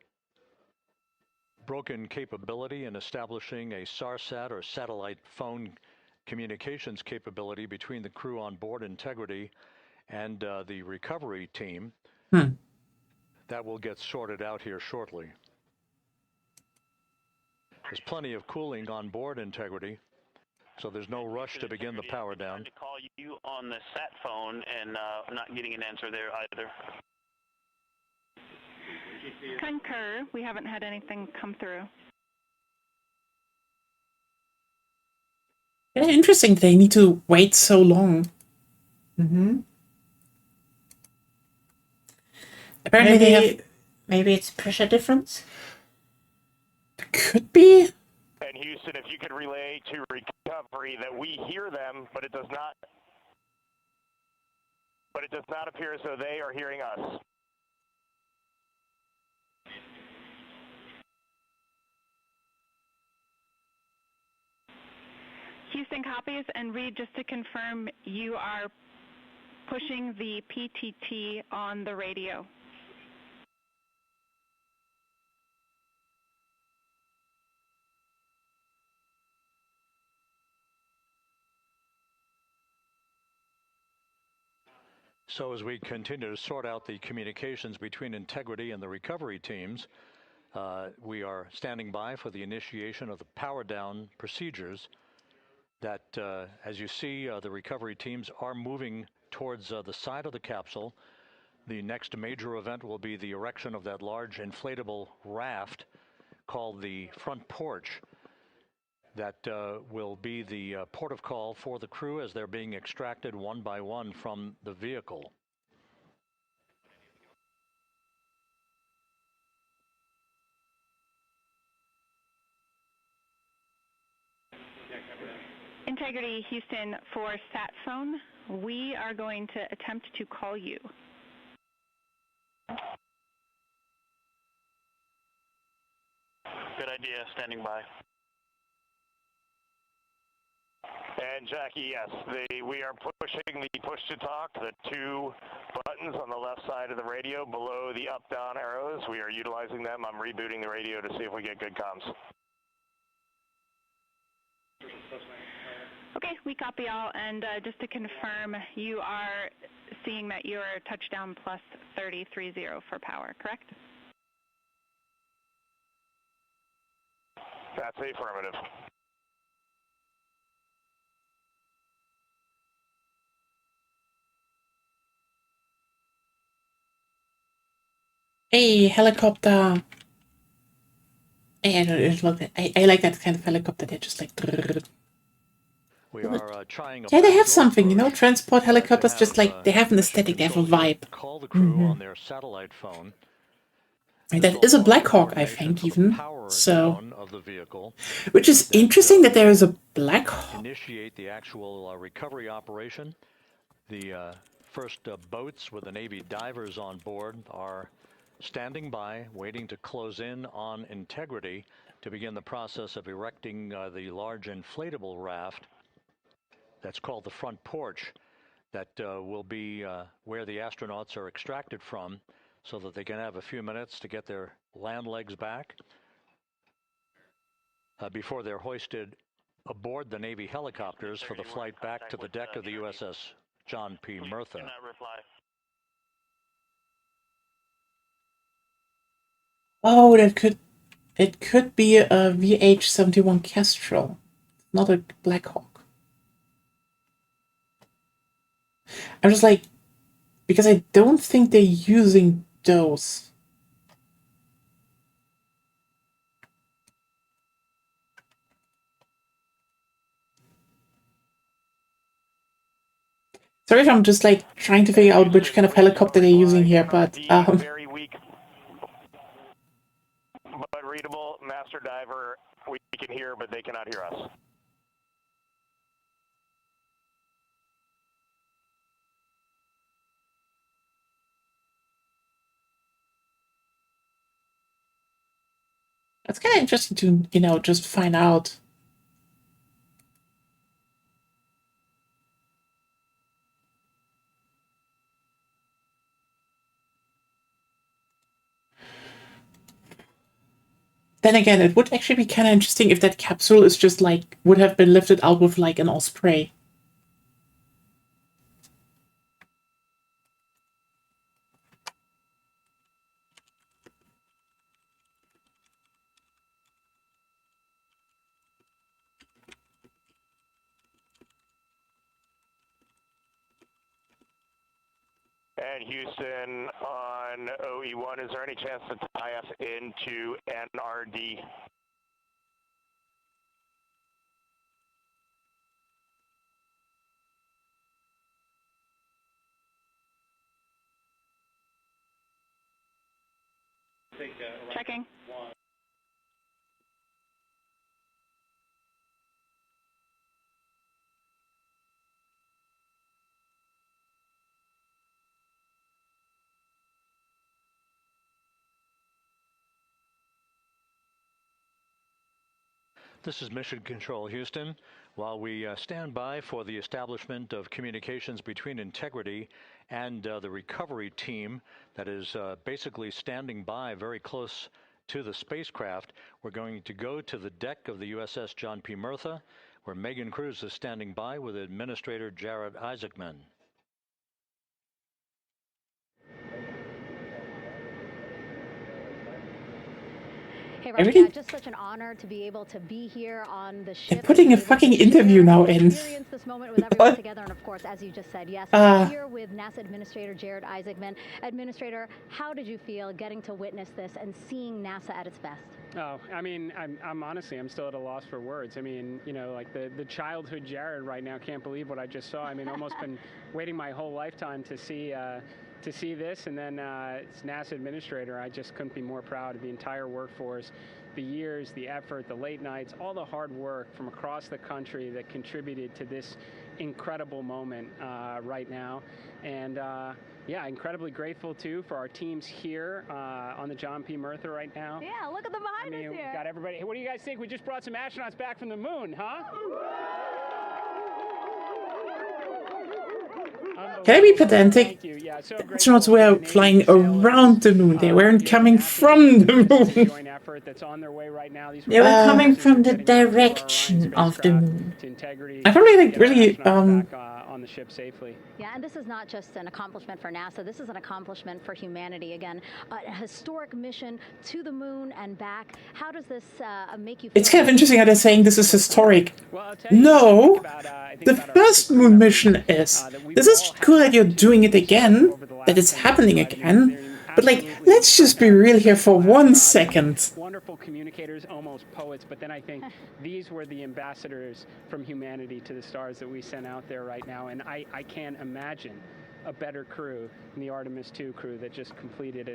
broken capability in establishing a SARSAT or satellite phone communications capability between the crew on board Integrity and the recovery team. That will get sorted out here shortly. There's plenty of cooling on board Integrity, so there's no rush to begin the power down. Trying to call you on the sat phone and not getting an answer there either. Concur, we haven't had anything come through. Yeah, interesting. They need to wait so long. Apparently, they have. Maybe it's pressure difference. Could be. And Houston, if you could relay to recovery that we hear them, but it does not appear as though they are hearing us. Houston copies, and Reed, just to confirm, you are pushing the PTT on the radio. So as we continue to sort out the communications between Integrity and the recovery teams, we are standing by for the initiation of the power down procedures that, as you see, the recovery teams are moving towards the side of the capsule. The next major event will be the erection of that large inflatable raft called the front porch that will be the port of call for the crew as they're being extracted one by one from the vehicle. Integrity Houston, for sat phone, we are going to attempt to call you. Good idea. Standing by. And Jackie, yes, we are pushing the push to talk, the 2 buttons on the left side of the radio below the up-down arrows. We are utilizing them. I'm rebooting the radio to see if we get good comms. Okay, we copy all, and just to confirm, you are seeing that you are touchdown plus 3030 for power, correct? That's affirmative. Hey, helicopter. I like that kind of helicopter. They're just like. We are trying. Yeah, they have something, you know. Transport helicopters, just like they have an aesthetic. They have a vibe. Call the crew on their satellite phone. And that is a Black Hawk, I think, even. So, of the vehicle. which is interesting that there is a Black Hawk. Initiate the actual recovery operation. The first boats with the Navy divers on board are standing by, waiting to close in on Integrity to begin the process of erecting the large inflatable raft that's called the front porch that will be where the astronauts are extracted from so that they can have a few minutes to get their land legs back before they're hoisted aboard the Navy helicopters for the flight back to the deck of the USS John P. Murtha. Cannot reply. Oh, it could be a VH-71 Kestrel, not a Black Hawk. I'm just like, because I don't think they're using those. Sorry if I'm just like trying to figure out which kind of helicopter they're using here, but Very weak, but readable master diver. We can hear, but they cannot hear us. it's kind of interesting to, you know, just find out. Then again, it would actually be kind of interesting if that capsule is just like, would have been lifted out with like an Osprey. And Houston on OE1, is there any chance to tie us into NRD? Checking. This is Mission Control Houston. While we stand by for the establishment of communications between Integrity and the recovery team that is basically standing by very close to the spacecraft, we're going to go to the deck of the USS John P. Murtha, where Megan Cruz is standing by with Administrator Jared Isaacman. Hey, Everything- Roger, just such an honor to be able to be here on the ship. They're putting a able to fucking share interview now in. Experience this moment with everyone together, and of course, as you just said, yes, here with NASA Administrator Jared Isaacman. Administrator, how did you feel getting to witness this and seeing NASA at its best? Oh, I mean, I'm honestly, I'm still at a loss for words. I mean, you know, like the childhood Jared right now can't believe what I just saw. I mean, almost been waiting my whole lifetime to see this, and then as NASA administrator, I just couldn't be more proud of the entire workforce, the years, the effort, the late nights, all the hard work from across the country that contributed to this incredible moment right now, and. Yeah, incredibly grateful too for our teams here on the John P. Murtha right now. Yeah, look at them behind us here. We got everybody. Hey, what do you guys think? We just brought some astronauts back from the moon, huh? Can I be pedantic? Thank you. Yeah, so Astronauts were flying around the moon. They weren't coming from the moon. joint effort that's on their way right now. They were coming from the direction of the moon. Integrity. I probably like really on the ship safely. Yeah, and this is not just an accomplishment for NASA. This is an accomplishment for humanity. Again, a historic mission to the moon and back. How does this make you feel? It's kind of interesting how they're saying this is historic. No, the first moon mission is. This is cool that you're doing it again, that it's happening again. But like, let's just be real here for 1 second. Wonderful communicators, almost poets, but then I think these were the ambassadors from humanity to the stars that we sent out there right now, and I can't imagine a better crew than the Artemis II crew that just completed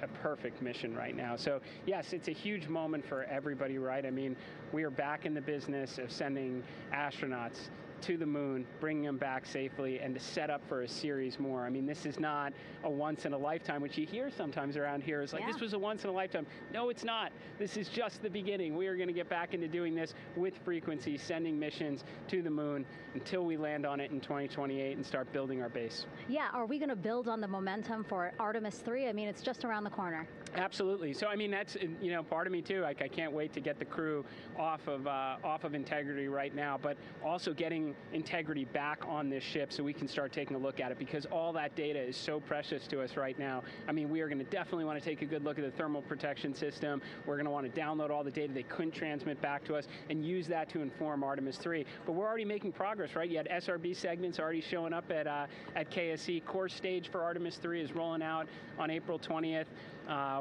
a perfect mission right now. So yes, it's a huge moment for everybody, right? I mean, we are back in the business of sending astronauts to the moon, bringing them back safely, and to set up for a series more. I mean, this is not a once in a lifetime, which you hear sometimes around here. It's like, this was a once in a lifetime. No, it's not. This is just the beginning. We are going to get back into doing this with frequency, sending missions to the moon until we land on it in 2028 and start building our base. Yeah, are we going to build on the momentum for Artemis 3? I mean, it's just around the corner. Absolutely. So, I mean, that's, you know, part of me too. Like, I can't wait to get the crew off of Integrity right now, but also getting Integrity back on this ship so we can start taking a look at it, because all that data is so precious to us right now. I mean, we are going to definitely want to take a good look at the thermal protection system. We're going to want to download all the data they couldn't transmit back to us and use that to inform Artemis 3. But we're already making progress, right? You had SRB segments already showing up at KSC. Core stage for Artemis 3 is rolling out on April 20th.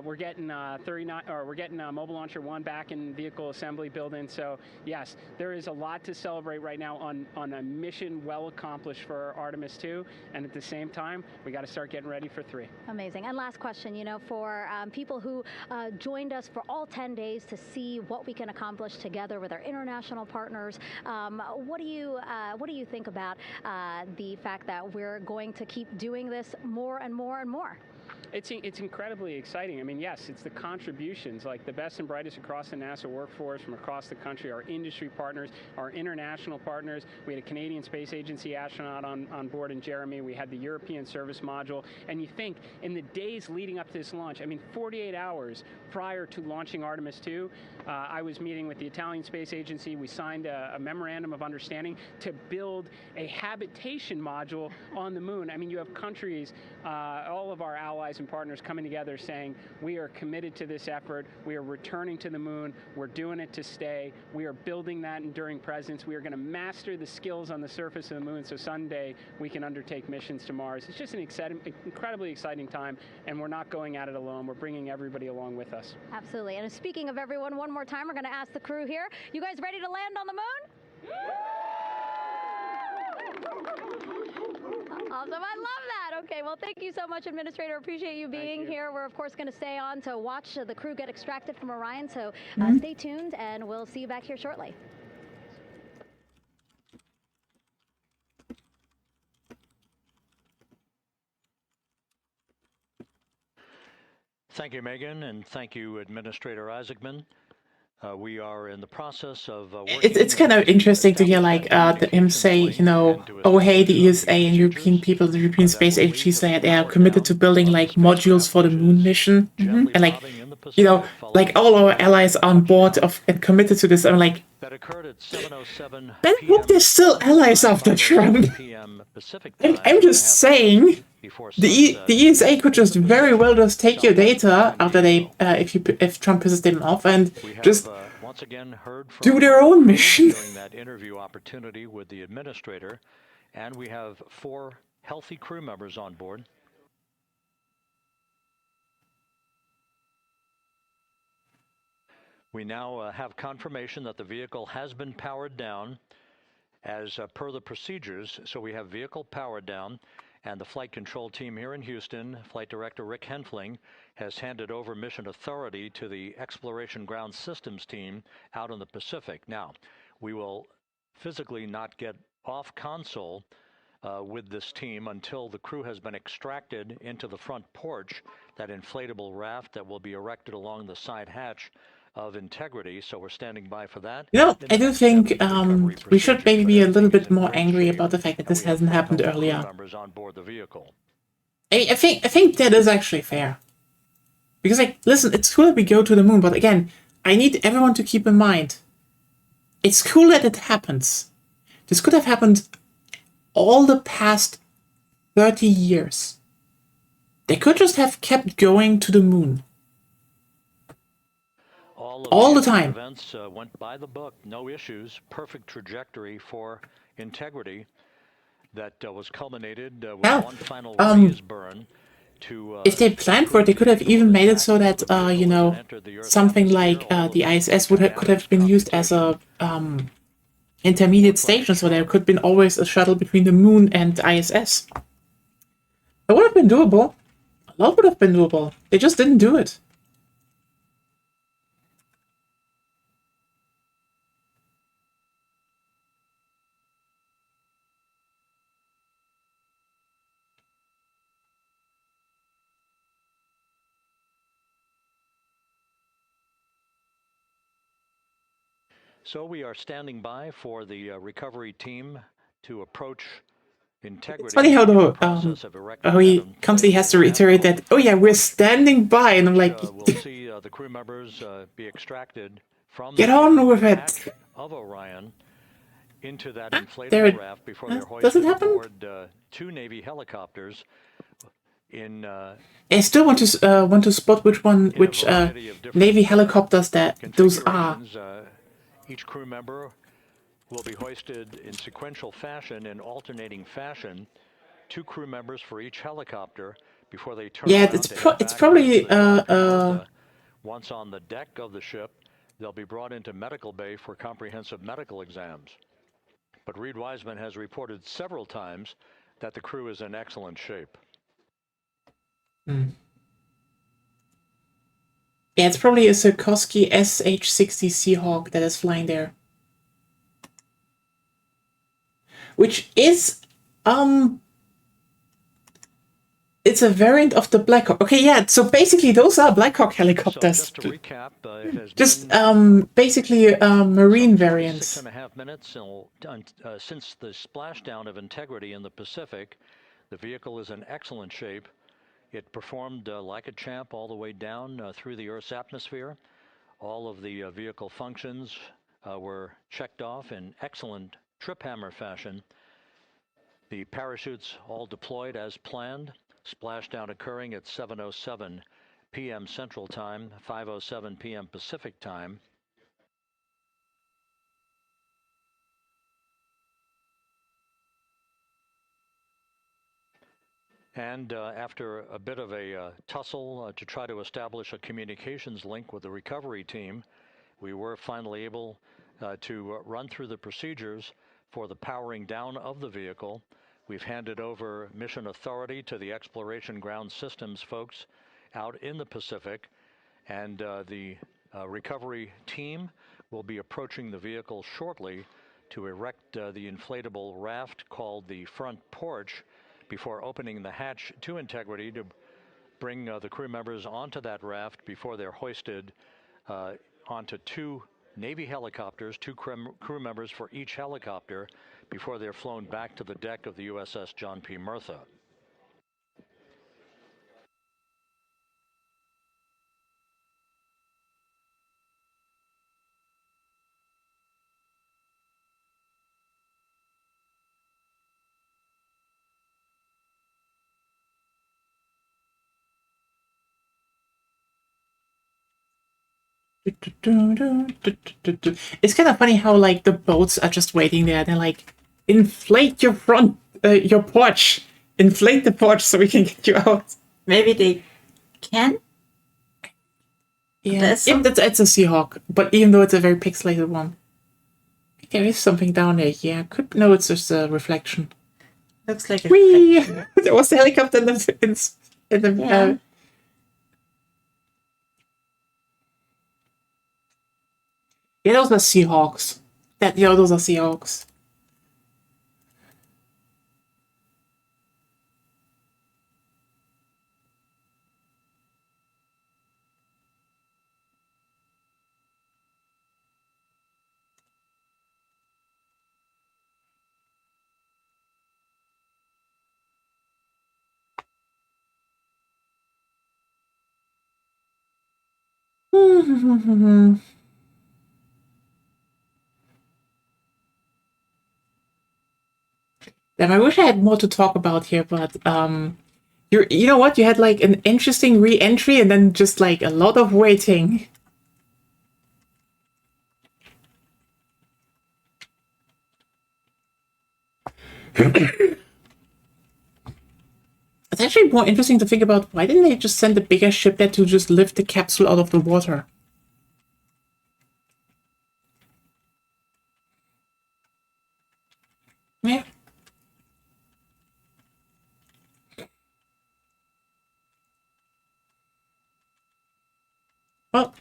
We're getting Mobile Launcher 1 back in vehicle assembly building. So yes, there is a lot to celebrate right now on a mission well accomplished for Artemis 2, and at the same time, we got to start getting ready for 3. Amazing. And last question, you know, for people who joined us for all 10 days to see what we can accomplish together with our international partners, what do you think about the fact that we're going to keep doing this more and more and more? It's incredibly exciting. I mean, yes, it's the contributions, like the best and brightest across the NASA workforce from across the country, our industry partners, our international partners. We had a Canadian Space Agency astronaut on board in Jeremy. We had the European Service Module. And you think, in the days leading up to this launch, I mean, 48 hours prior to launching Artemis 2, I was meeting with the Italian Space Agency. We signed a memorandum of understanding to build a habitation module on the moon. I mean, you have countries, all of our allies and partners coming together saying, we are committed to this effort. We are returning to the moon. We're doing it to stay. We are building that enduring presence. We are going to master the skills on the surface of the moon so someday we can undertake missions to Mars. It's just an incredibly exciting time, and we're not going at it alone. We're bringing everybody along with us. Absolutely. And speaking of everyone, one more time, we're going to ask the crew here, you guys ready to land on the moon? Awesome. I love that. Okay, well, thank you so much, Administrator. Appreciate you being here. We're, of course, going to stay on to watch the crew get extracted from Orion, so stay tuned, and we'll see you back here shortly. Thank you, Megan, and thank you, Administrator Isaacman. We are in the process of working. It's kind of interesting to hear like him say, you know, oh hey, the ESA and European people, the European Space Agency say they are committed to building like modules for the moon mission, and like, you know, like all our allies on board and committed to this. I'm like, that occurred at 7:07 then hope they're still allies after Trump. I'm just saying. The ESA could just very well just take your data after they, if Trump pisses them off, and just once again heard from do their own mission. During that interview opportunity with the administrator, and we have 4 healthy crew members on board. We now have confirmation that the vehicle has been powered down as per the procedures. So we have vehicle powered down, and the flight control team here in Houston, Flight Director Rick Henfling, has handed over mission authority to the Exploration Ground Systems team out in the Pacific. Now, we will physically not get off console with this team until the crew has been extracted into the front porch, that inflatable raft that will be erected along the side hatch of Integrity. So we're standing by for that. You know, I do think we should maybe be a little bit more angry about the fact that this hasn't happened earlier. On board the vehicle. I think that is actually fair. Because, like, listen, it's cool that we go to the moon, but again, I need everyone to keep in mind, it's cool that it happens. This could have happened all the past 30 years. They could just have kept going to the moon. All the time. Events went by the book, no issues, perfect trajectory for Integrity that was culminated with one final raise burn. If they planned for it, they could have even made it so that, you know, something like the ISS could have been used as a intermediate station, so there could have been always a shuttle between the moon and the ISS. It would have been doable. A lot would have been doable. They just didn't do it. So we are standing by for the recovery team to approach Integrity. It's funny how he constantly has to reiterate that, oh yeah, we're standing by, and I'm like, we'll see the crew members be extracted from get on with it. Of Orion into that inflatable raft before they're hoisted aboard two Navy helicopters. I still want to spot which Navy helicopters those are. Each crew member will be hoisted in sequential fashion, in alternating fashion, two crew members for each helicopter before they turn. Yeah, it's probably once on the deck of the ship, they'll be brought into medical bay for comprehensive medical exams. But Reed Wiseman has reported several times that the crew is in excellent shape. Yeah, it's probably a Sikorsky SH-60 Seahawk that is flying there. Which is, it's a variant of the Black Hawk. Okay, yeah, so basically those are Black Hawk helicopters. So just to recap, basically Marine variants. 6.5 minutes since the splashdown of Integrity in the Pacific. The vehicle is in excellent shape. It performed like a champ all the way down through the Earth's atmosphere. All of the vehicle functions were checked off in excellent trip hammer fashion. The parachutes all deployed as planned. Splashdown occurring at 7:07 p.m. Central Time, 5:07 p.m. Pacific Time. And after a bit of a tussle to try to establish a communications link with the recovery team, we were finally able to run through the procedures for the powering down of the vehicle. We've handed over mission authority to the Exploration Ground Systems folks out in the Pacific, and the recovery team will be approaching the vehicle shortly to erect the inflatable raft called the front porch, before opening the hatch to Integrity to bring the crew members onto that raft before they're hoisted onto two Navy helicopters, two crew members for each helicopter, before they're flown back to the deck of the USS John P. Murtha. It's kind of funny how, like, the boats are just waiting there. They're like, inflate your your porch. Inflate the porch so we can get you out. Maybe they can? Yeah, There's yep, it's a Seahawk, but even though it's a very pixelated one. There is something down there. Yeah, no, it's just a reflection. Looks like a Whee! There was the helicopter in the Yeah. yeah, those are Seahawks. Those are Seahawks. Damn, I wish I had more to talk about here, but you know what? You had like an interesting re-entry and then just like a lot of waiting. It's actually more interesting to think about why didn't they just send a bigger ship there to just lift the capsule out of the water? Yeah. Well.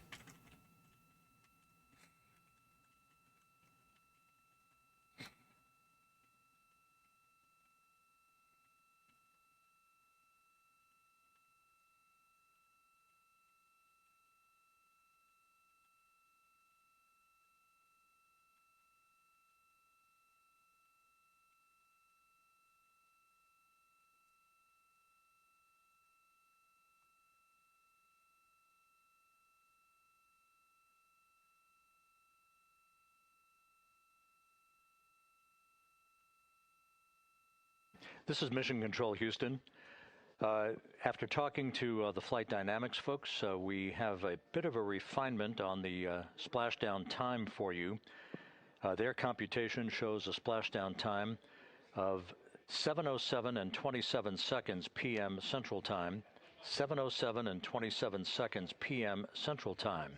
This is Mission Control Houston. After talking to the flight dynamics folks, we have a bit of a refinement on the splashdown time for you. Their computation shows a splashdown time of 7:07 and 27 seconds p.m. Central Time, 7:07 and 27 seconds p.m. Central Time.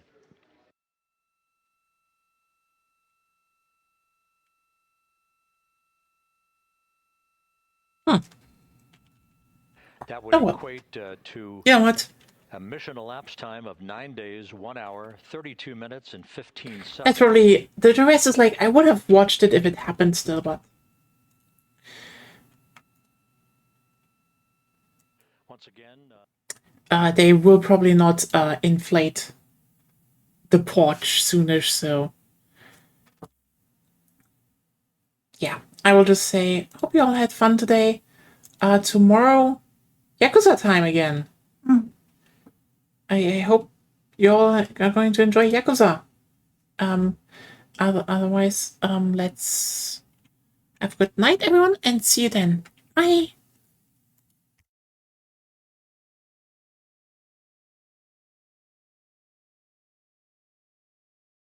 That would equate to what? a mission elapsed time of 9 days, 1 hour, 32 minutes, and 15 seconds. That's really the rest is like I would have watched it if it happened still, but once again, they will probably not inflate the porch soonish, so yeah. I will just say, hope you all had fun today. Tomorrow, Yakuza time again. I hope you all are going to enjoy Yakuza. Otherwise, let's have a good night, everyone, and see you then. Bye.